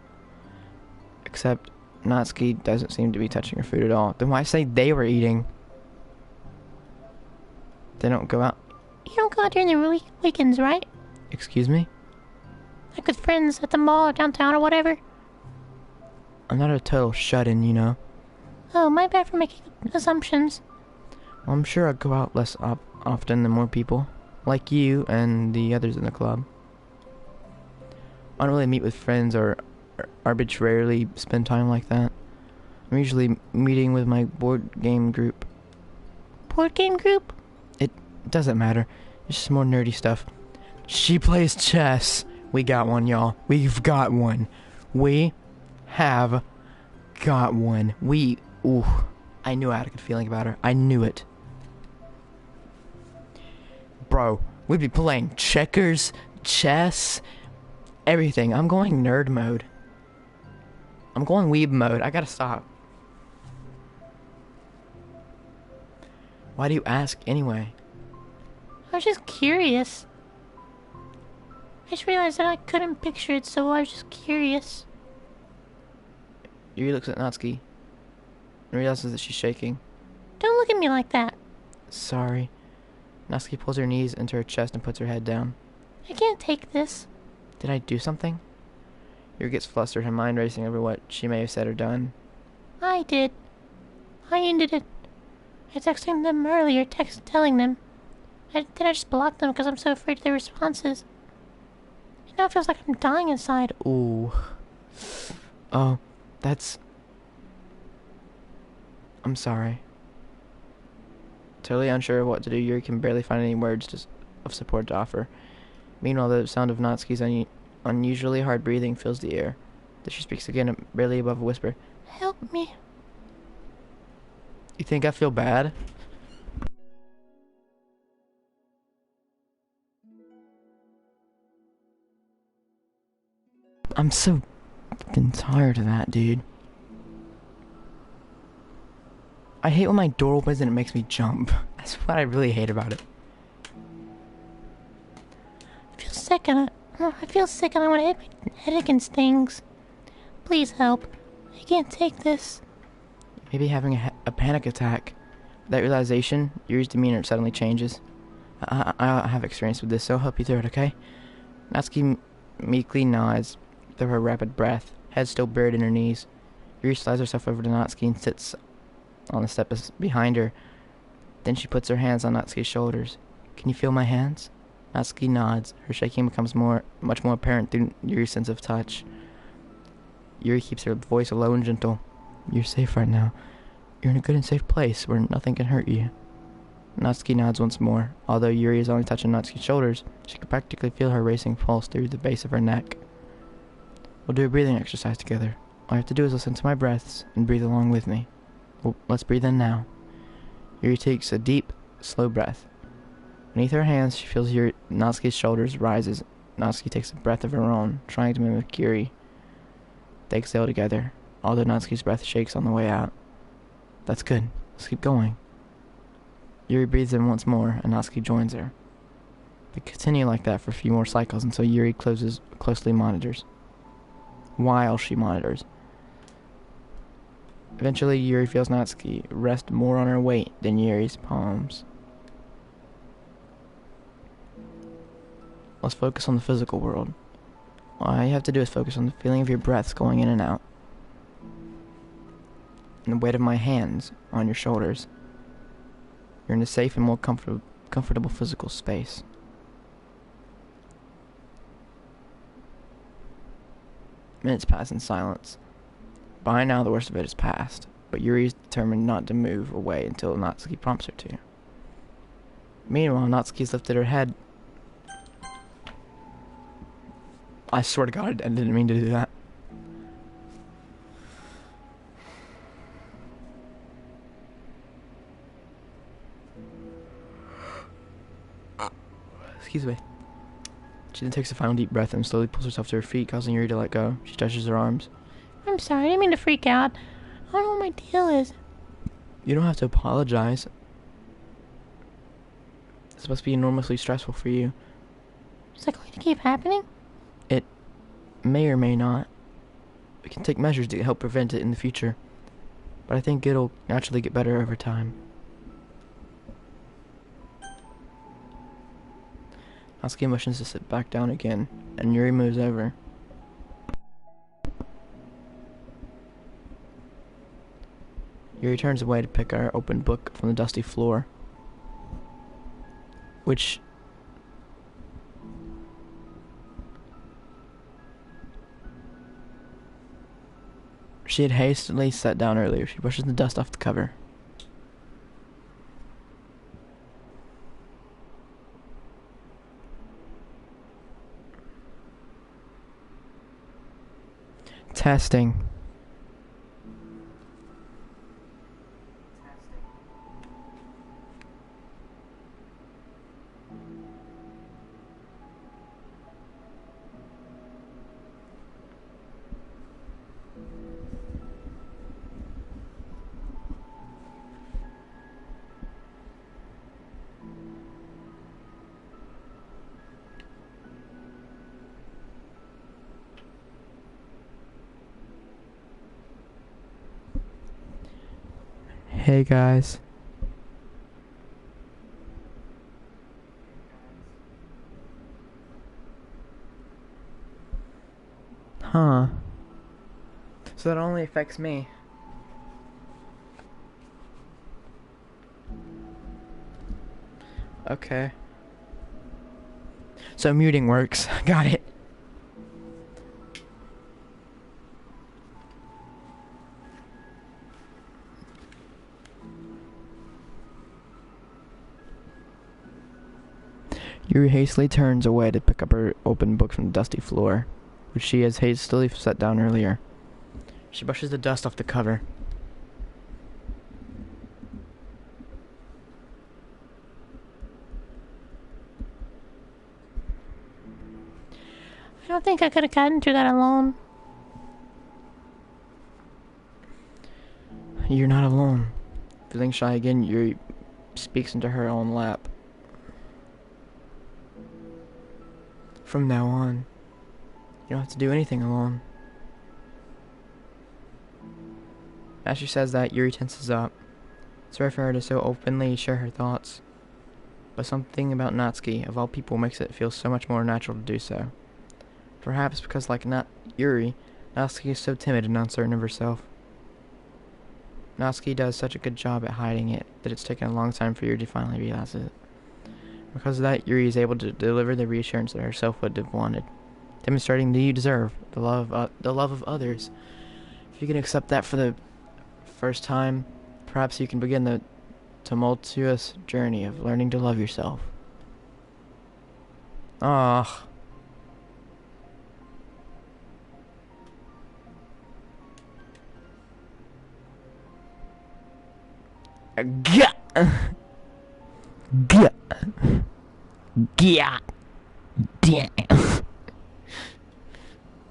Except Natsuki doesn't seem to be touching her food at all. Then why say they were eating? They don't go out. You don't go out during the weekends, right? Excuse me? Like with friends at the mall or downtown or whatever? I'm not a total shut-in, you know. Oh, my bad for making assumptions. Well, I'm sure I go out less often than more people. Like you and the others in the club. I don't really meet with friends or arbitrarily spend time like that. I'm usually meeting with my board game group. Board game group? It doesn't matter. It's just more nerdy stuff. She plays chess. We got one, y'all. We've got one. We have got one. Ooh. I knew I had a good feeling about her. I knew it. Bro, we'd be playing checkers, chess, everything. I'm going nerd mode. I'm going weeb mode. I gotta stop. Why do you ask anyway? I was just curious. I just realized that I couldn't picture it, so I was just curious. Yuri looks at Natsuki and realizes that she's shaking. Don't look at me like that. Sorry. Natsuki pulls her knees into her chest and puts her head down. I can't take this. Did I do something? Yuri gets flustered, her mind racing over what she may have said or done. I did. I ended it. I texted them earlier, telling them. Then I just blocked them because I'm so afraid of their responses. It now feels like I'm dying inside. Ooh. Oh, that's... I'm sorry. Totally unsure of what to do, Yuri can barely find any words of support to offer. Meanwhile, the sound of Natsuki's unusually hard breathing fills the air. Then she speaks again, barely above a whisper. Help me. You think I feel bad? I'm so fucking tired of that, dude. I hate when my door opens and it makes me jump. That's what I really hate about it. I feel sick and I want to hit my head against things. Please help. I can't take this. Maybe having a panic attack. That realization, Yuri's demeanor suddenly changes. I have experience with this, so I'll help you through it, okay? Natsuki meekly nods through her rapid breath, head still buried in her knees. Yuri slides herself over to Natsuki and sits on the step behind her. Then she puts her hands on Natsuki's shoulders. Can you feel my hands? Natsuki nods. Her shaking becomes much more apparent through Yuri's sense of touch. Yuri keeps her voice low and gentle. You're safe right now. You're in a good and safe place where nothing can hurt you. Natsuki nods once more. Although Yuri is only touching Natsuki's shoulders, she can practically feel her racing pulse through the base of her neck. We'll do a breathing exercise together. All you have to do is listen to my breaths and breathe along with me. Well, let's breathe in now. Yuri takes a deep, slow breath. Beneath her hands, she feels Natsuki's shoulders rises. Natsuki takes a breath of her own, trying to mimic Yuri. They exhale together, although Natsuki's breath shakes on the way out. That's good. Let's keep going. Yuri breathes in once more, and Natsuki joins her. They continue like that for a few more cycles until Yuri closely monitors. While she monitors. Eventually, Yuri feels Natsuki rest more on her weight than Yuri's palms. Let's focus on the physical world. All you have to do is focus on the feeling of your breaths going in and out. And the weight of my hands on your shoulders. You're in a safe and more comfortable physical space. Minutes pass in silence. By now, the worst of it is past, but Yuri is determined not to move away until Natsuki prompts her to. Meanwhile, Natsuki's lifted her head. I swear to God, I didn't mean to do that. Excuse me. She then takes a final deep breath and slowly pulls herself to her feet, causing Yuri to let go. She touches her arms. I'm sorry, I didn't mean to freak out. I don't know what my deal is. You don't have to apologize. This must be enormously stressful for you. Is that going to keep happening? It may or may not. We can take measures to help prevent it in the future. But I think it'll naturally get better over time. Natsuki motions to sit back down again, and Yuri moves over. Yuri turns away to pick our open book from the dusty floor, which she had hastily set down earlier. She brushes the dust off the cover. Testing. Hey guys. Huh. So that only affects me. Okay. So muting works. Got it. Yuri hastily turns away to pick up her open book from the dusty floor, which she has hastily set down earlier. She brushes the dust off the cover. I don't think I could have gotten through that alone. You're not alone. Feeling shy again, Yuri speaks into her own lap. From now on, you don't have to do anything alone. As she says that, Yuri tenses up. It's rare for her to so openly share her thoughts. But something about Natsuki, of all people, makes it feel so much more natural to do so. Perhaps because, like Yuri, Natsuki is so timid and uncertain of herself. Natsuki does such a good job at hiding it that it's taken a long time for Yuri to finally realize it. Because of that, Yuri is able to deliver the reassurance that herself would have wanted, demonstrating that you deserve the love of others. If you can accept that for the first time, perhaps you can begin the tumultuous journey of learning to love yourself. Ah. Gah! Gah! Gah! Damn.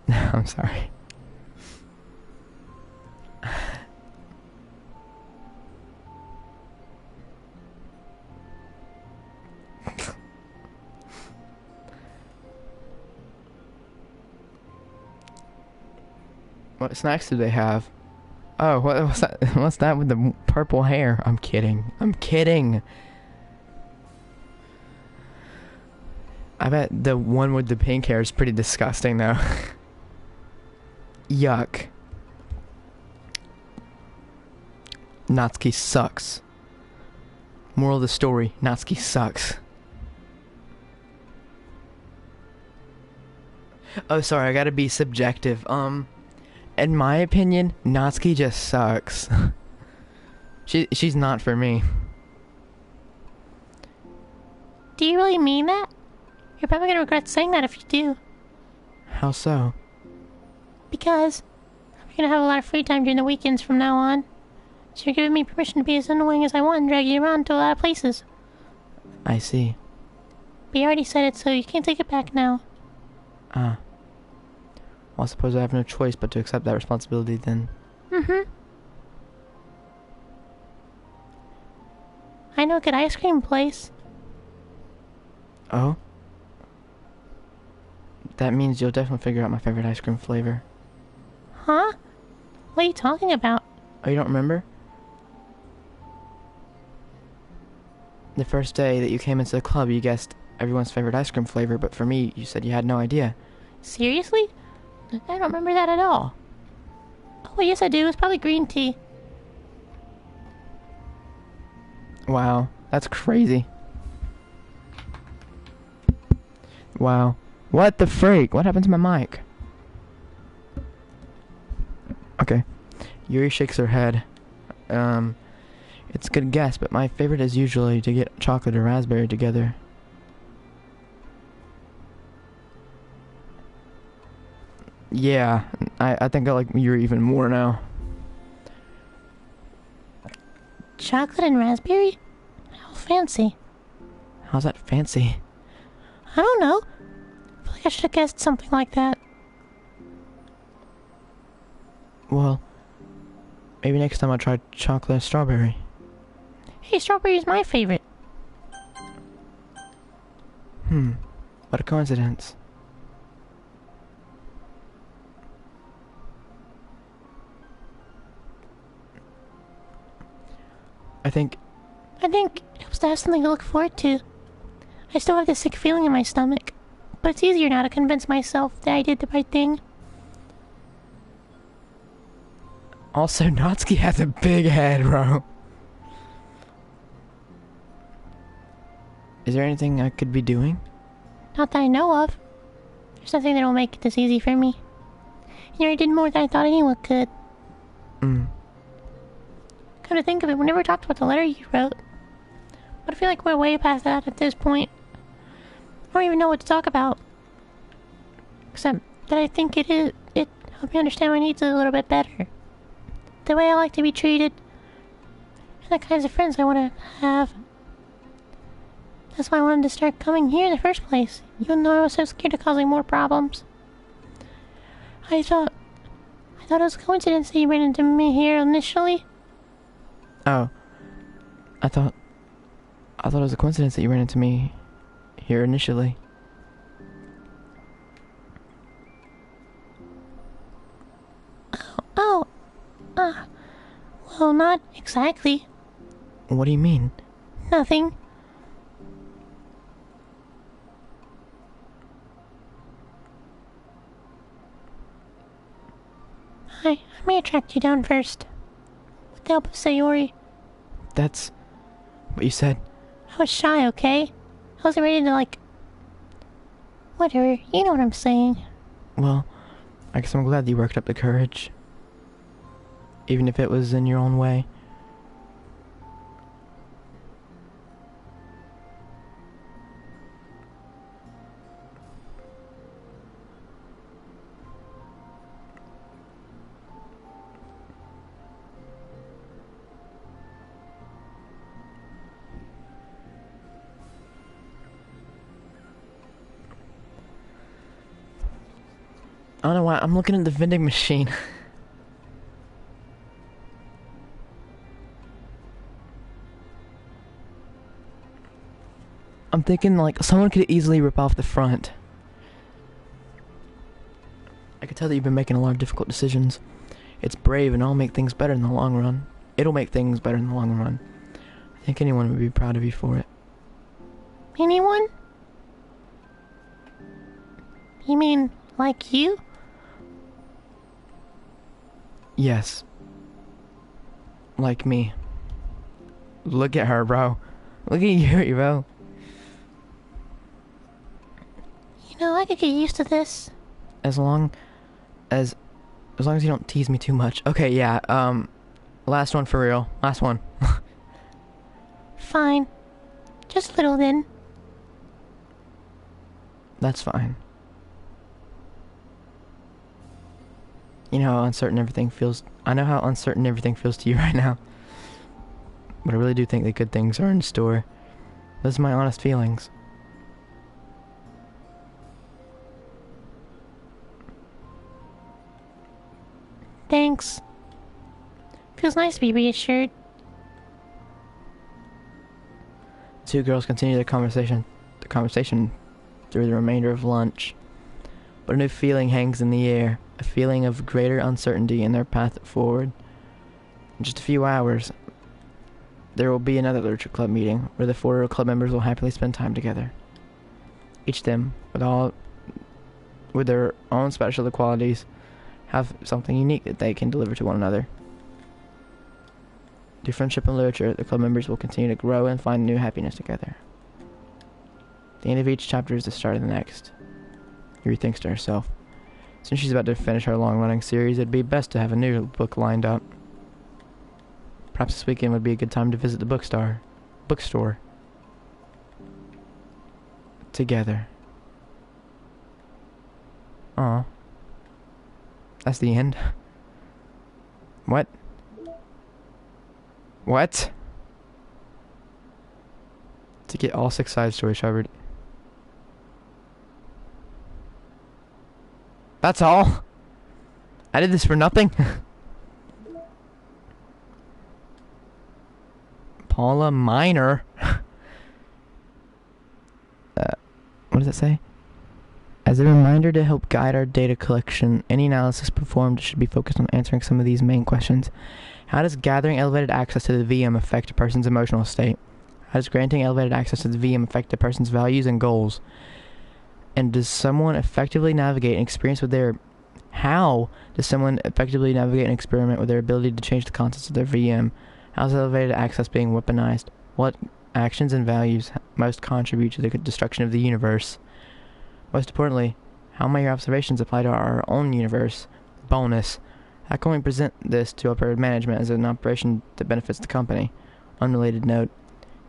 I'm sorry. What snacks do they have? Oh, what's that? What's that with the purple hair? I'm kidding. I'm kidding. I bet the one with the pink hair is pretty disgusting, though. Yuck. Natsuki sucks. Moral of the story, Natsuki sucks. Oh, sorry, I gotta be subjective. In my opinion, Natsuki just sucks. She's not for me. Do you really mean that? You're probably gonna regret saying that if you do. How so? Because I'm gonna have a lot of free time during the weekends from now on. So you're giving me permission to be as annoying as I want and drag you around to a lot of places. I see. But you already said it, so you can't take it back now. Ah. Well, I suppose I have no choice but to accept that responsibility then. Mm-hmm. I know a good ice cream place. Oh? That means you'll definitely figure out my favorite ice cream flavor. Huh? What are you talking about? Oh, you don't remember? The first day that you came into the club, you guessed everyone's favorite ice cream flavor, but for me, you said you had no idea. Seriously? I don't remember that at all. Oh, yes I do. It's probably green tea. Wow, that's crazy. Wow. What the freak? What happened to my mic? Okay. Yuri shakes her head. It's a good guess, but my favorite is usually to get chocolate or raspberry together. Yeah, I think I like Yuri even more now. Chocolate and raspberry? How fancy. How's that fancy? I don't know. I feel like I should have guessed something like that. Well, maybe next time I'll try chocolate and strawberry. Hey, strawberry's my favorite. What a coincidence. I think it helps to have something to look forward to. I still have this sick feeling in my stomach, but it's easier now to convince myself that I did the right thing. also Natsuki has a big head, bro. Is there anything I could be doing? Not that I know of. There's nothing that'll make it this easy for me. You already did more than I thought anyone could. Come to think of it, we never talked about the letter you wrote. But I feel like we're way past that at this point. I don't even know what to talk about. Except that I think it helped me understand my needs a little bit better. The way I like to be treated. And the kinds of friends I want to have. That's why I wanted to start coming here in the first place, even though I was so scared of causing more problems. I thought it was a coincidence that you ran into me here initially. Oh. I thought it was a coincidence that you ran into me here initially. Well, not exactly. What do you mean? Nothing. I may have tracked you down first. With the help of Sayori. That's what you said. I was shy, okay? I wasn't ready to, whatever, you know what I'm saying. Well, I guess I'm glad that you worked up the courage. Even if it was in your own way. I don't know why, I'm looking at the vending machine. I'm thinking like someone could easily rip off the front. I could tell that you've been making a lot of difficult decisions. It's brave and it'll make things better in the long run. It'll make things better in the long run. I think anyone would be proud of you for it. Anyone? You mean, like you? Yes. Like me. Look at her, bro. Look at you, bro. You know, I could get used to this. As long as as long as you don't tease me too much. Okay, yeah. Last one for real. Last one. Fine. Just a little then. That's fine. You know how uncertain everything feels. I know how uncertain everything feels to you right now. But I really do think that good things are in store. Those are my honest feelings. Thanks. Feels nice to be reassured. The two girls continue the conversation through the remainder of lunch. But a new feeling hangs in the air, a feeling of greater uncertainty in their path forward. In just a few hours, there will be another literature club meeting where the four club members will happily spend time together. Each of them, with their own special qualities, have something unique that they can deliver to one another. Through friendship and literature, the club members will continue to grow and find new happiness together. The end of each chapter is the start of the next. Yuri thinks to herself. Since she's about to finish her long-running series, it'd be best to have a new book lined up. Perhaps this weekend would be a good time to visit the bookstore. Together. Aw. That's the end. What? What? To get all 6 side stories covered. That's all? I did this for nothing? Paula Minor. What does it say? As a reminder to help guide our data collection, any analysis performed should be focused on answering some of these main questions. How does gathering elevated access to the VM affect a person's emotional state? How does granting elevated access to the VM affect a person's values and goals? And does someone effectively navigate an experience with their... How does someone effectively navigate an experiment with their ability to change the contents of their VM? How is elevated access being weaponized? What actions and values most contribute to the destruction of the universe? Most importantly, how may your observations apply to our own universe? Bonus. How can we present this to upper management as an operation that benefits the company? Unrelated note.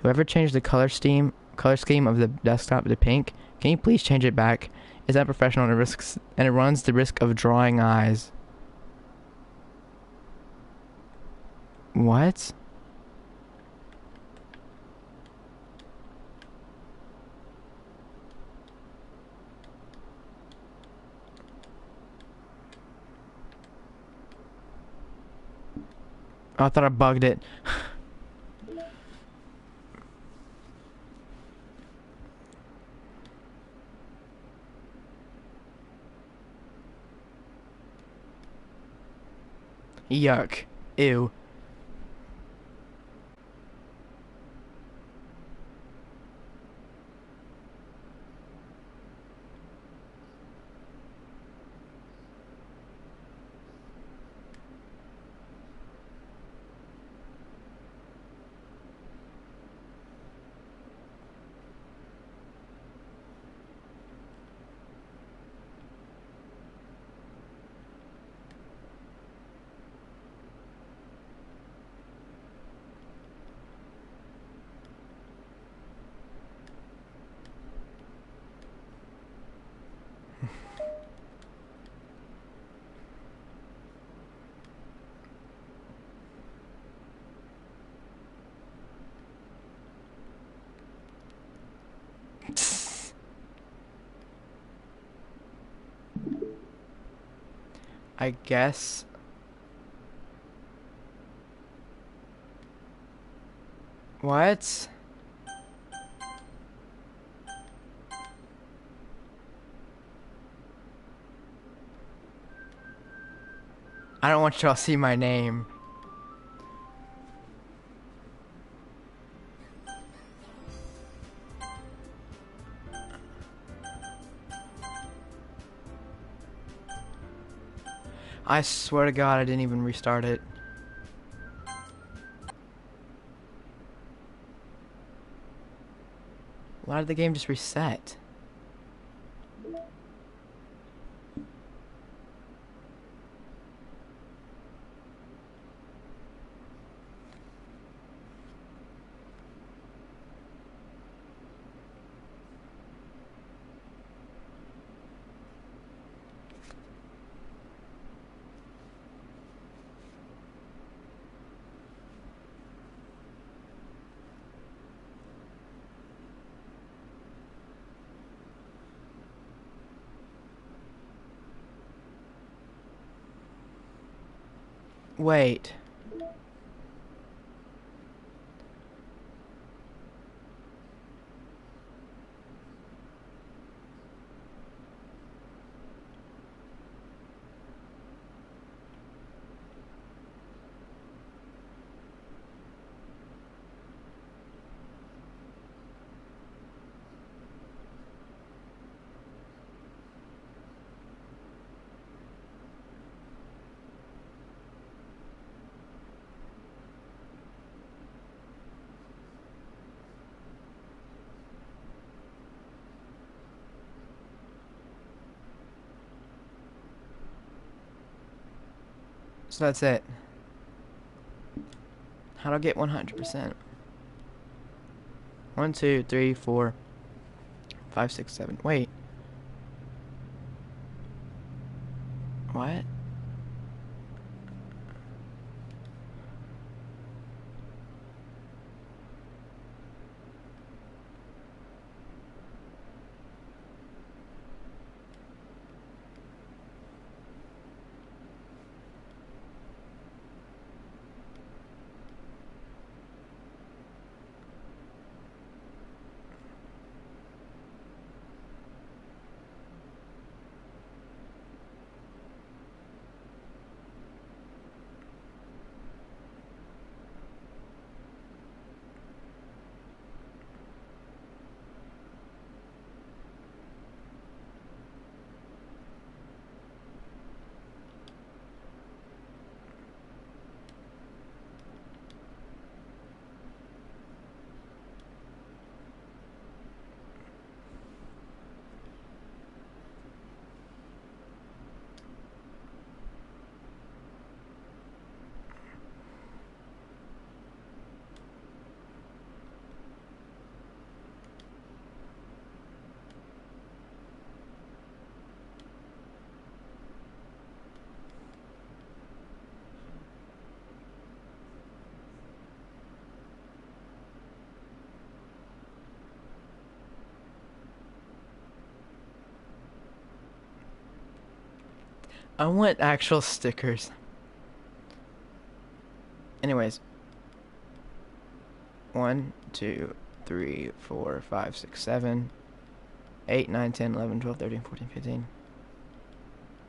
Whoever changed the color scheme of the desktop to pink, can you please change it back? It's unprofessional and it runs the risk of drawing eyes. What? Oh, I thought I bugged it. Yuck. Ew. I guess. What? I don't want y'all to see my name. I swear to God I didn't even restart it. Why did the game just reset? Wait. So that's it. How to get 100%? 1, 2, 3, 4, 5, 6, 7. Wait. What? I want actual stickers. Anyways. 1, 2, 3, 4, 5, 6, 7, 8, 9, 10, 11, 12, 13, 14, 15,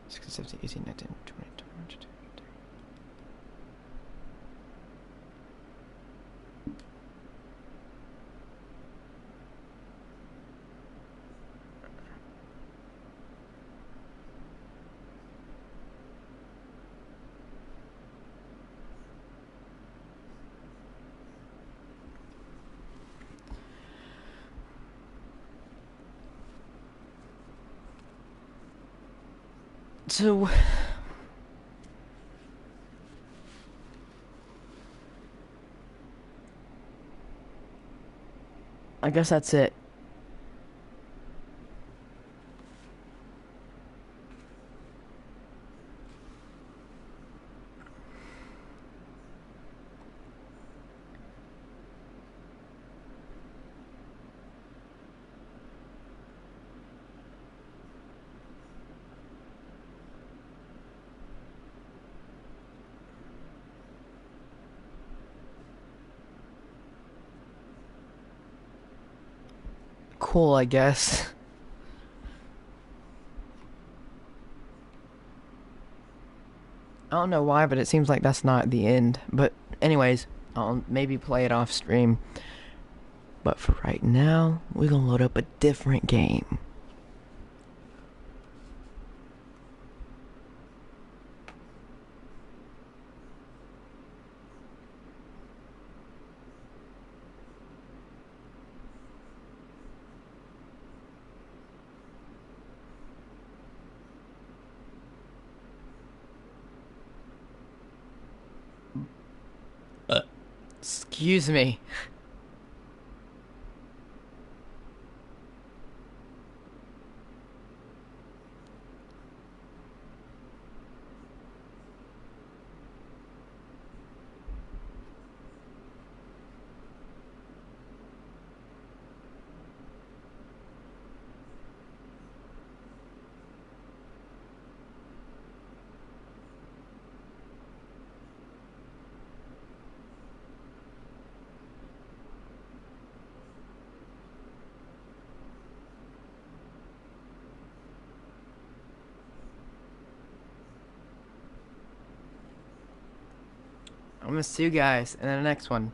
16, 17, 18, 19, 20, 21, 22, 23. So, I guess that's it. Cool, I guess. I don't know why, but it seems like that's not the end. But anyways, I'll maybe play it off stream. But for right now, we're gonna load up a different game. Excuse me. I'm gonna see you guys in the next one.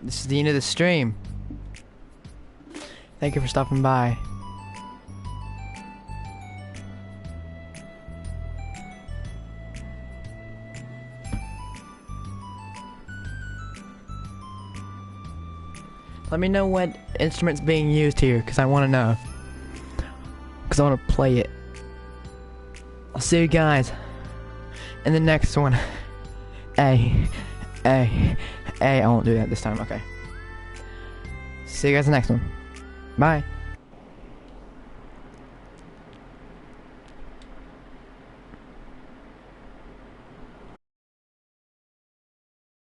This is the end of the stream. Thank you for stopping by. Let me know what instrument's being used here, because I want to know. Because I want to play it. I'll see you guys in the next one. I won't do that this time, okay. See you guys in the next one. Bye.